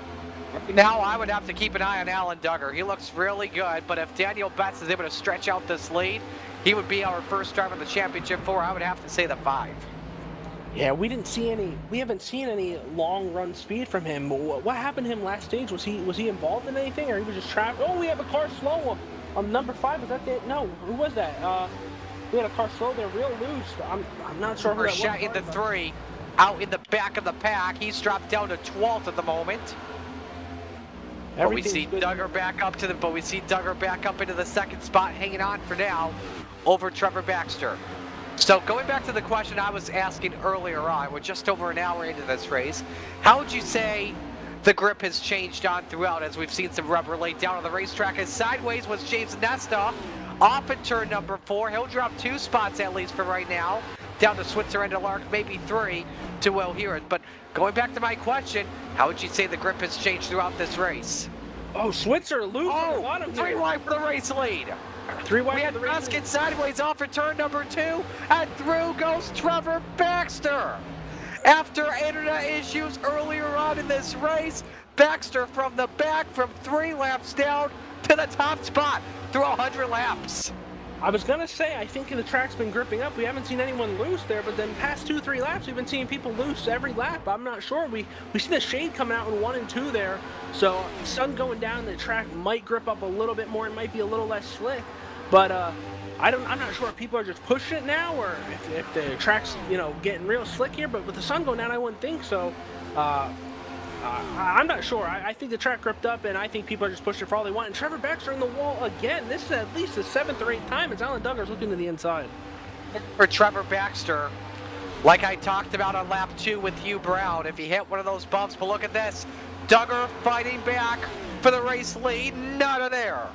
S1: Now I would have to keep an eye on Alan Duggar. He looks really good, but if Daniel Best is able to stretch out this lead, he would be our first driver in the championship 4. I would have to say the 5.
S2: Yeah, we haven't seen any long run speed from him. What happened to him last stage? Was he involved in anything, or he was just trapped? Oh, we have a car slow on number 5. Was that the, no? Who was that? We had a car slow there, real loose. I'm not sure who that was.
S1: Shot in the 3, out in the back of the pack. He's dropped down to 12th at the moment. But we see Duggar back up into the second spot, hanging on for now over Trevor Baxter. So going back to the question I was asking earlier on, we're just over an hour into this race. How would you say the grip has changed on throughout as we've seen some rubber laid down on the racetrack? As sideways was James Nesta off at turn number 4. He'll drop 2 spots at least for right now. Down to Switzer and Lark, maybe 3 to Will Hewitt. But going back to my question, how would you say the grip has changed throughout this race?
S2: Oh, Switzer loose on the
S1: Oh,
S2: bottom
S1: 3
S2: here.
S1: wide for the race lead.
S2: 3 wide
S1: We
S2: for
S1: had
S2: the race
S1: Gus
S2: lead.
S1: get sideways off for turn number 2, and through goes Trevor Baxter. After internet issues earlier on in this race, Baxter from the back from 3 laps down to the top spot through 100 laps.
S2: I was going to say, I think the track's been gripping up. We haven't seen anyone loose there, but then past 2-3 laps, we've been seeing people loose every lap. I'm not sure. We see the shade coming out in 1 and 2 there, so sun going down, the track might grip up a little bit more. It might be a little less slick, but I'm not sure if people are just pushing it now or if the track's, getting real slick here, but with the sun going down, I wouldn't think so. I'm not sure. I think the track gripped up, and I think people are just pushing it for all they want. And Trevor Baxter in the wall again. This is at least the 7th or 8th time as Alan Duggar's looking to the inside.
S1: For Trevor Baxter, like I talked about on lap 2 with Hugh Brown, if he hit one of those bumps, but look at this. Duggar fighting back for the race lead. None of there.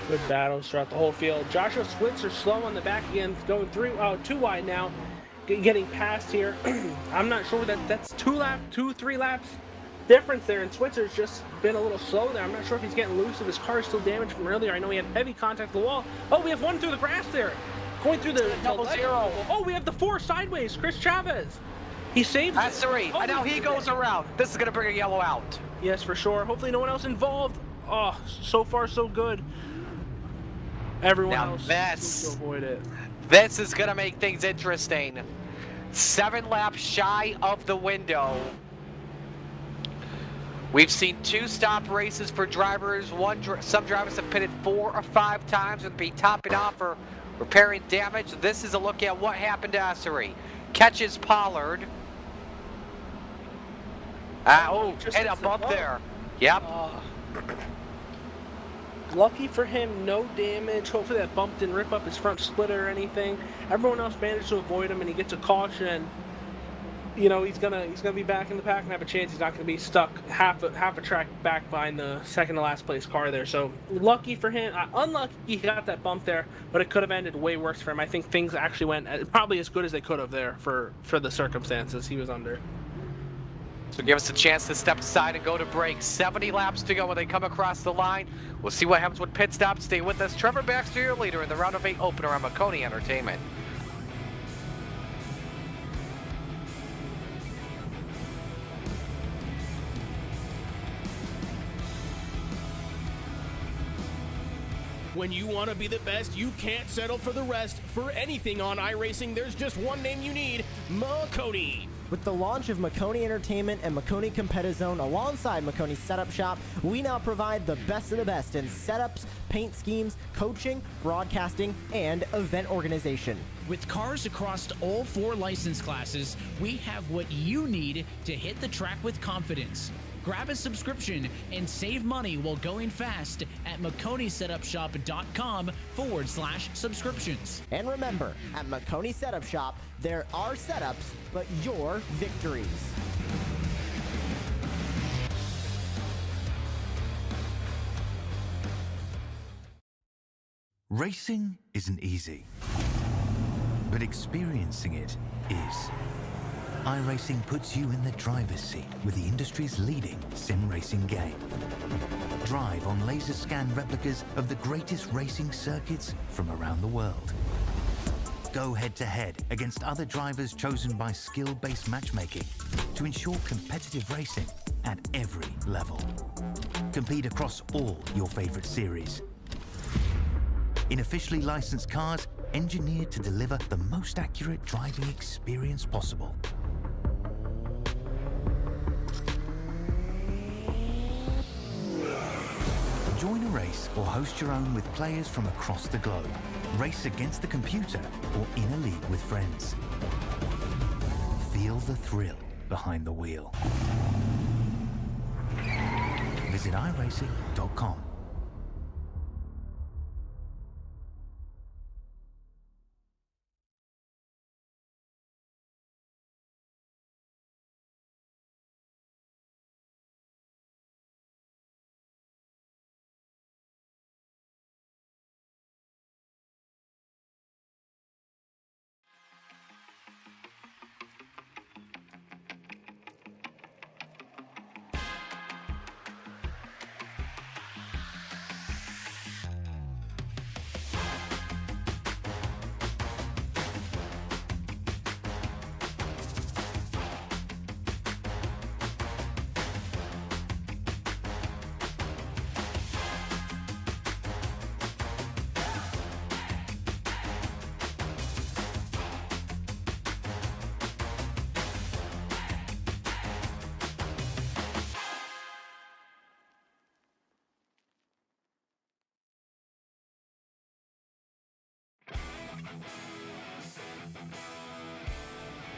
S2: Good battles throughout the whole field. Joshua Switzer slow on the back again, going through, 2 wide now. Getting past here. I'm not sure that's 2-3 laps difference there, and Switzer's just been a little slow there. I'm not sure if he's getting loose, if his car is still damaged from earlier. I know he had heavy contact with the wall. Oh, we have one through the grass there. Going through the
S1: double zero.
S2: Oh, we have the 4 sideways. Chris Chavez. He saves
S1: That's
S2: it.
S1: 3. And now he goes around. This is going to bring a yellow out.
S2: Yes, for sure. Hopefully no one else involved. Oh, so far so good. Everyone
S1: now
S2: else seems to avoid it.
S1: This is going to make things interesting. 7 laps shy of the window. We've seen 2 stop races for drivers. Some drivers have pitted 4 or 5 times and be topping off or repairing damage. This is a look at what happened to Assery. Catches Pollard. Hit a bump there. Yep.
S2: Lucky for him, no damage. Hopefully that bump didn't rip up his front splitter or anything. Everyone else managed to avoid him, and he gets a caution. He's gonna be back in the pack and have a chance. He's not gonna be stuck half a track back behind the second to last place car there. So lucky for him. Unlucky he got that bump there, but it could have ended way worse for him. I think things actually went probably as good as they could have there for the circumstances he was under.
S1: So give us a chance to step aside and go to break. 70 laps to go when they come across the line. We'll see what happens with pit stops. Stay with us. Trevor Baxter, your leader in the round of 8 opener on Maconi Entertainment.
S11: When you want to be the best, you can't settle for the rest. For anything on iRacing, there's just one name you need, Maconi.
S12: With the launch of Maconi Entertainment and Maconi Competizone alongside Maconi Setup Shop, we now provide the best of the best in setups, paint schemes, coaching, broadcasting, and event organization.
S13: With cars across all 4 license classes, we have what you need to hit the track with confidence. Grab a subscription and save money while going fast at MaconiSetupShop.com/subscriptions.
S12: And remember, at Maconi Setup Shop, there are setups, but your victories.
S14: Racing isn't easy, but experiencing it is. iRacing puts you in the driver's seat with the industry's leading sim racing game. Drive on laser scan replicas of the greatest racing circuits from around the world. Go head-to-head against other drivers chosen by skill-based matchmaking to ensure competitive racing at every level. Compete across all your favorite series. In officially licensed cars, engineered to deliver the most accurate driving experience possible. Join a race or host your own with players from across the globe. Race against the computer or in a league with friends. Feel the thrill behind the wheel. Visit iRacing.com.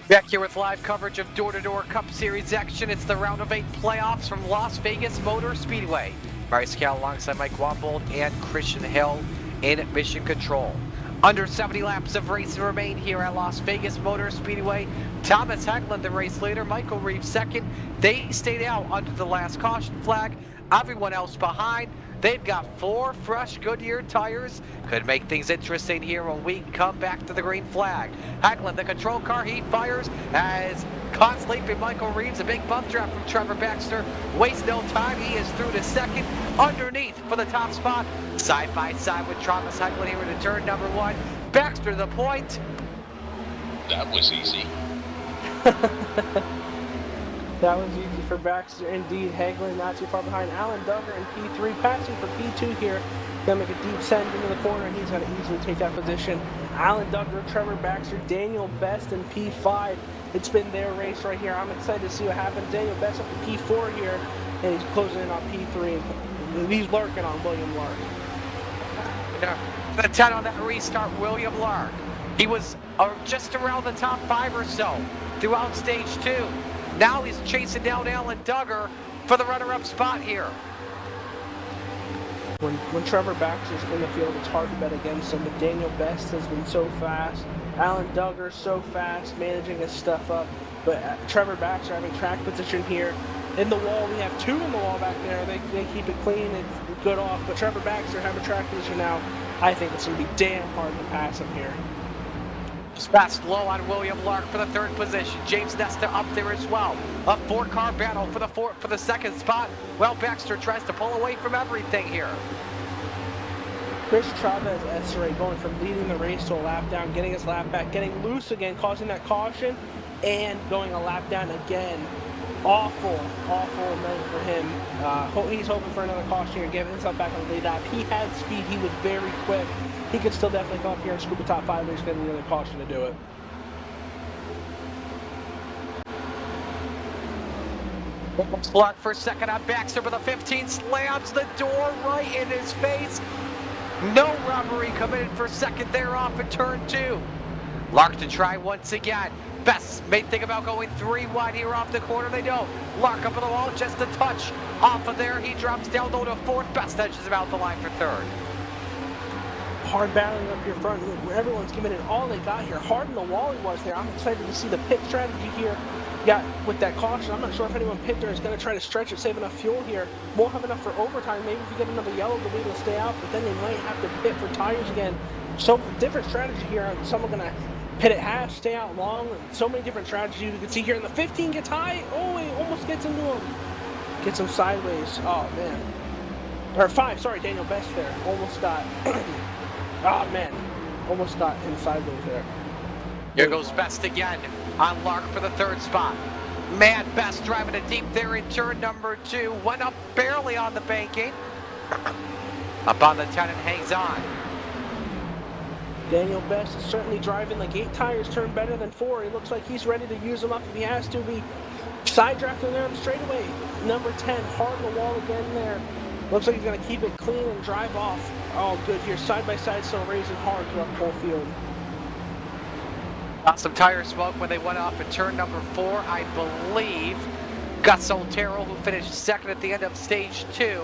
S1: Back here with live coverage of Door Cup Series action. It's the round of 8 playoffs from Las Vegas Motor Speedway. Bryce Cal alongside Mike Wombold and Christian Hill in mission control. Under 70 laps of racing remain here at Las Vegas Motor Speedway. Thomas Hegland, the race leader, Michael Reeves second. They stayed out under the last caution flag. Everyone else behind. They've got 4 fresh Goodyear tires. Could make things interesting here when we come back to the green flag. Hagland, the control car, he fires as caught sleeping Michael Reeves. A big bump drop from Trevor Baxter. Wastes no time. He is through to second. Underneath for the top spot. Side by side with Thomas Hagland here into turn number 1. Baxter to the point.
S15: That was easy.
S2: That was easy for Baxter. Indeed, Hagelin not too far behind. Alan Duggar in P3, passing for P2 here. Gonna make a deep send into the corner, and he's gonna easily take that position. Alan Duggar, Trevor Baxter, Daniel Best in P5. It's been their race right here. I'm excited to see what happens. Daniel Best up to P4 here, and he's closing in on P3. He's lurking on William Lark.
S1: The 10 on that restart, William Lark. He was just around the top 5 or so throughout stage 2. Now he's chasing down Alan Duggar for the runner-up spot here.
S2: When Trevor Baxter's in the field, it's hard to bet against him, but Daniel Best has been so fast. Alan Duggar so fast, managing his stuff up. But Trevor Baxter having track position here. In the wall, we have 2 in the wall back there. They keep it clean, it's good off. But Trevor Baxter having track position now. I think it's going to be damn hard to pass him here.
S1: Fast low on William Lark for the 3rd position. James Nesta up there as well. A 4-car battle for the 2nd spot. Well, Baxter tries to pull away from everything here.
S2: Chris Chavez Esseray going from leading the race to a lap down, getting his lap back, getting loose again, causing that caution, and going a lap down again. Awful night for him. He's hoping for another caution here, getting himself back on the lead lap. He had speed, he was very quick. He could still definitely come up here and scoop a top 5, but he's getting another caution to do it.
S1: Clark for second on Baxter, but the 15 slams the door right in his face. No robbery committed for second there off in turn 2. Lark to try once again. Best may think about going 3 wide here off the corner. They don't. Lark up on the wall, just a touch off of there. He drops down low to 4th. Best edges him out the line for 3rd.
S2: Hard battling up your front. Everyone's giving it all they got here. Hard in the wall he was there. I'm excited to see the pit strategy here. Got with that caution. I'm not sure if anyone pit there is going to try to stretch it, save enough fuel here. Won't have enough for overtime. Maybe if you get another yellow, they'll be able to stay out, but then they might have to pit for tires again. So different strategy here. Some are going to pit at half, stay out long. So many different strategies you can see here. And the 15 gets high. Oh, he almost gets into him. Gets him sideways. Oh, man. Or 5, sorry, Daniel Best there. Almost got... oh, man. Almost got him sideways there.
S1: Here goes Best again on Lark for the 3rd spot. Man, Best driving it deep there in turn number 2. Went up barely on the banking. Up on the 10 and hangs on.
S2: Daniel Best is certainly driving like 8 tires turn better than 4. He looks like he's ready to use them up if he has to. Be side drafting there on the straightaway. Number 10, hard on the wall again there. Looks like he's going to keep it clean and drive off. Oh, good here. Side by side, still raising hard throughout the whole field.
S1: Got some tire smoke when they went off in turn number 4, I believe. Gus Otero, who finished 2nd at the end of stage 2.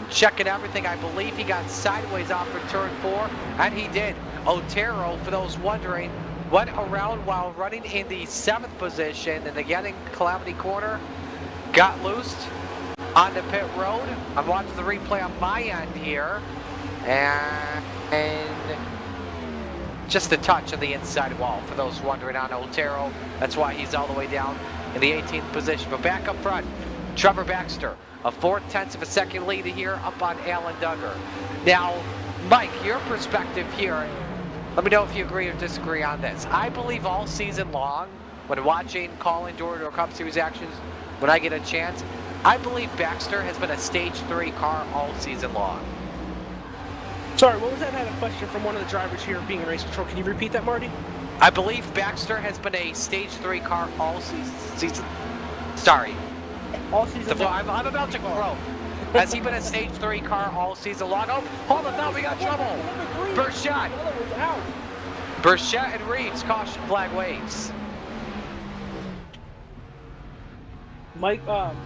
S1: Checking everything, I believe he got sideways off for turn 4, and he did. Otero, for those wondering, went around while running in the 7th position, and again in Calamity Corner, got loosed on the pit road. I'm watching the replay on my end here, and just a touch of the inside wall, for those wondering on Otero. That's why he's all the way down in the 18th position. But back up front, Trevor Baxter, a 4/10 of a second lead here up on Alan Duggar. Now, Mike, your perspective here, let me know if you agree or disagree on this. I believe all season long, when watching, calling Door Cup Series actions, when I get a chance, I believe Baxter has been a stage 3 car all season long.
S2: Sorry, what was that? I had a question from one of the drivers here being in race control. Can you repeat that, Marty?
S1: I believe Baxter has been a stage 3 car all season. Sorry.
S2: All season long.
S1: I'm about to grow. Has he been a stage 3 car all season long? Oh, hold on, now we got trouble. First shot. Burchett and Reeves, caution flag waves.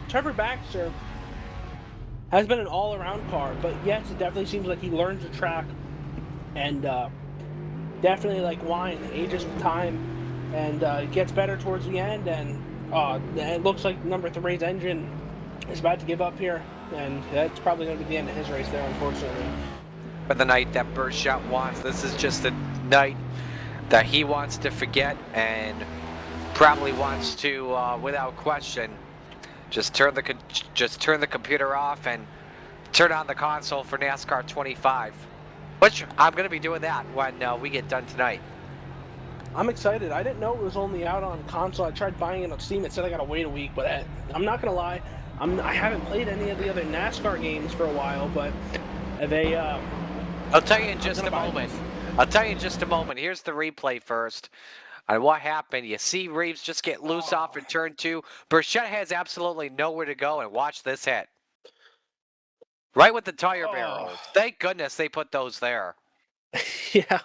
S2: Trevor Baxter has been an all-around car, but yes, it definitely seems like he learns the track and definitely like wine, ages with time, and gets better towards the end. And it looks like number 3's engine is about to give up here, and that's probably going to be the end of his race there, unfortunately.
S1: For the night that Burchett wants, this is just a night that he wants to forget and probably wants to, without question, just turn the computer off and turn on the console for NASCAR 25. Which I'm going to be doing that when we get done tonight.
S2: I'm excited. I didn't know it was only out on console. I tried buying it on Steam. It said I got to wait a week, but I'm not going to lie. I haven't played any of the other NASCAR games for a while, but they...
S1: I'll tell you in just a moment. Here's the replay first. And what happened, you see Reeves just get loose off in turn 2. Burchett has absolutely nowhere to go, and watch this hit. Right with the tire barrels. Thank goodness they put those there.
S2: Yeah.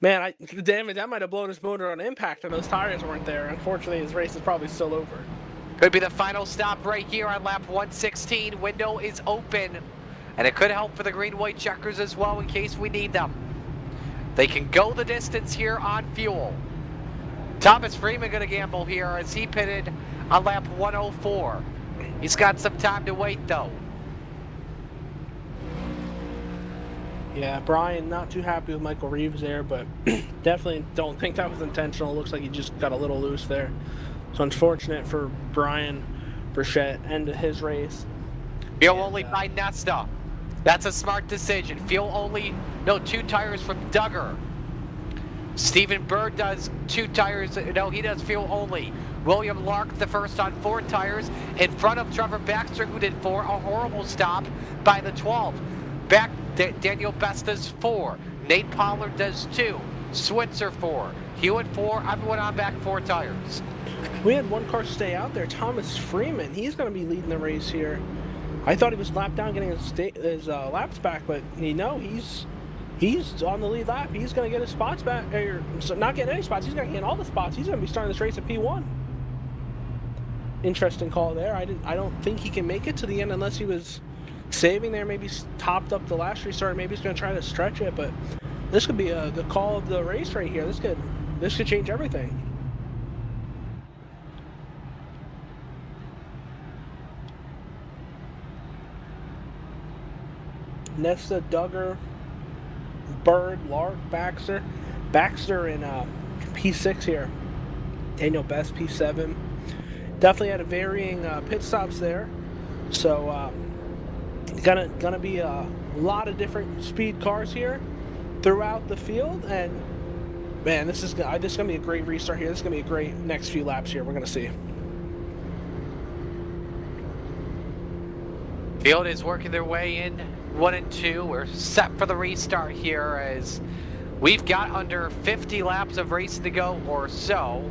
S2: Man, damn it, that might have blown his motor on impact, and those tires weren't there. Unfortunately, his race is probably still over.
S1: Could be the final stop right here on lap 116. Window is open, and it could help for the green-white checkers as well in case we need them. They can go the distance here on fuel. Thomas Freeman going to gamble here as he pitted on lap 104. He's got some time to wait, though.
S2: Yeah, Brian not too happy with Michael Reeves there, but definitely don't think that was intentional. Looks like he just got a little loose there. So unfortunate for Brian Burchett, end of his race.
S1: Fuel only by Nesta. That's a smart decision. Fuel only, no, 2 tires from Duggar. Stephen Bird does 2 tires, no, he does fuel only. William Lark, the first on 4 tires, in front of Trevor Baxter, who did 4, a horrible stop by the 12. Back, Daniel Best does 4. Nate Pollard does 2. Switzer 4. Hewitt 4, everyone on back 4 tires.
S2: We had one car stay out there, Thomas Freeman. He's going to be leading the race here. I thought he was lapped down getting his laps back, but he's on the lead lap. He's going to get his spots back, or not getting any spots. He's going to get all the spots. He's going to be starting this race at P1. Interesting call there. I don't think he can make it to the end unless he was saving there, maybe topped up the last restart. Maybe he's going to try to stretch it, but this could be the call of the race right here. This could change everything. Nesta, Duggar, Bird, Lark, Baxter in P6 here. Daniel Best, P7. Definitely had a varying pit stops there. So gonna be a lot of different speed cars here throughout the field, and man, this is gonna be a great restart here. This is gonna be a great next few laps here. We're gonna see.
S1: Field is working their way in 1 and 2. We're set for the restart here as we've got under 50 laps of racing to go or so.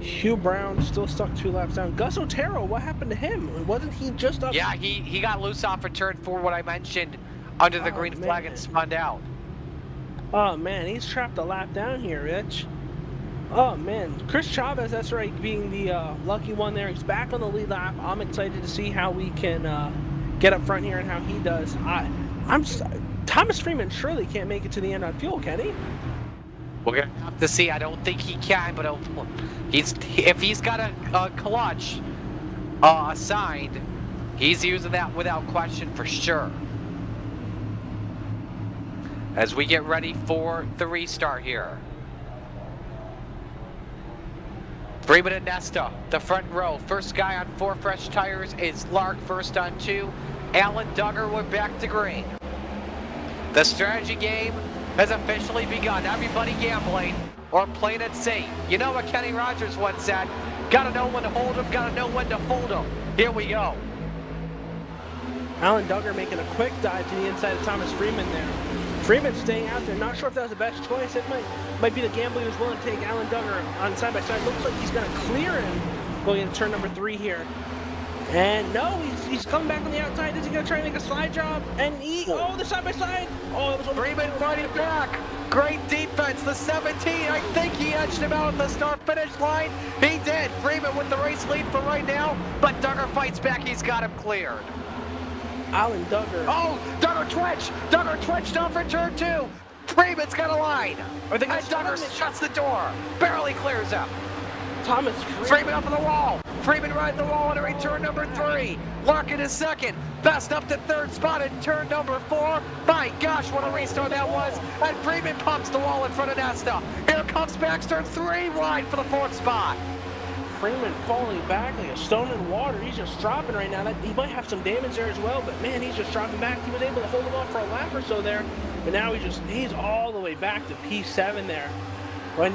S2: Hugh Brown still stuck 2 laps down. Gus Otero, what happened to him? Wasn't he just up?
S1: Yeah, he got loose off of turn 4, what I mentioned, under the green flag and spun out.
S2: Oh man, he's trapped a lap down here, Rich. Oh man, Chris Chavez, that's right, being the lucky one there. He's back on the lead lap. I'm excited to see how we can get up front here and how he does. Thomas Freeman surely can't make it to the end on fuel, can he?
S1: We're gonna have to see. I don't think he can, but if he's got a clutch assigned, he's using that without question for sure. As we get ready for the restart here. Freeman and Nesta, the front row. First guy on 4 fresh tires is Lark, first on 2. Alan Duggar went back to green. The strategy game has officially begun. Everybody gambling or playing it safe. You know what Kenny Rogers once said, gotta know when to hold them, gotta know when to fold them. Here we go.
S2: Alan Duggar making a quick dive to the inside of Thomas Freeman there. Freeman staying out there, not sure if that was the best choice. It might be the gamble he was willing to take. Alan Duggar on side by side. Looks like he's gonna clear him going into turn number 3 here. And no, he's coming back on the outside. Is he going to try and make a slide job? And the side by side. Oh, it was almost
S1: Freeman fighting back. Great defense. The 17, I think he edged him out of the start-finish line. He did. Freeman with the race lead for right now, but Duggar fights back. He's got him cleared.
S2: Alan Duggar.
S1: Oh, Duggar twitch. Duggar twitched off in turn 2. Freeman's got a line. And Duggar shuts the door. Barely clears him.
S2: Thomas
S1: Freeman up on the wall. Freeman riding the wall entering turn number 3. Larkin is second. Best up to third spot in turn number 4. My gosh, what a restart that was. And Freeman pumps the wall in front of Nesta. Here comes Baxter 3 wide for the 4th spot.
S2: Freeman falling back like a stone in water. He's just dropping right now. He might have some damage there as well, but man, he's just dropping back. He was able to hold him off for a lap or so there, but now he's all the way back to P7 there. When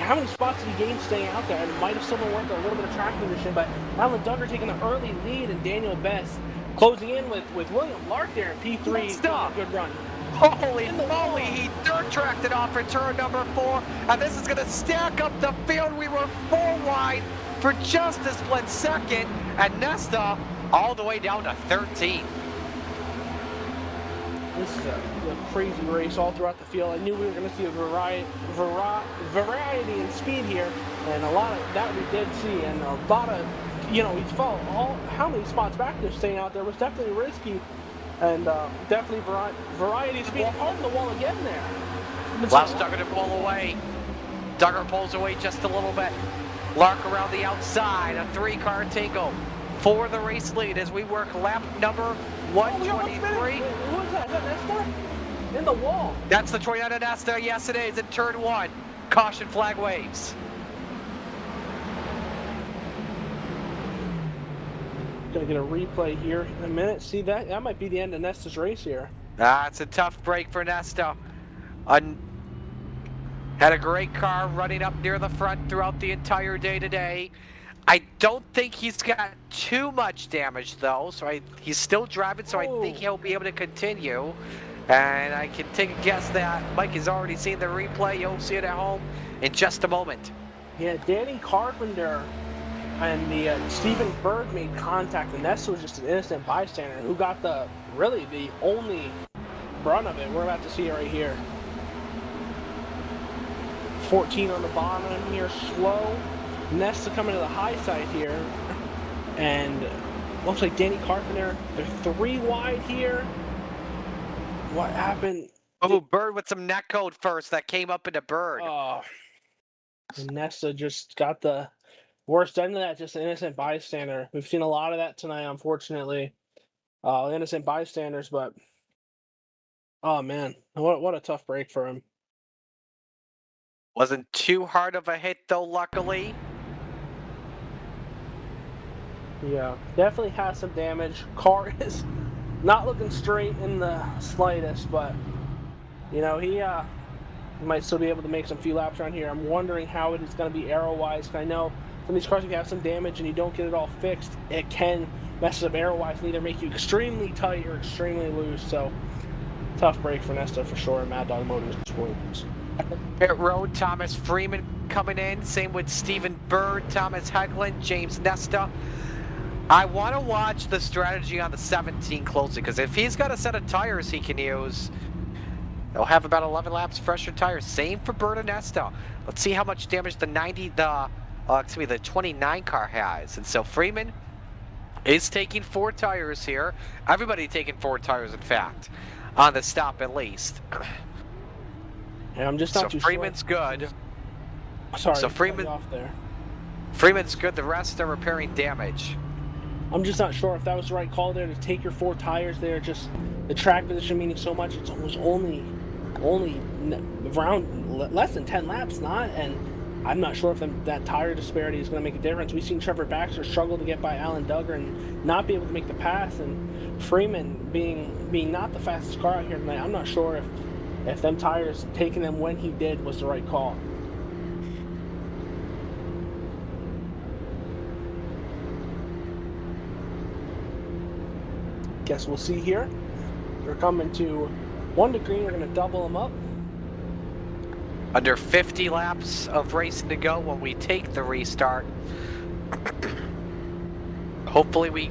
S2: how many spots did he gain staying out there? And it might have still been worth a little bit of track position, but Alan Duggar taking the early lead and Daniel Best closing in with William Lark there in P3.
S1: Stop.
S2: Good run.
S1: Holy moly, he dirt tracked it off in turn number 4, and this is going to stack up the field. We were 4 wide for just a split second, and Nesta all the way down to 13.
S2: This is a crazy race all throughout the field. I knew we were going to see a variety in speed here, and a lot of that we did see, and a lot of, he fell how many spots back there staying out there was definitely risky, and definitely variety of speed. Pardon the wall again there.
S1: Allows Duggar to pull away. Duggar pulls away just a little bit. Lark around the outside, a 3-car tangle for the race lead as we work lap number 123.
S2: Who is that? Is that Nesta? In the wall.
S1: That's the Toyota Nesta. Yes, it is in turn 1. Caution flag waves.
S2: Gonna get a replay here in a minute. See that might be the end of Nesta's race here.
S1: It's a tough break for Nesta. Had a great car running up near the front throughout the entire day today. I don't think he's got too much damage though, so he's still driving, so I think he'll be able to continue. And I can take a guess that Mike has already seen the replay. You'll see it at home in just a moment.
S2: Yeah, Danny Carpenter and the Stephen Berg made contact, and Nesta was just an innocent bystander who got the only brunt of it. We're about to see it right here. 14 on the bottom here, slow. Nesta coming to the high side here, and looks like Danny Carpenter. They're 3 wide here. What happened?
S1: Oh, Bird with some net code first. That came up into Bird.
S2: Oh, and Nesta just got the worst end of that. Just an innocent bystander. We've seen a lot of that tonight, unfortunately. Innocent bystanders, but oh man, what a tough break for him.
S1: Wasn't too hard of a hit though, luckily.
S2: Yeah, definitely has some damage. Car is not looking straight in the slightest, but he might still be able to make some few laps around here. I'm wondering how it is going to be aero-wise. I know some of these cars, if you have some damage and you don't get it all fixed, it can mess up aero-wise and either make you extremely tight or extremely loose. So tough break for Nesta for sure. Mad Dog Motorsports.
S1: Pit road, Thomas Freeman coming in. Same with Stephen Bird, Thomas Hegland, James Nesta. I want to watch the strategy on the 17 closely, because if he's got a set of tires he can use, he'll have about 11 laps fresher tires. Same for Bird and Nesta. Let's see how much damage the 29 car has. And so Freeman is taking 4 tires here. Everybody taking 4 tires, in fact, on the stop at least.
S2: Yeah, I'm just not too
S1: Freeman's
S2: sure.
S1: good.
S2: Sorry,
S1: so Freeman
S2: off there.
S1: Freeman's good. The rest are repairing damage.
S2: I'm just not sure if that was the right call there to take your 4 tires there. Just the track position meaning so much. It's almost only around less than 10 laps, and I'm not sure if that tire disparity is going to make a difference. We've seen Trevor Baxter struggle to get by Alan Duggar and not be able to make the pass, and Freeman being not the fastest car out here tonight. I'm not sure if them tires taking them when he did was the right call. Guess we'll see here. They're coming to 1 to green. They're going to double them up.
S1: Under 50 laps of racing to go when we take the restart. hopefully we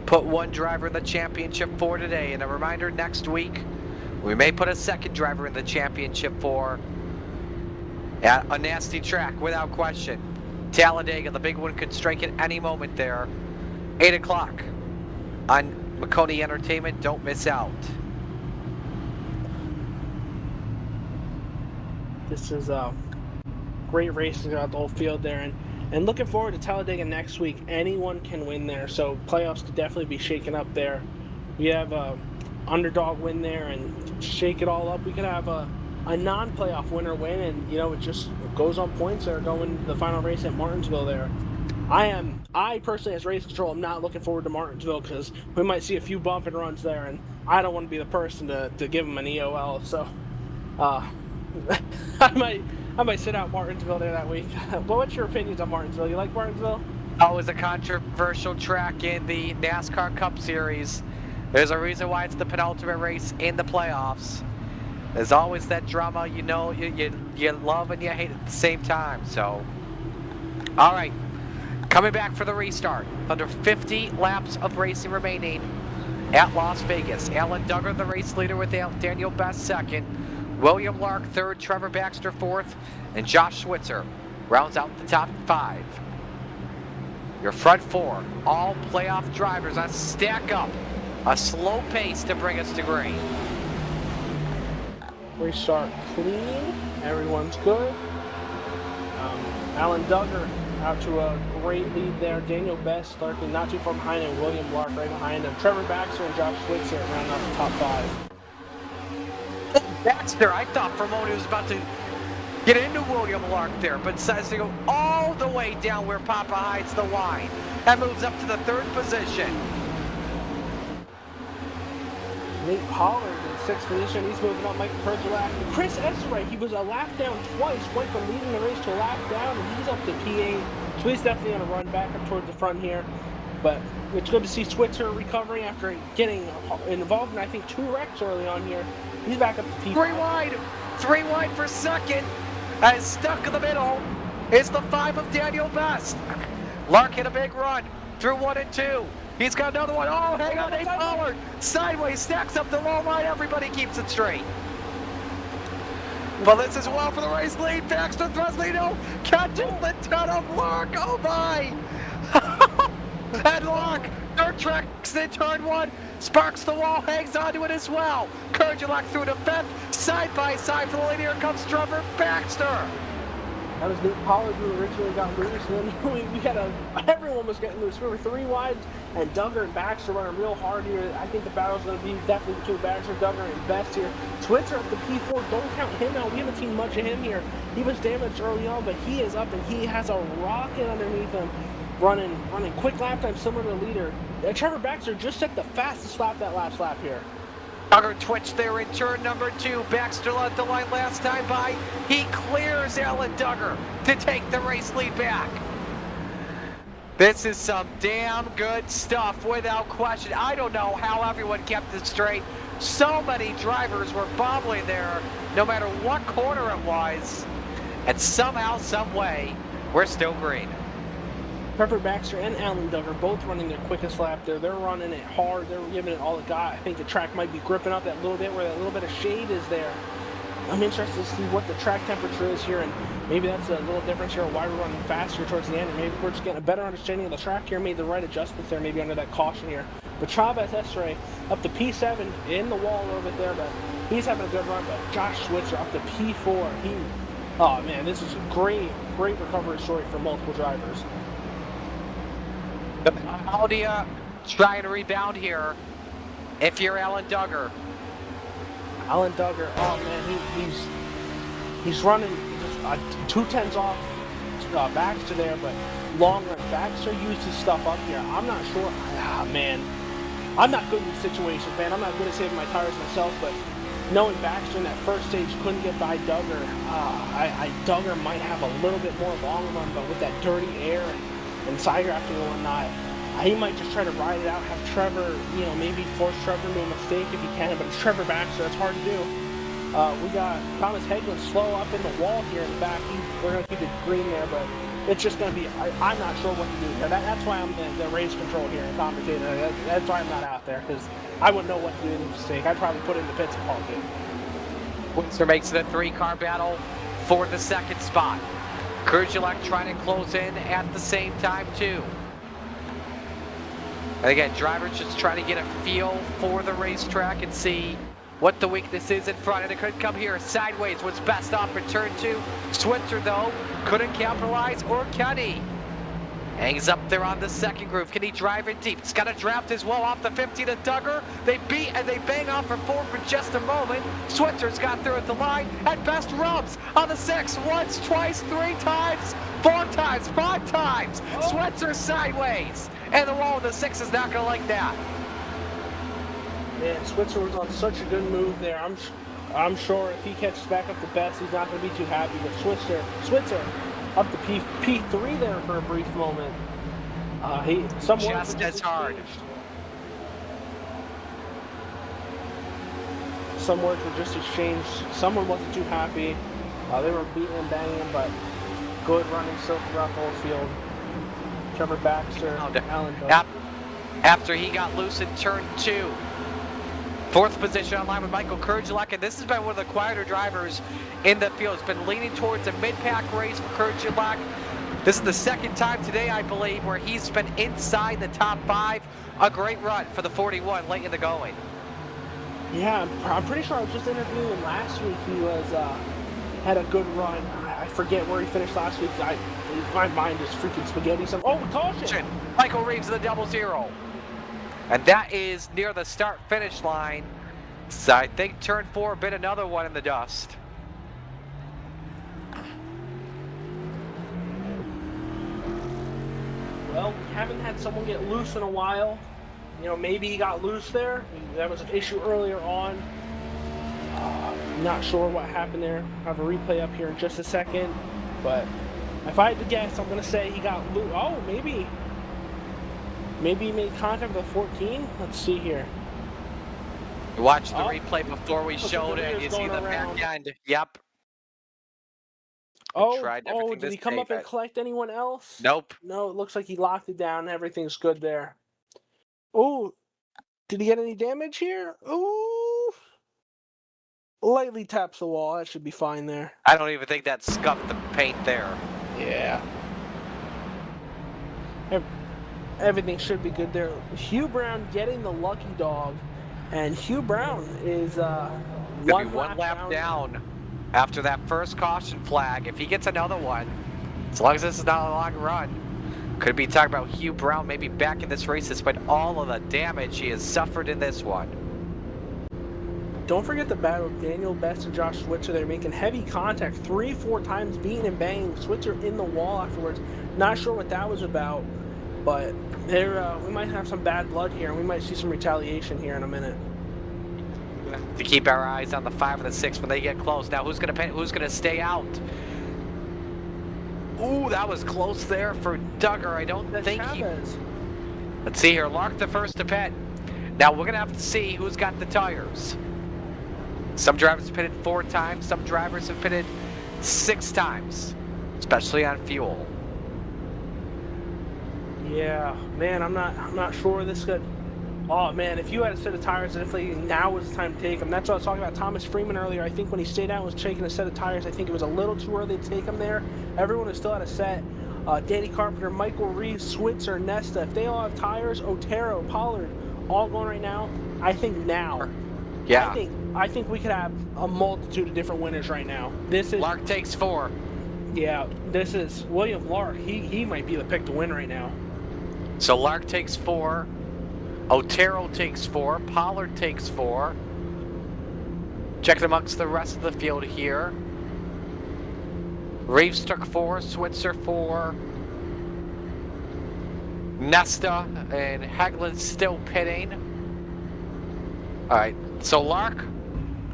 S1: put one driver in the championship for today. And a reminder, next week, we may put a second driver in the championship for at a nasty track, without question. Talladega, the big one could strike at any moment there. 8 o'clock on Maconi Entertainment. Don't miss out.
S2: This is great racing throughout the whole field there, and looking forward to Talladega next week. Anyone can win there, so playoffs could definitely be shaken up there. We have a underdog win there and shake it all up. We could have a non-playoff winner win, and it just goes on points there going to the final race at Martinsville there. I personally, as race control, am not looking forward to Martinsville because we might see a few bump and runs there, and I don't want to be the person to give them an EOL. So I might sit out Martinsville there that week. Well, what's your opinions on Martinsville? You like Martinsville?
S1: Oh, it was a controversial track in the NASCAR Cup Series. There's a reason why it's the penultimate race in the playoffs. There's always that drama, you love and you hate at the same time. So, all right, coming back for the restart. Under 50 laps of racing remaining at Las Vegas. Alan Duggar, the race leader, with Daniel Best second. William Lark third, Trevor Baxter fourth, and Josh Switzer rounds out the top 5. Your front 4, all playoff drivers on stack up. A slow pace to bring us to green.
S2: Restart clean. Everyone's good. Alan Duggar out to a great lead there. Daniel Best lurking not too far behind him. William Lark right behind him. Trevor Baxter and Josh Switzer round out the top 5.
S1: Baxter, I thought for a moment he was about to get into William Lark there, but decides to go all the way down where Papa hides the wine. That moves up to the 3rd position.
S2: Nate Pollard in 6th position. He's moving up. Michael Pergolak. Chris Esseray, he was a lap down twice. Went from leading the race to a lap down, and he's up to P8. So he's definitely going to run back up towards the front here. But it's good to see Switzer recovering after getting involved in, I think, 2 wrecks early on here. He's back up to P5.
S1: 3 wide for second. As stuck in the middle is the 5 of Daniel Best. Lark hit a big run through 1 and 2. He's got another one. Oh, hang on, Nate Pollard. Sideways, stacks up the low line. Everybody keeps it straight. But this is well for the race lead. Baxter Threslino catches the ton of Lark. Oh, my. And Lark, third tracks in turn 1. Sparks the wall, hangs onto it as well. Kurgelak through to 5th. Side by side for the lead. Here comes Trevor Baxter.
S2: That was Nate Pollard who originally got loose, and then we had everyone was getting loose. We were 3 wide, and Duggar and Baxter running real hard here. I think the battle's going to be definitely between Baxter, Duggar, and Best here. Switzer up to P4, don't count him out. We haven't seen much of him here. He was damaged early on, but he is up, and he has a rocket underneath him, running quick lap time similar to the leader. Trevor Baxter just set the fastest lap that last lap here.
S1: Duggar twitched there in turn number 2. Baxter led the line last time by. He clears Alan Duggar to take the race lead back. This is some damn good stuff without question. I don't know how everyone kept it straight. So many drivers were bobbling there no matter what corner it was. And somehow, some way, we're still green.
S2: Trevor Baxter and Alan Duggar both running their quickest lap there. They're running it hard. They're giving it all they got. I think the track might be gripping up that little bit where that little bit of shade is there. I'm interested to see what the track temperature is here, and maybe that's a little difference here, why we're running faster towards the end, and maybe we're just getting a better understanding of the track here, made the right adjustments there, maybe under that caution here. But Chavez Esray up to P7 in the wall a little bit there, but he's having a good run. But Josh Switzer up to P4. Oh man, this is a great recovery story for multiple drivers.
S1: How do you try to rebound here if you're Alan Duggar?
S2: Alan Duggar, oh man, he's running just 2/10 off Baxter there, but long run. Baxter used his stuff up here. I'm not sure. Man, I'm not good in these situations, man. I'm not good at saving my tires myself, but knowing Baxter in that first stage couldn't get by Duggar, Duggar might have a little bit more long run, but with that dirty air and side drafting and whatnot, he might just try to ride it out, have Trevor, maybe force Trevor to make a mistake if he can, but it's Trevor Baxter, that's hard to do. We got Thomas Hegland slow up in the wall here in the back. We're going to keep it green there, but it's just going to be, I'm not sure what to do here. That's why I'm the race control here and commentator. That's why I'm not out there, because I wouldn't know what to do in this mistake. I'd probably put it in the pits and park it.
S1: Windsor makes it a 3-car battle for the second spot. Kurjalek trying to close in at the same time, too. And again, drivers just trying to get a feel for the racetrack and see what the weakness is in front. And it could come here sideways. What's best off for turn 2. Switzer, though, couldn't capitalize, or can he? Hangs up there on the second groove. Can he drive it deep? It's got a draft as well off the 50 to Duggar. They beat and they bang off for 4 for just a moment. Switzer's got through at the line. At best, rubs on the 6. Once, twice, 3 times, 4 times, 5 times. Switzer sideways. And the wall of the 6 is not going to like that.
S2: Man, Switzer was on such a good move there. I'm sure if he catches back up to best, he's not going to be too happy. But Switzer up to P3 there for a brief moment.
S1: Just as hard.
S2: Some words were just exchanged. Someone wasn't too happy. They were beating and banging, but good running still throughout the whole field. Trevor Baxter, Alan Doe.
S1: After he got loose in turn 2. 4th position on line with Michael Kurjalek, and this has been one of the quieter drivers in the field. It's been leaning towards a mid-pack race for Kurjalek. This is the second time today, I believe, where he's been inside the top 5. A great run for the 41 late in the going.
S2: Yeah, I'm pretty sure I was just interviewing him last week. He was had a good run. I forget where he finished last week. My mind is freaking spaghetti. Oh, caution!
S1: Michael Reeves in the 0-0. And that is near the start-finish line. So I think turn 4 bit another one in the dust.
S2: Well, we haven't had someone get loose in a while. You know, maybe he got loose there. That was an issue earlier on. Not sure what happened there. I have a replay up here in just a second. But if I had to guess, I'm going to say he got loose. Oh, maybe he made contact with 14. Let's see here.
S1: Watch the replay before we showed it. You see the back end. Yep.
S2: Did he come up and collect anyone else?
S1: Nope.
S2: No, it looks like he locked it down. Everything's good there. Oh, did he get any damage here? Ooh. Lightly taps the wall. That should be fine there.
S1: I don't even think that scuffed the paint there.
S2: Yeah. Everything should be good there. Hugh Brown getting the lucky dog, and Hugh Brown is
S1: one lap down after that first caution flag. If he gets another one, as long as this is not a long run, could be talking about Hugh Brown maybe back in this race despite all of the damage he has suffered in this one.
S2: Don't forget the battle of Daniel Best and Josh Switzer. They're making heavy contact 3-4 times, beating and banging Switzer in the wall afterwards. Not sure what that was about. But we might have some bad blood here, and we might see some retaliation here in a minute.
S1: To keep our eyes on the 5 and the 6 when they get close. Now, who's gonna stay out? Ooh, that was close there for Duggar. I don't think he. Let's see here. Lark the first to pit. Now we're gonna have to see who's got the tires. Some drivers have pitted 4 times. Some drivers have pitted 6 times, especially on fuel.
S2: Yeah, man, I'm not sure this could. Oh man, if you had a set of tires, definitely now was the time to take them. That's what I was talking about Thomas Freeman earlier. I think when he stayed out and was taking a set of tires, I think it was a little too early to take them there. Everyone has still had a set. Danny Carpenter, Michael Reeves, Switzer, Nesta, if they all have tires, Otero, Pollard, all going right now. I think now.
S1: Yeah.
S2: I think we could have a multitude of different winners right now. This is
S1: Lark takes 4.
S2: Yeah, this is William Lark. He might be the pick to win right now.
S1: So Lark takes 4, Otero takes 4, Pollard takes 4. Check amongst the rest of the field here. Reeves took 4, Switzer 4, Nesta and Hagelin still pitting. All right, so Lark,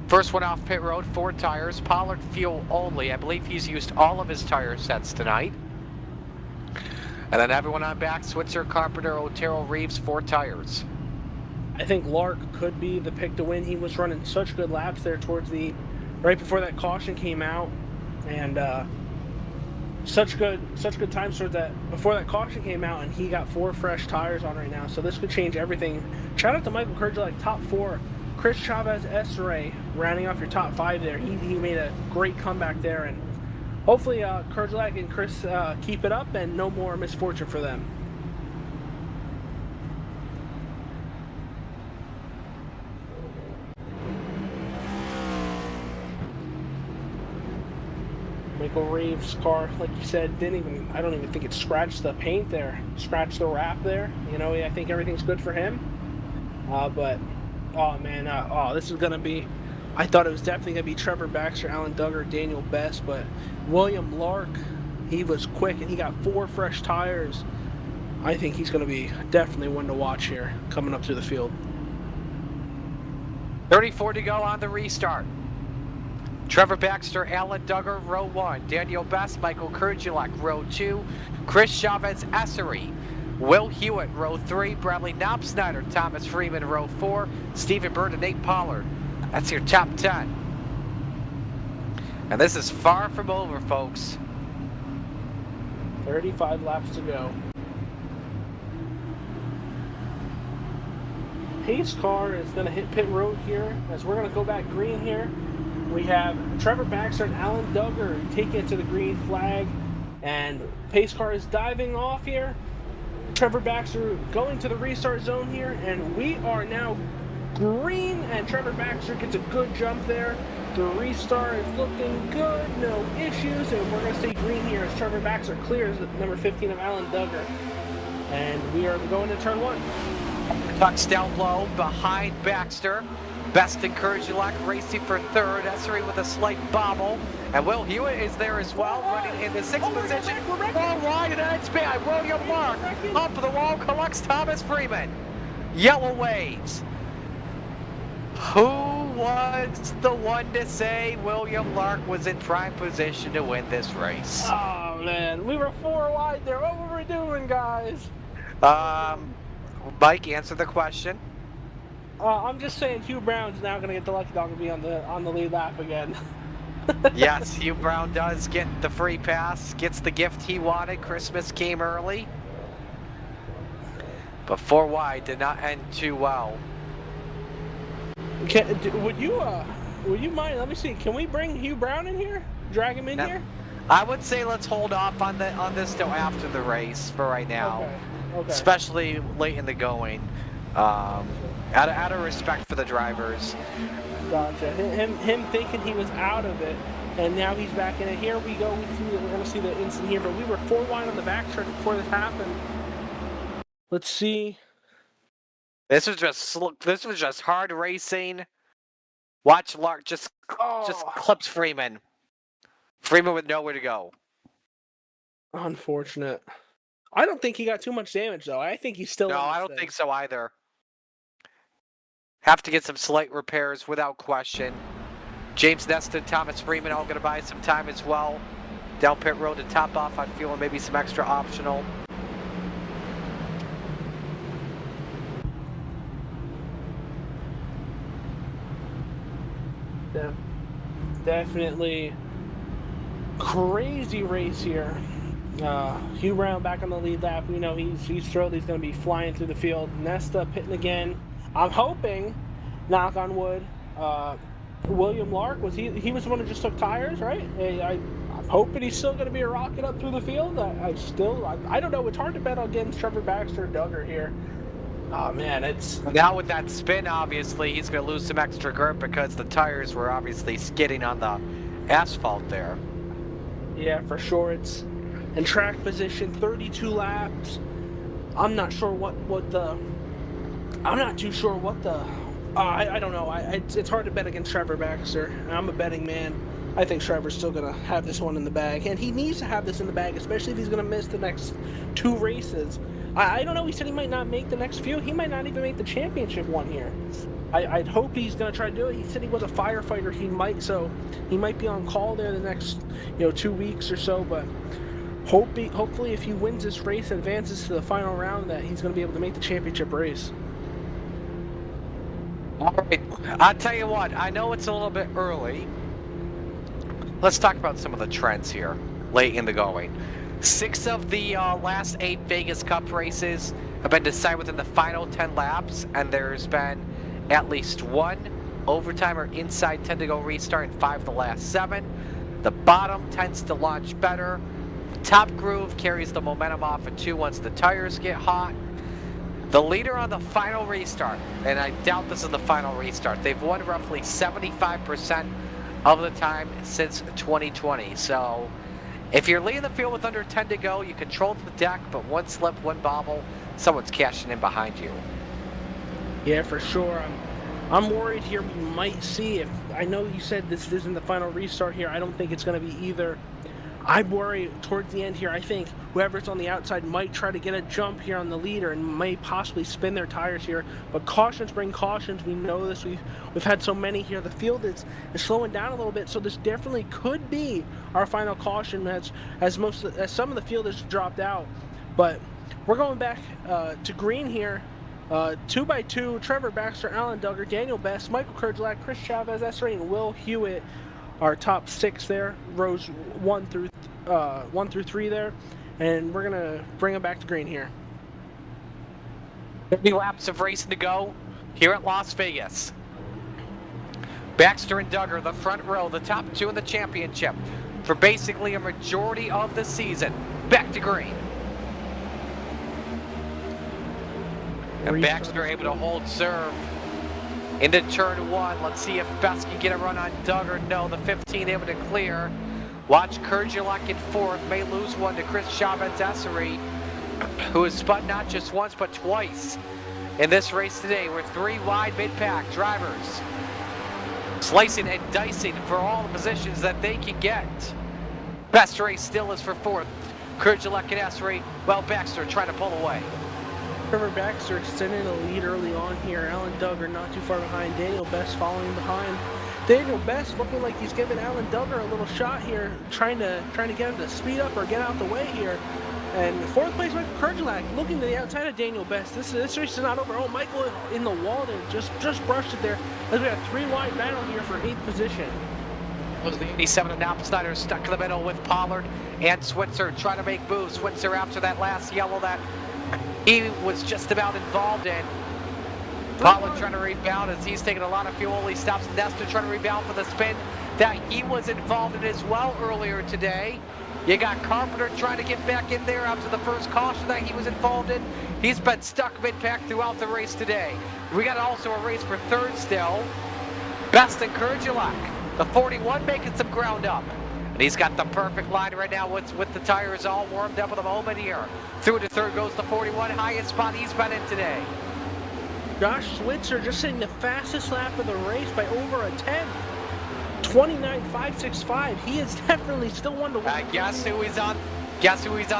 S1: first one off pit road, 4 tires. Pollard fuel only. I believe he's used all of his tire sets tonight. And then everyone on back, Switzer, Carpenter, Otero, Reeves, 4 tires.
S2: I think Lark could be the pick to win. He was running such good laps there towards right before that caution came out. And such good times for that before that caution came out, and he got 4 fresh tires on right now. So this could change everything. Shout out to Michael Kurdzielak, top 4. Chris Chavez Esray rounding off your top 5 there. He made a great comeback there, and hopefully Kurdzielak and Chris keep it up and no more misfortune for them. Michael Reeves' car, like you said, I don't even think it scratched the paint there, scratched the wrap there. You know, I think everything's good for him. But, oh man, this is going to be, I thought it was definitely going to be Trevor Baxter, Alan Duggar, Daniel Best, but William Lark, he was quick and he got 4 fresh tires. I think he's going to be definitely one to watch here coming up to the field.
S1: 34 to go on the restart. Trevor Baxter, Alan Duggar, row 1. Daniel Best, Michael Kurdzielak, row 2. Chris Chavez Essery, Will Hewitt, row 3. Bradley Knopsnyder, Thomas Freeman, row 4. Stephen Bird and Nate Pollard. That's your top 10. And this is far from over, folks.
S2: 35 laps to go. Pace car is going to hit pit road here as we're going to go back green here. We have Trevor Baxter and Alan Duggar taking it to the green flag, and pace car is diving off here. Trevor Baxter going to the restart zone here, and we are now green, and Trevor Baxter gets a good jump there. The restart is looking good, no issues, and we're going to stay green here as Trevor Baxter clears number 15 of Alan Duggar. And we are going to turn 1.
S1: Touchdown low behind Baxter. Best and Kurdzielak racing for 3rd. Essery with a slight bobble. And Will Hewitt is there as well, running in the 6th position. All wide and edge by William Lark. Up the wall collects Thomas Freeman. Yellow waves. Who was the one to say William Lark was in prime position to win this race?
S2: Oh man, we were 4 wide there. What were we doing, guys?
S1: Mike, answer the question.
S2: I'm just saying Hugh Brown's now going to get the lucky dog and be on the lead lap again.
S1: Yes, Hugh Brown does get the free pass, gets the gift he wanted. Christmas came early. But 4 wide did not end too well.
S2: Would you mind, let me see, can we bring Hugh Brown in here? Drag him in here?
S1: I would say let's hold off on this till after the race for right now.
S2: Okay.
S1: Especially late in the going. Out of respect for the drivers.
S2: Gotcha. Him thinking he was out of it, and now he's back in it. Here we go. We're going to see the instant here, but we were 4 wide on the backstretch before this happened. Let's see.
S1: This was just hard racing. Watch Lark just clips Freeman. Freeman with nowhere to go.
S2: Unfortunate. I don't think he got too much damage though. I think he's still.
S1: No, I don't think so either. Have to get some slight repairs without question. James Nesta and Thomas Freeman all going to buy some time as well. Down pit road to top off, I'm feeling maybe some extra optional.
S2: Yeah, definitely crazy race here. Hugh Brown back on the lead lap. We know he's thrilled. He's going to be flying through the field. Nesta pitting again. I'm hoping, knock on wood, William Lark, he was the one who just took tires, right? I'm hoping he's still going to be a rocket up through the field. I don't know. It's hard to bet against Trevor Baxter, Duggar here. Oh man, it's
S1: now with that spin. Obviously, he's going to lose some extra grip because the tires were obviously skidding on the asphalt there.
S2: Yeah, for sure. It's in track position, 32 laps. I'm not sure what the. I'm not too sure what the. I don't know. It's hard to bet against Trevor Baxter. I'm a betting man. I think Trevor's still going to have this one in the bag. And he needs to have this in the bag, especially if he's going to miss the next 2 races. I don't know. He said he might not make the next few. He might not even make the championship one here. I'd hope he's going to try to do it. He said he was a firefighter. He might be on call there the next 2 weeks or so. But hopefully if he wins this race and advances to the final round, that he's going to be able to make the championship race.
S1: All right, I'll tell you what, I know it's a little bit early. Let's talk about some of the trends here. late in the going. 6 of the last 8 Vegas Cup races have been decided within the final 10 laps, and there's been at least 1 overtime or inside 10 to go restart in 5 of the last 7. The bottom tends to launch better. The top groove carries the momentum off of 2 once the tires get hot. The leader on the final restart, and I doubt this is the final restart, they've won roughly 75% of the time since 2020. So if you're leading the field with under 10 to go, you control the deck, but 1 slip, 1 bobble, someone's cashing in behind you.
S2: Yeah, for sure. I'm worried here we might see, if I know you said this isn't the final restart here, I don't think it's going to be either. I'm worried towards the end here. I think whoever's on the outside might try to get a jump here on the leader and may possibly spin their tires here. But cautions bring cautions. We know this. We've had so many here. The field is slowing down a little bit, so this definitely could be our final caution as some of the field has dropped out. But we're going back to green here. 2x2, Trevor Baxter, Alan Duggar, Daniel Best, Michael Kurgelak, Chris Chavez, Esri, and Will Hewitt. Our top 6 there, rows 1 through 3 there, and we're gonna bring them back to green here.
S1: 50 laps of racing to go here at Las Vegas. Baxter and Duggar, the front row, the top 2 in the championship for basically a majority of the season. Back to green. And Baxter able to hold serve into turn 1. Let's see if Best can get a run on Duggar. No, the 15 able to clear. Watch Kurgelak in 4th. May lose 1 to Chris Chavez-Essery, who has spun not just once but twice in this race today. We're 3 wide mid-pack drivers slicing and dicing for all the positions that they can get. Best race still is for 4th. Kurgelak and Essery, well, Baxter trying to pull away.
S2: Trevor Baxter extending the lead early on here. Alan Duggar not too far behind. Daniel Best following behind. Daniel Best looking like he's giving Alan Duggar a little shot here, trying to get him to speed up or get out the way here. And 4th place, Michael Kurgelak looking to the outside of Daniel Best. This race is not over. Oh, Michael in the wall there, just brushed it there. As we got a 3 wide battle here for 8th position.
S1: Was the 87 and Knopfsnyder stuck in the middle with Pollard and Switzer trying to make moves. Switzer after that last yellow that he was just about involved in. Pollard trying to rebound as he's taking a lot of fuel. He stops Nestor trying to rebound for the spin that he was involved in as well earlier today. You got Carpenter trying to get back in there after the first caution that he was involved in. He's been stuck mid-pack throughout the race today. We got also a race for 3rd still. Best and Kurgelak, the 41 making some ground up. And he's got the perfect line right now with the tires all warmed up at the moment here. Through to 3rd goes the 41, highest spot he's been in today.
S2: Josh Switzer just hitting the fastest lap of the race by over a 10th. 29.565. He is definitely still one to win.
S1: Guess who he's on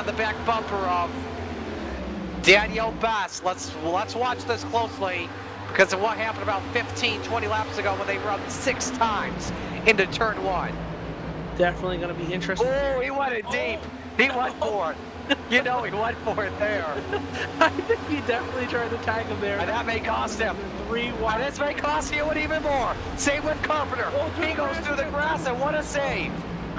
S1: the back bumper of? Daniel Best. Let's watch this closely because of what happened about 15-20 laps ago when they run 6 times into turn 1.
S2: Definitely going to be interesting.
S1: Oh, he went it deep. He went for it. You know he went for it there.
S2: I think he definitely tried to tag him there.
S1: And that may cost him.
S2: 3 wide.
S1: And this may cost you even more. Same with Carpenter. He goes through the grass and what a save.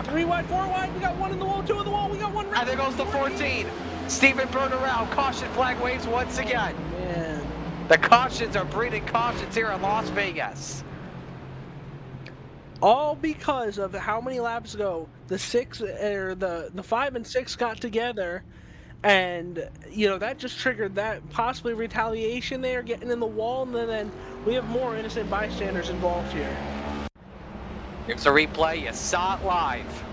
S2: 3 wide, 4 wide. We got 1 in the wall, 2 in the wall. We got 1 right.
S1: And there goes the 14. Stephen Byrne around. Caution flag waves once again.
S2: Man.
S1: The cautions are breeding cautions here in Las Vegas.
S2: All because of how many laps ago the 5 and 6 got together, and you know that just triggered that possibly retaliation there, getting in the wall, and then we have more innocent bystanders involved here.
S1: Here's a replay. You saw it live.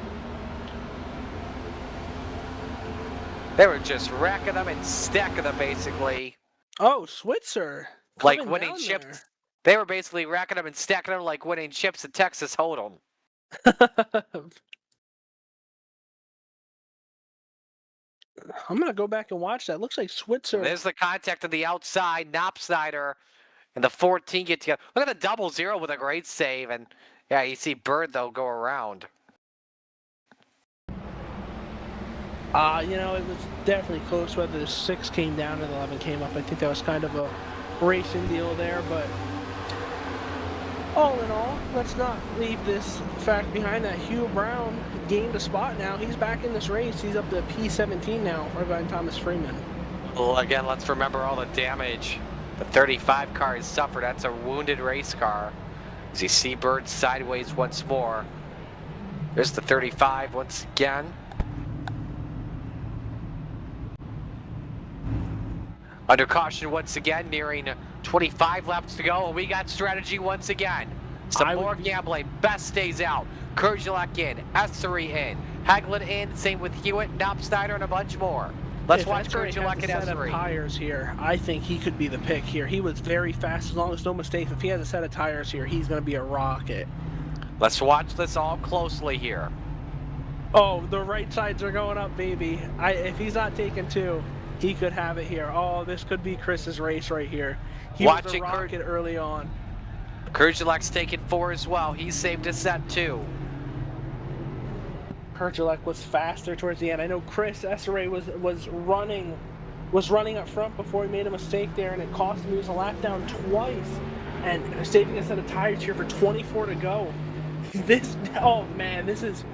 S1: They were just racking them and stacking them basically.
S2: Oh, Switzer.
S1: Like winning chips. They were basically racking them and stacking them like winning chips at Texas Hold'em.
S2: I'm going to go back and watch that. Looks like Switzer.
S1: There's the contact on the outside. Knopfsnyder and the 14 get together. Look at the 0-0 with a great save. And yeah, you see Bird, though, go around.
S2: You know, it was definitely close whether the 6 came down and the 11 came up. I think that was kind of a racing deal there, but All in all, let's not leave this fact behind that Hugh Brown gained a spot now. He's back in this race. He's up to P17 now, right behind Thomas Freeman.
S1: Well, again, let's remember all the damage the 35 car has suffered. That's a wounded race car. As you see Bird sideways once more. There's the 35 once again. Under caution once again, nearing 25 laps to go, and we got strategy once again. Some more gambling. Best stays out. Kurjalek in. Essery in. Haglund in. Same with Hewitt, Knopf-Snyder, and a bunch more. Let's watch Kurjalek and Essery.
S2: Tires here. I think he could be the pick here. He was very fast, as long as no mistakes. If he has a set of tires here, he's going to be a rocket.
S1: Let's watch this all closely here.
S2: Oh, the right sides are going up, baby. If he's not taking 2, he could have it here. Oh, this could be Chris's race right here. He was a rocket early on.
S1: Kurjalek's taking 4 as well. He saved a set too.
S2: Kurjalek was faster towards the end. I know Chris Esseray was running up front before he made a mistake there, and it cost him. He was a lap down twice, and saving a set of tires here for 24 to go. Oh man, this is.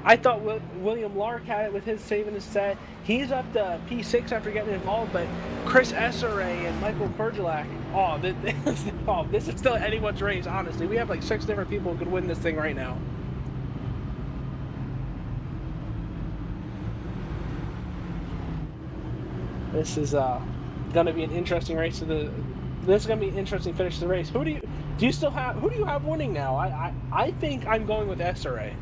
S2: I thought William Lark had it with his saving his set. He's up to P6 after getting involved, but Chris Esseray and Michael Kurjalek, this is still anyone's race, honestly. We have like 6 different people who could win this thing right now. This is going to be an interesting race. This is going to be an interesting finish to the race. Who do you have winning now? I think I'm going with Esseray.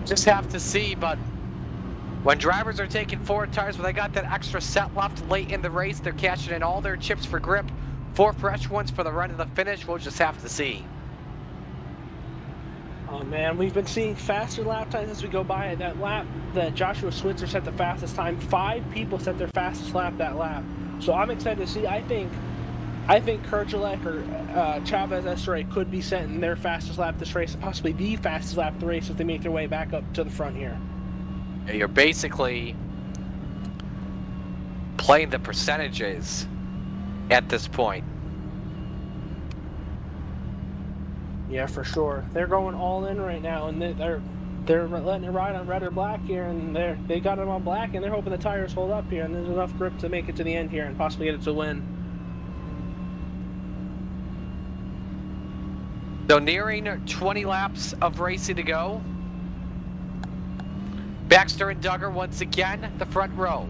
S1: Just have to see, but when drivers are taking 4 tires, when they got that extra set left late in the race, they're cashing in all their chips for grip. 4 fresh ones for the run to the finish. We'll just have to see.
S2: Oh man, we've been seeing faster lap times as we go by. That lap that Joshua Switzer set the fastest time, 5 people set their fastest lap that lap. So I'm excited to see. I think Kurjalek or Chavez Esseray could be setting their fastest lap this race, and possibly the fastest lap of the race as they make their way back up to the front here.
S1: Yeah, you're basically playing the percentages at this point.
S2: Yeah, for sure. They're going all in right now, and they're letting it ride on red or black here, and they got it on black, and they're hoping the tires hold up here, and there's enough grip to make it to the end here and possibly get it to win.
S1: So nearing 20 laps of racing to go. Baxter and Duggar once again, the front row.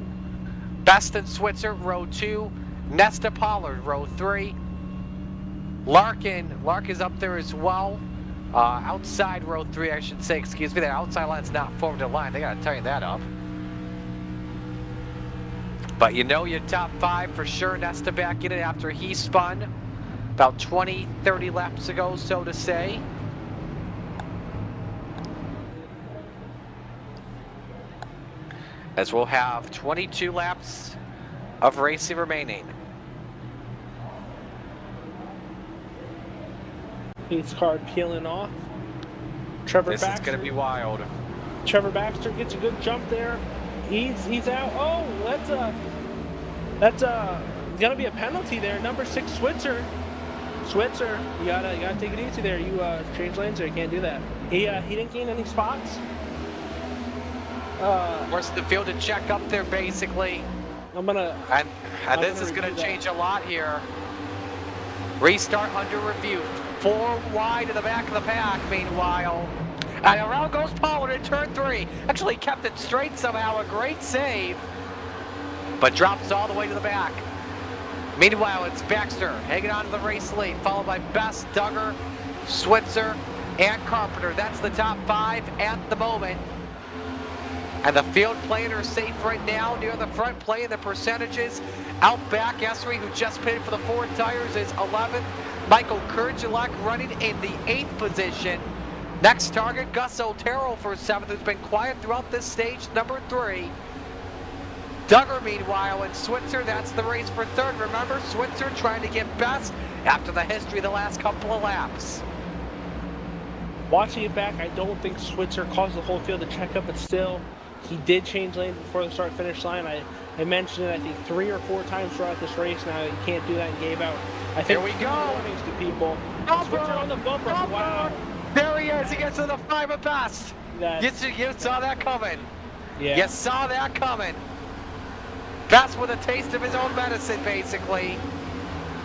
S1: Best and Switzer, row 2. Nesta Pollard, row 3. Lark is up there as well. Outside row 3, I should say, excuse me. That outside line's not formed a line. They gotta tighten that up. But you know your top 5 for sure. Nesta back in it after he spun about 20, 30 laps ago, so to say. As we'll have 22 laps of racing remaining.
S2: He's card peeling off. Trevor
S1: This
S2: Baxter.
S1: is going to be wild.
S2: Trevor Baxter gets a good jump there. He's out. Oh, that's gonna be a penalty there. Number 6 Switzer. Switzer, you gotta take it easy there. You change lanes there. You can't do that. He didn't gain any spots.
S1: Forcing the field to check up there basically.
S2: I'm gonna.
S1: And this is going to change a lot here. Restart under review. 4 wide in the back of the pack, meanwhile. And around goes Pollard in turn 3. Actually kept it straight somehow. A great save. But drops all the way to the back. Meanwhile, it's Baxter hanging on to the race lead, followed by Best, Duggar, Switzer, and Carpenter. That's the top 5 at the moment. And the field playing her safe right now near the front, playing the percentages. Out back, Essery, who just pitted for the 4 tires, is 11th. Michael Kurjalek running in the 8th position. Next target, Gus Otero for 7th, who's been quiet throughout this stage, number 3. Duggar, meanwhile, and Switzer, that's the race for 3rd. Remember, Switzer trying to get best after the history of the last couple of laps.
S2: Watching it back, I don't think Switzer caused the whole field to check up, but still, He did change lanes before the start-finish line. I mentioned it, I think, 3 or 4 times throughout this race now. You can't do that, and gave out, I think,
S1: Here we
S2: 2
S1: go.
S2: warnings to people.
S1: Bumper!
S2: On the bumper. Wow.
S1: There he is. He gets to the 5 of best. You saw that coming.
S2: Yeah.
S1: You saw that coming. Best with a taste of his own medicine, basically.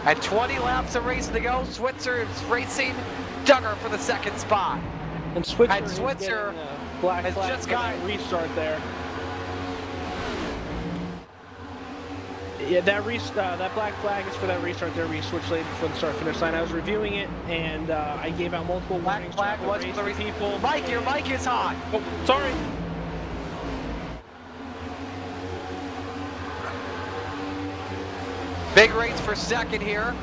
S1: And 20 laps of racing to go. Switzer is racing Duggar for the 2nd spot.
S2: And Switzer, black
S1: has
S2: flag
S1: just
S2: for
S1: got
S2: that restart there. Yeah, that black flag is for that restart there. We switched lane before the start-finish line. I was reviewing it, and I gave out multiple warnings.
S1: Black flag was for the people. Mike, your mic is hot.
S2: Oh, sorry.
S1: Big race for 2nd here.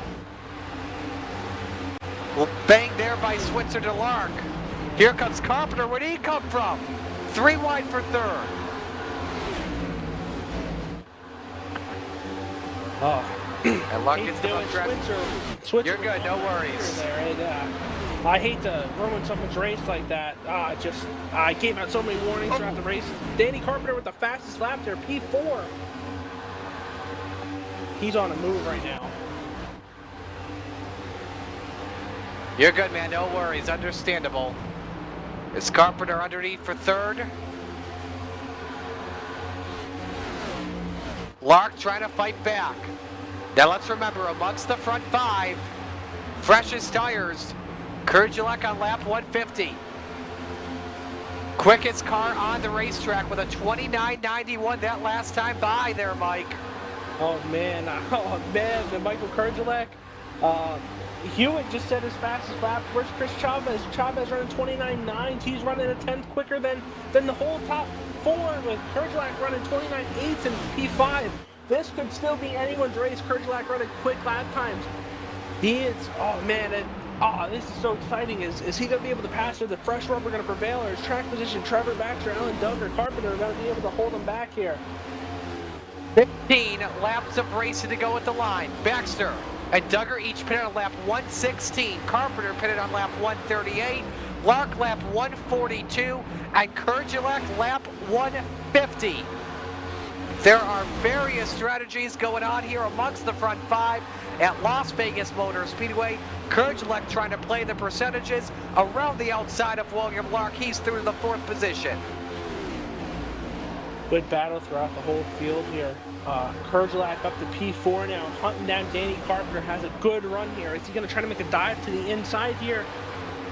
S1: Bang there by Switzer to Lark. Here comes Carpenter. Where'd he come from? 3 wide for 3rd.
S2: Oh.
S1: And Lark gets the
S2: Switzer.
S1: You're good, no worries.
S2: There, and, I hate to ruin someone's race like that. I gave out so many warnings throughout the race. Danny Carpenter with the fastest lap there, P4. He's on a move right now.
S1: You're good, man. No worries. Understandable. Is Carpenter underneath for 3rd? Lark trying to fight back. Now let's remember, amongst the front 5, freshest tires, Kurgelek on lap 150. Quickest car on the racetrack with a 29.91 that last time by there, Mike.
S2: Oh man, and Michael Kurgelek. Hewitt just set his fastest lap. Where's Chris Chavez? Chavez running 29.9. He's running a 10th quicker than the whole top 4, with Kurgelek running 29.8 and P5. This could still be anyone's race. Kurgelek running quick lap times. He is, oh man, this is so exciting. Is he going to be able to pass, or the fresh rubber going to prevail, or is track position Trevor Baxter, Alan Duggar, Carpenter going to be able to hold him back here?
S1: 15 laps of racing to go at the line. Baxter and Duggar each pitted on lap 116. Carpenter pitted on lap 138. Lark lap 142. And Kurgelek lap 150. There are various strategies going on here amongst the front 5 at Las Vegas Motor Speedway. Kurgelek trying to play the percentages around the outside of William Lark. He's through to the 4th position.
S2: Good battle throughout the whole field here. Kurgelek up to P4 now, hunting down Danny Carpenter. Has a good run here. Is he going to try to make a dive to the inside here?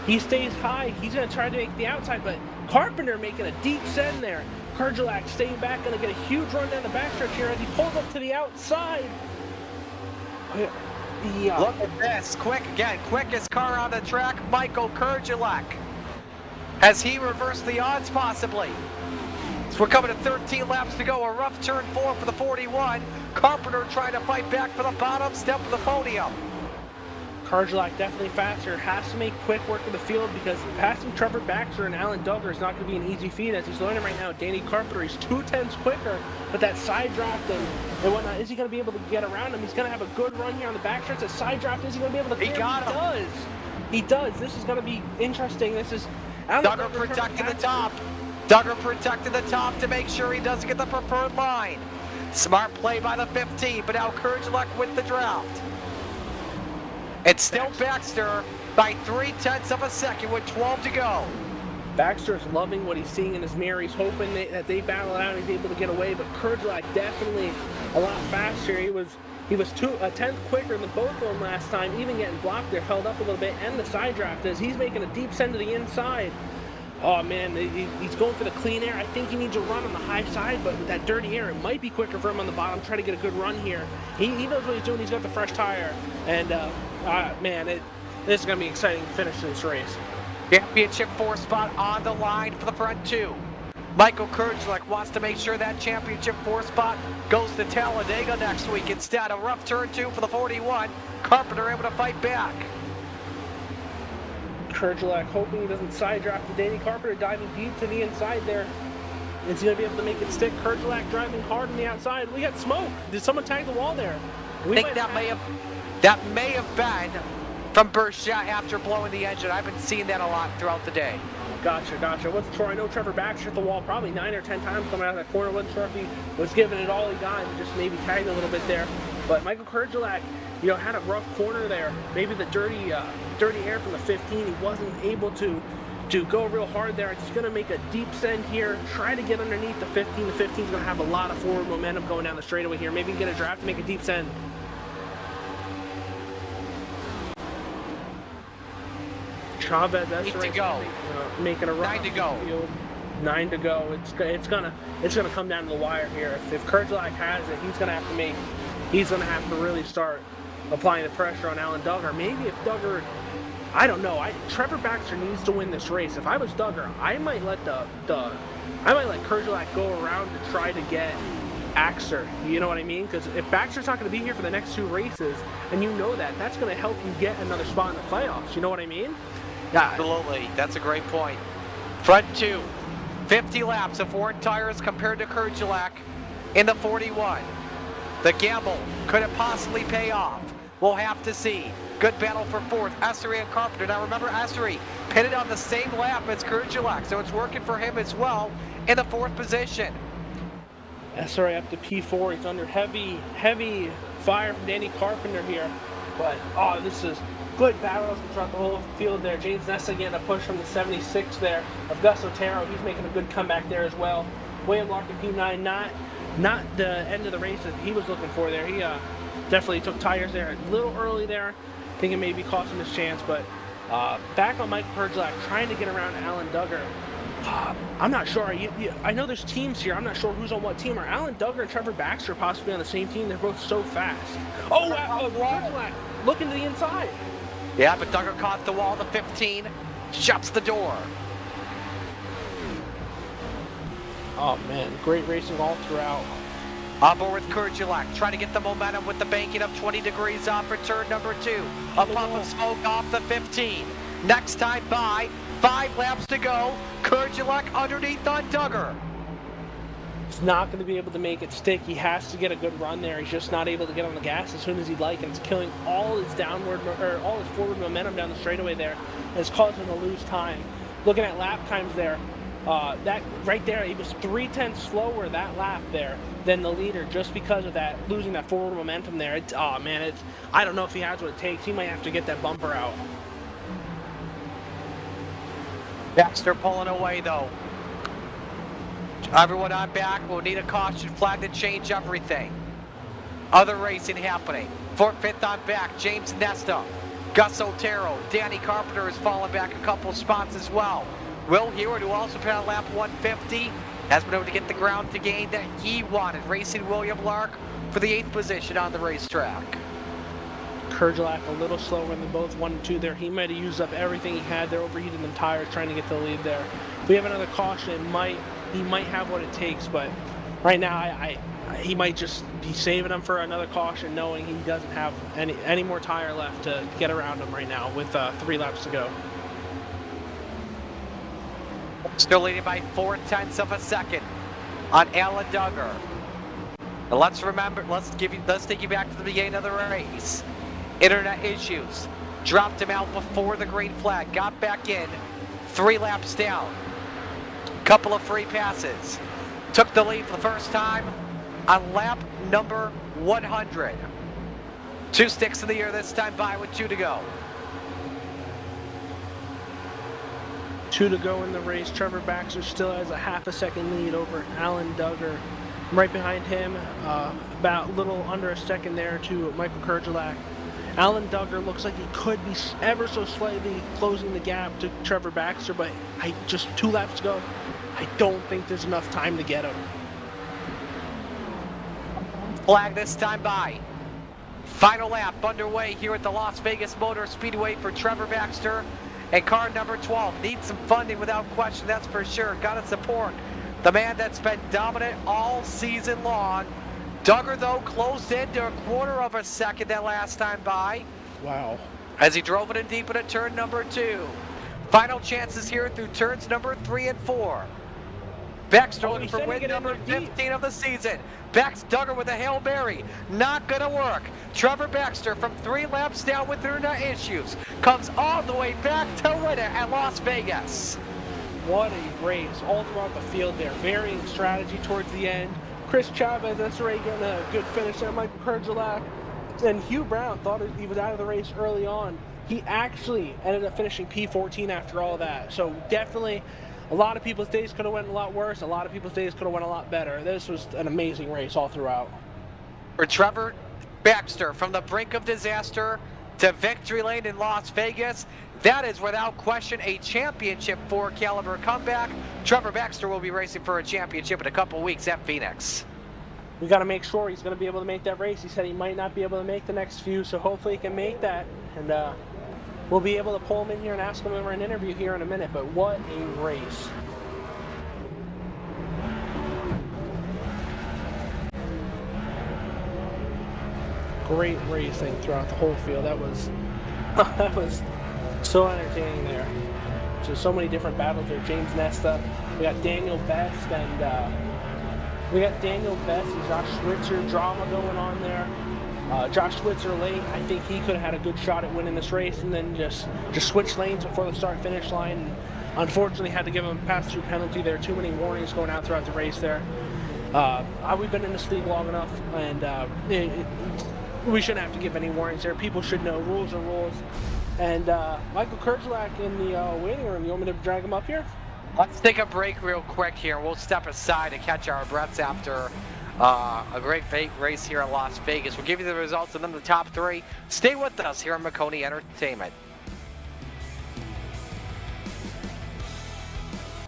S2: He stays high. He's going to try to make the outside, but Carpenter making a deep send there. Kurgelek staying back, going to get a huge run down the backstretch here as he pulls up to the outside. Yeah.
S1: Look at this. Quickest car on the track, Michael Kurgelek. Has he reversed the odds possibly? So we're coming to 13 laps to go. A rough turn 4 for the 41. Carpenter trying to fight back for the bottom step of the podium.
S2: Kurgelek definitely faster. Has to make quick work of the field, because passing Trevor Baxter and Alan Duggar is not going to be an easy feat, as he's learning right now. Danny Carpenter, he's 2/10 quicker, but that side draft and whatnot, is he going to be able to get around him? He's going to have a good run here on the backstretch. That side draft, is he going to be able to clear?
S1: He got him.
S2: He does. This is going to be interesting. This is
S1: Duggar protecting the top. Duggar protecting the top to make sure he doesn't get the preferred line. Smart play by the 15, but now Kurgelek with the draft. It's still Baxter by 0.3 of a second with 12 to go.
S2: Baxter's loving what he's seeing in his mirror. He's hoping that they battle it out and he's able to get away, but Kurgelek definitely a lot faster. He was a 10th quicker than both of them last time, even getting blocked there, held up a little bit, and the side draft is he's making a deep send to the inside. Oh man, he's going for the clean air. I think he needs a run on the high side, but with that dirty air, it might be quicker for him on the bottom. Try to get a good run here. He knows what he's doing. He's got the fresh tire, and man, this is going to be an exciting finish to this race.
S1: Championship 4 spot on the line for the front 2. Michael Kurgelek wants to make sure that championship 4 spot goes to Talladega next week. Instead, a rough turn 2 for the 41. Carpenter able to fight back.
S2: Kurgelek hoping he doesn't side draft to Danny Carpenter, diving deep to the inside there. Is he going to be able to make it stick? Kurgelek driving hard on the outside. We got smoke. Did someone tag the wall there?
S1: I think that may have been from Berchat after blowing the engine. I've been seeing that a lot throughout the day.
S2: Gotcha. Wasn't sure. I know Trevor Baxter hit the wall probably 9 or 10 times coming out of that corner. Wasn't sure if he was giving it all he got and just maybe tagged a little bit there. But Michael Kurgelak, had a rough corner there. Maybe the dirty air from the 15. He wasn't able to go real hard there. It's going to make a deep send here. Try to get underneath the 15. The 15 is going to have a lot of forward momentum going down the straightaway here. Maybe get a draft to make a deep send. Chavez,
S1: 8 to go.
S2: Making a run.
S1: 9 to go.
S2: Field. 9 to go. It's gonna come down to the wire here. If Kurgelak has it, he's gonna have to really start applying the pressure on Alan Duggar. Maybe if Duggar, I don't know. Trevor Baxter needs to win this race. If I was Duggar, I might let Kurgelak go around to try to get Axer. You know what I mean? Because if Baxter's not going to be here for the next 2 races, and you know that, that's going to help you get another spot in the playoffs. You know what I mean?
S1: Yeah, absolutely. That's a great point. Front 2, 50 laps of 4 tires compared to Kurgelak in the 41. The gamble, could it possibly pay off? We'll have to see. Good battle for 4th, Essery and Carpenter. Now remember, Essery pitted on the same lap as Kurgelak, so it's working for him as well in the 4th position.
S2: Essery up to P4. He's under heavy fire from Danny Carpenter here. But, this is good battles throughout the whole field there. James Nessa getting a push from the 76 there of Gus Otero. He's making a good comeback there as well. William Larkin P9, not the end of the race that he was looking for there. He definitely took tires there a little early there. Thinking maybe cost him his chance, but back on Michael Kurgelak trying to get around Alan Duggar. I'm not sure. I know there's teams here. I'm not sure who's on what team. Are Alan Duggar and Trevor Baxter possibly on the same team? They're both so fast. Kurgelak looking to the inside.
S1: Yeah, but Duggar caught the wall. The 15 shuts the door.
S2: Oh man, great racing all throughout.
S1: On board with Kurgelak, trying to get the momentum with the banking of 20 degrees off for turn number 2. A puff of smoke off the 15. Next time by, 5 laps to go. Kurgelak underneath on Duggar.
S2: He's not going to be able to make it stick. He has to get a good run there. He's just not able to get on the gas as soon as he'd like, and it's killing all his forward momentum down the straightaway there, and it's causing him to lose time. Looking at lap times there, that right there, he was 0.3 slower that lap there than the leader, just because of that, losing that forward momentum there. I don't know if he has what it takes. He might have to get that bumper out.
S1: Baxter pulling away though. Everyone on back will need a caution flag to change everything. Other racing happening. 5th on back, James Nesta, Gus Otero, Danny Carpenter has fallen back a couple spots as well. Will Heward, who also put on lap 150, has been able to get the ground to gain that he wanted, racing William Lark for the 8th position on the racetrack.
S2: Kurgelak a little slower than both 1 and 2 there. He might have used up everything he had there, overheating them tires, trying to get the lead there. If we have another caution, he might have what it takes, but right now he might just be saving them for another caution, knowing he doesn't have any more tire left to get around him right now with 3 laps to go.
S1: Still leading by 0.4 of a second on Alan Duggar. And let's take you back to the beginning of the race. Internet issues. Dropped him out before the green flag. Got back in. 3 laps down. Couple of free passes. Took the lead for the first time on lap number 100. 2 sticks in the air this time by with 2 to go.
S2: 2 to go in the race. Trevor Baxter still has a half a second lead over Alan Duggar. Right behind him, about a little under a second there to Michael Kurgelak. Alan Duggar looks like he could be ever so slightly closing the gap to Trevor Baxter, but just 2 laps to go. I don't think there's enough time to get him.
S1: Flag this time by. Final lap underway here at the Las Vegas Motor Speedway for Trevor Baxter. And car number 12 needs some funding without question, that's for sure. Got to support the man that's been dominant all season long. Duggar, though, closed into a 1/4 of a second that last time by.
S2: Wow.
S1: As he drove it in deep into turn number 2. Final chances here through turns number 3 and 4. Baxter looking for win number 15 of the season. Duggar with a Hail Mary. Not going to work. Trevor Baxter from 3 laps down with internet issues comes all the way back to win it at Las Vegas.
S2: what a race all throughout the field there. Varying strategy towards the end. Chris Chavez, SRA getting a good finish there. Michael Kurgelak. And Hugh Brown thought he was out of the race early on. He actually ended up finishing P14 after all that. So definitely a lot of people's days could have went a lot worse. A lot of people's days could have went a lot better. This was an amazing race all throughout.
S1: For Trevor Baxter, from the brink of disaster to victory lane in Las Vegas, that is without question a championship 4 caliber comeback. Trevor Baxter will be racing for a championship in a couple weeks at Phoenix.
S2: We got to make sure he's going to be able to make that race. He said he might not be able to make the next few, so hopefully he can make that. And we'll be able to pull him in here and ask him over an interview here in a minute. But what a race. Great racing throughout the whole field. That was that was so entertaining there. Just so many different battles there. James Nesta, we got Daniel Best, and Josh Schwitzer drama going on there. Josh Schwitzer late, I think he could have had a good shot at winning this race, and then just switched lanes before the start-finish line. And unfortunately, had to give him a pass-through penalty there. Too many warnings going out throughout the race there. We've been in this league long enough, and we shouldn't have to give any warnings there. People should know rules are rules. And Michael Kurgelak in the waiting room. You want me to drag him up here?
S1: Let's take a break real quick here. We'll step aside and catch our breaths after a great race here in Las Vegas. We'll give you the results and then the top 3. Stay with us here on Maconi Entertainment.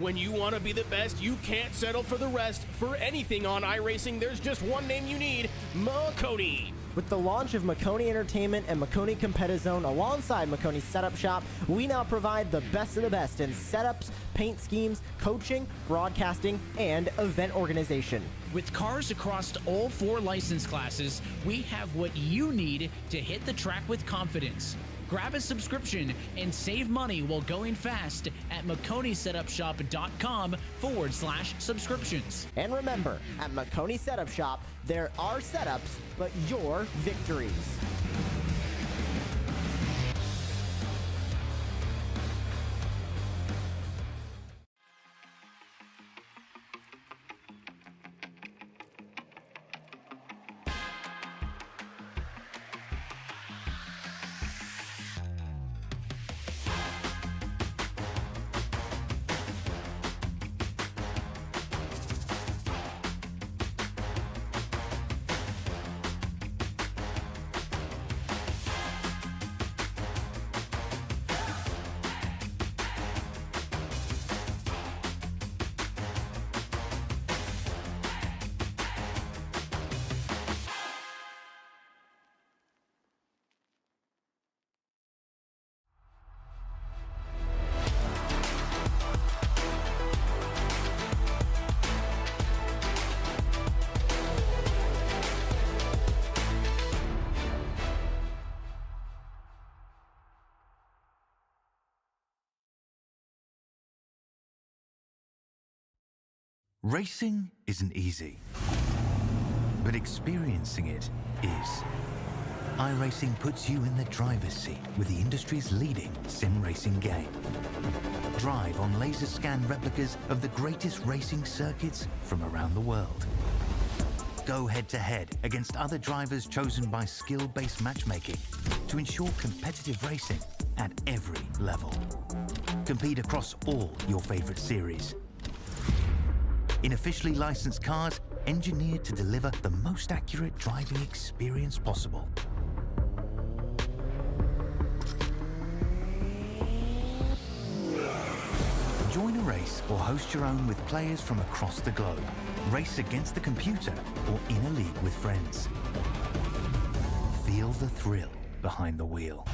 S11: When you want to be the best, you can't settle for the rest. For anything on iRacing, there's just one name you need, Maconi.
S12: With the launch of Maconi Entertainment and Maconi Competizone alongside Maconi Setup Shop, we now provide the best of the best in setups, paint schemes, coaching, broadcasting, and event organization.
S13: With cars across all 4 license classes, we have what you need to hit the track with confidence. Grab a subscription and save money while going fast at MaconiSetupShop.com/subscriptions.
S12: And remember, at Maconi Setup Shop, there are setups, but your victories.
S14: Racing isn't easy, but experiencing it is. iRacing puts you in the driver's seat with the industry's leading sim racing game. Drive on laser scan replicas of the greatest racing circuits from around the world. Go head-to-head against other drivers chosen by skill-based matchmaking to ensure competitive racing at every level. Compete across all your favorite series. In officially licensed cars, engineered to deliver the most accurate driving experience possible. Join a race or host your own with players from across the globe. Race against the computer or in a league with friends. Feel the thrill behind the wheel.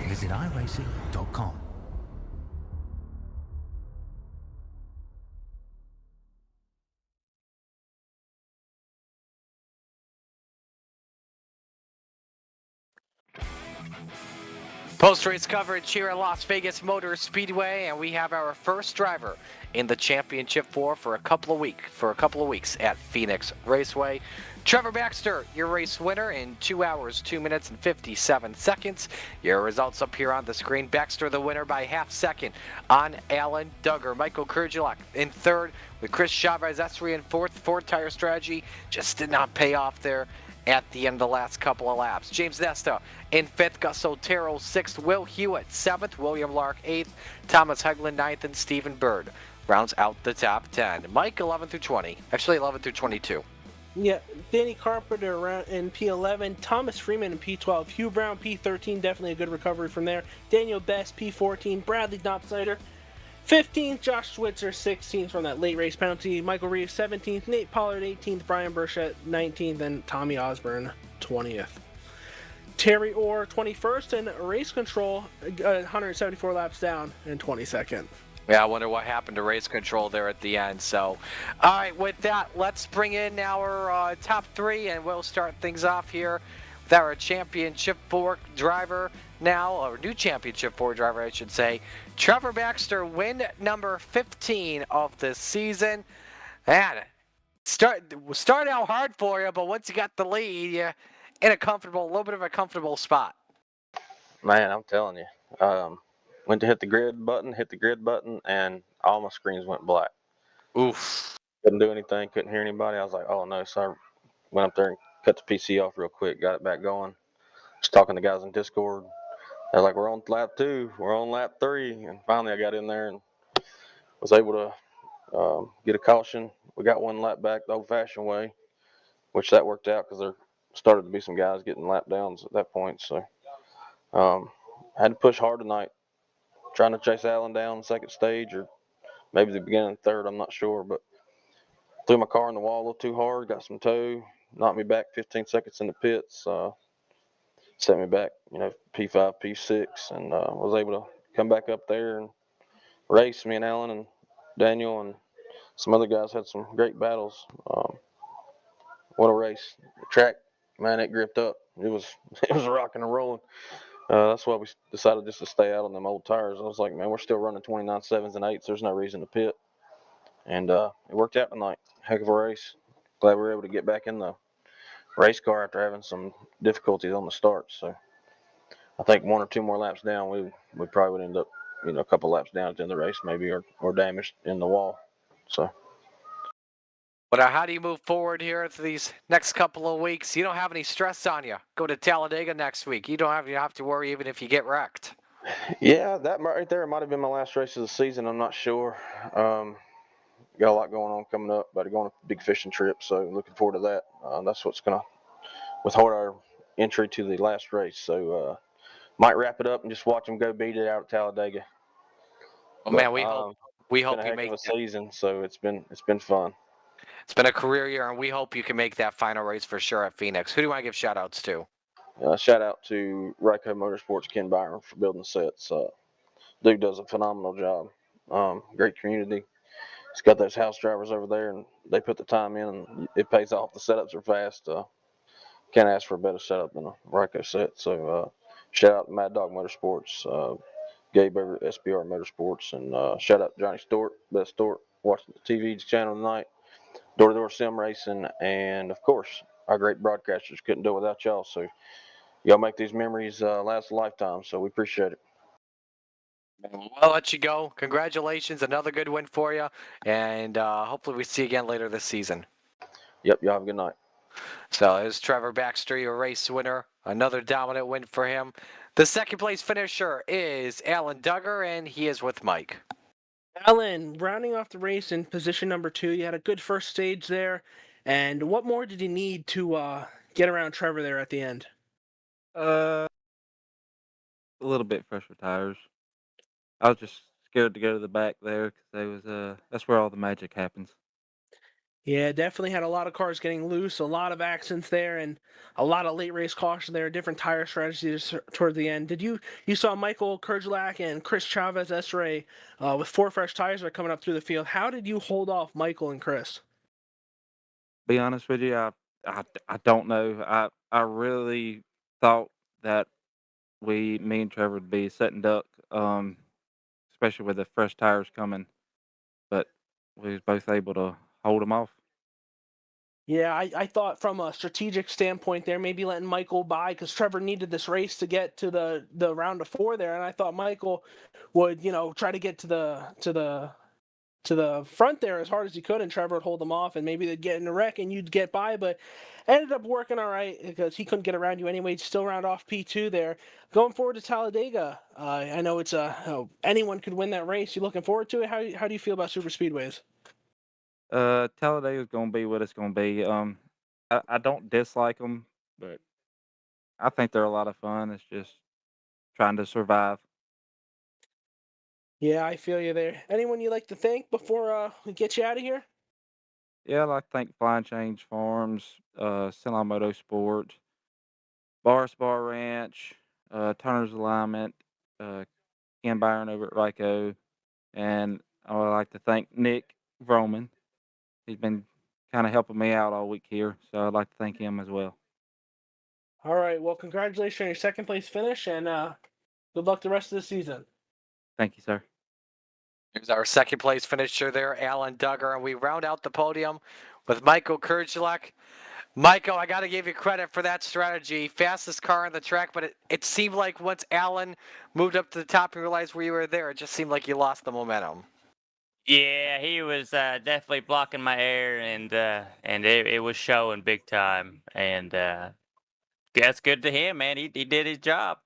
S14: Visit iRacing.com.
S1: Post-race coverage here at Las Vegas Motor Speedway, and we have our first driver in the championship for a couple of weeks at Phoenix Raceway. Trevor Baxter, your race winner in 2 hours, 2 minutes, and 57 seconds. Your results up here on the screen. Baxter the winner by half second on Alan Duggar. Michael Kurgelak in third with Chris Chavez Esri in fourth. Ford Tire Strategy just did not pay off there at the end of the last couple of laps. James Nesta in fifth, Gus Otero sixth, Will Hewitt seventh, William Lark eighth, Thomas Hegland ninth, and Stephen Bird rounds out the top 10. Mike 11 through 20, actually 11 through 22.
S2: Yeah, Danny Carpenter in P11, Thomas Freeman in P12, Hugh Brown P13, definitely a good recovery from there. Daniel Best P14, Bradley Knopsider 15th, Josh Switzer 16th from that late race penalty, Michael Reeves 17th, Nate Pollard 18th, Brian Burchett 19th, and Tommy Osborne 20th. Terry Orr 21st, and race control 174 laps down in 22nd.
S1: Yeah, I wonder what happened to race control there at the end. So, all right, with that, let's bring in our top three, and we'll start things off here with our Championship 4 driver now, or new Championship 4 driver, I should say. Trevor Baxter, win number 15 of the season. And start out hard for you, but once you got the lead, you're in a little bit of a comfortable spot.
S3: Man, I'm telling you. Went to hit the grid button, and all my screens went black.
S1: Oof.
S3: Couldn't do anything, couldn't hear anybody. I was like, oh no. So I went up there and cut the PC off real quick, got it back going. Was talking to guys in Discord. They're like, we're on lap 2, we're on lap 3. And finally I got in there and was able to get a caution. We got one lap back the old-fashioned way, which that worked out because there started to be some guys getting lap downs at that point. So I had to push hard tonight, trying to chase Allen down second stage or maybe the beginning of third, I'm not sure. But threw my car in the wall a little too hard, got some tow, knocked me back 15 seconds in the pits, set me back, P5, P6, and was able to come back up there and race. Me and Alan and Daniel and some other guys had some great battles. What a race. The track, man, it gripped up. It was rocking and rolling. That's why we decided just to stay out on them old tires. I was like, man, we're still running 29 7s and 8s. There's no reason to pit. And it worked out tonight. Heck of a race. Glad we were able to get back in the race car after having some difficulties on the start. So I think 1 or 2 more laps down, we probably would end up, a couple laps down at the end of the race maybe, or damaged in the wall. So.
S1: But how do you move forward here to these next couple of weeks? You don't have any stress on you. Go to Talladega next week. You don't have to worry even if you get wrecked.
S3: Yeah, that right there might have been my last race of the season. I'm not sure. Got a lot going on coming up, but going on a big fishing trip, so looking forward to that. That's what's going to withhold our entry to the last race. So might wrap it up and just watch them go beat it out at Talladega.
S1: Oh, man, we hope you make
S3: a season. So it's been fun.
S1: It's been a career year, and we hope you can make that final race for sure at Phoenix. Who do you want to give shout-outs to?
S3: Shout out to Ryco Motorsports, Ken Byron, for building sets. Dude does a phenomenal job. Great community. He's got those house drivers over there, and they put the time in, and it pays off. The setups are fast. Can't ask for a better setup than a Ryco set. So shout out to Mad Dog Motorsports, Gabe over at SBR Motorsports, and shout out to Johnny Stewart, Best Stewart, watching the TV channel tonight. Door Sim Racing, and of course our great broadcasters. Couldn't do it without y'all. So y'all make these memories last a lifetime. So we appreciate it.
S1: Well, I'll let you go. Congratulations, another good win for you, and hopefully we see you again later this season.
S3: Yep, y'all have a good night.
S1: So there's Trevor Baxter, your race winner. Another dominant win for him. The second place finisher is Alan Duggar, and he is with Mike.
S2: Alan, rounding off the race in position number 2, you had a good first stage there. And what more did you need to get around Trevor there at the end?
S4: A little bit fresher tires. I was just scared to go to the back there because that's where all the magic happens.
S2: Yeah, definitely had a lot of cars getting loose, a lot of accidents there, and a lot of late race caution there, different tire strategies toward the end. You saw Michael Kurgelak and Chris Chavez Esray with 4 fresh tires that are coming up through the field. How did you hold off Michael and Chris?
S4: Be honest with you, I don't know. I really thought that me and Trevor would be sitting duck, especially with the fresh tires coming. But we was both able to hold them off.
S2: Yeah, I thought from a strategic standpoint there, maybe letting Michael by because Trevor needed this race to get to the round of 4 there, and I thought Michael would try to get to the front there as hard as he could, and Trevor would hold them off, and maybe they'd get in a wreck and you'd get by, but ended up working all right because he couldn't get around you anyway. He'd still round off P2 there. Going forward to Talladega, I know it's anyone could win that race. You looking forward to it? How do you feel about super speedways?
S4: Talladega's gonna be what it's gonna be. I don't dislike them, but I think they're a lot of fun. It's just trying to survive.
S2: Yeah, I feel you there. Anyone you like to thank before we get you out of here?
S4: Yeah, I like to thank Flying Change Farms, Semi Motorsport, Boris Bar Ranch, Turner's Alignment, uh, Ken Byron over at Ryco, and I would like to thank Nick Vroman. He's been kind of helping me out all week here, so I'd like to thank him as well.
S2: All right. Well, congratulations on your second place finish, and good luck the rest of the season.
S4: Thank you, sir.
S1: Here's our second place finisher there, Alan Duggar, and we round out the podium with Michael Kurgelak. Michael, I got to give you credit for that strategy. Fastest car on the track, but it seemed like once Alan moved up to the top and realized where you were there, it just seemed like you lost the momentum.
S16: Yeah, he was definitely blocking my air, and it was showing big time. And that's good to him, man. He did his job.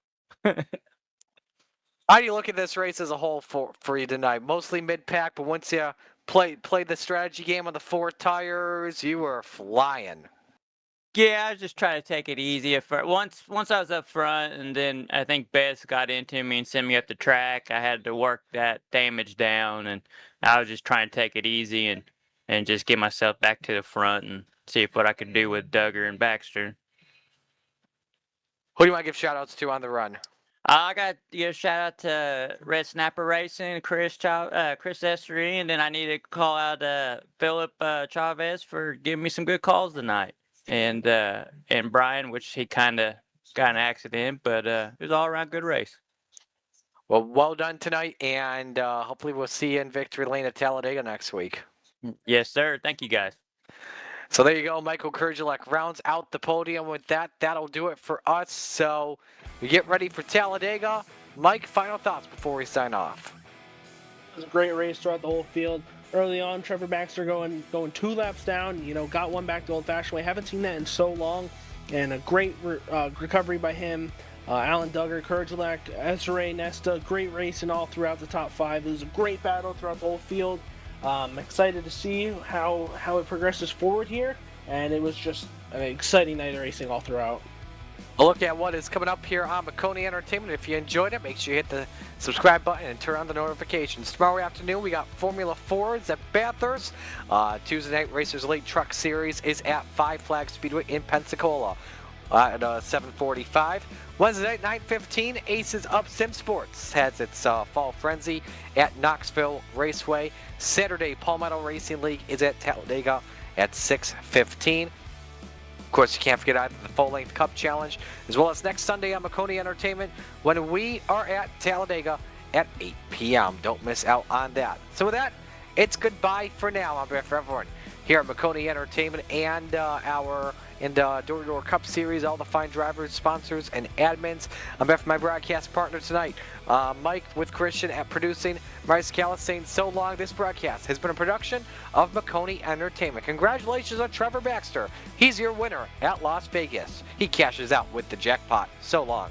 S1: How do you look at this race as a whole for you tonight? Mostly mid-pack, but once you played the strategy game on the 4 tires, you were flying.
S16: Yeah, I was just trying to take it easy at first. Once I was up front, and then I think Bess got into me and sent me up the track. I had to work that damage down, and I was just trying to take it easy and just get myself back to the front and see what I could do with Duggar and Baxter.
S1: Who do you want to give shout-outs to on the run?
S16: I got to give a shout out to Red Snapper Racing, Chris Estery, and then I need to call out Philip Chavez for giving me some good calls tonight, and Brian, which he kind of got an accident, but it was all around good race.
S1: Well done tonight, and hopefully we'll see you in victory lane at Talladega next week.
S16: Yes, sir. Thank you, guys.
S1: So there you go. Michael Kurgelak rounds out the podium with that. That'll do it for us. So we get ready for Talladega. Mike, final thoughts before we sign off.
S2: It was a great race throughout the whole field. Early on, Trevor Baxter going 2 laps down. Got one back the old-fashioned way. Haven't seen that in so long. And a great recovery by him. Alan Duggar, Kurgelak, Ezra, Nesta. Great racing all throughout the top 5. It was a great battle throughout the whole field. Excited to see how it progresses forward here, and it was just an exciting night of racing all throughout.
S1: A look at what is coming up here on Maconi Entertainment. If you enjoyed it, make sure you hit the subscribe button and turn on the notifications. Tomorrow afternoon, we got Formula 4s at Bathurst. Tuesday night, Racers Elite Truck Series is at Five Flags Speedway in Pensacola at 7:45. Wednesday night, 9:15, Aces Up Sim Sports has its fall frenzy at Knoxville Raceway. Saturday, Palmetto Racing League is at Talladega at 6:15. Of course, you can't forget either the full-length Cup Challenge, as well as next Sunday on Maconi Entertainment when we are at Talladega at 8 p.m. Don't miss out on that. So with that, it's goodbye for now. On behalf of everyone here at Maconi Entertainment and our Door Cup Series, all the fine drivers, sponsors, and admins. On behalf of my broadcast partner tonight, Mike with Christian at producing, Bryce Callis saying so long. This broadcast has been a production of Maconi Entertainment. Congratulations on Trevor Baxter. He's your winner at Las Vegas. He cashes out with the jackpot. So long.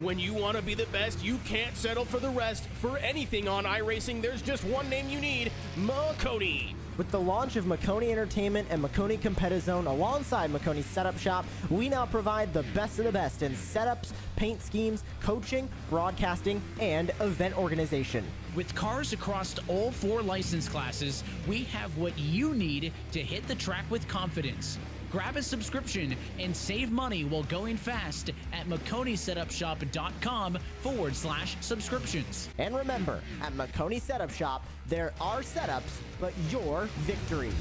S11: When you want to be the best, you can't settle for the rest. For anything on iRacing, there's just one name you need, Maconi.
S12: With the launch of Maconi Entertainment and Maconi Competizone alongside Maconi Setup Shop, we now provide the best of the best in setups, paint schemes, coaching, broadcasting, and event organization.
S13: With cars across all 4 license classes, we have what you need to hit the track with confidence. Grab a subscription and save money while going fast at MaconiSetupShop.com/subscriptions.
S12: And remember, at Maconi Setup Shop, there are setups, but your victories.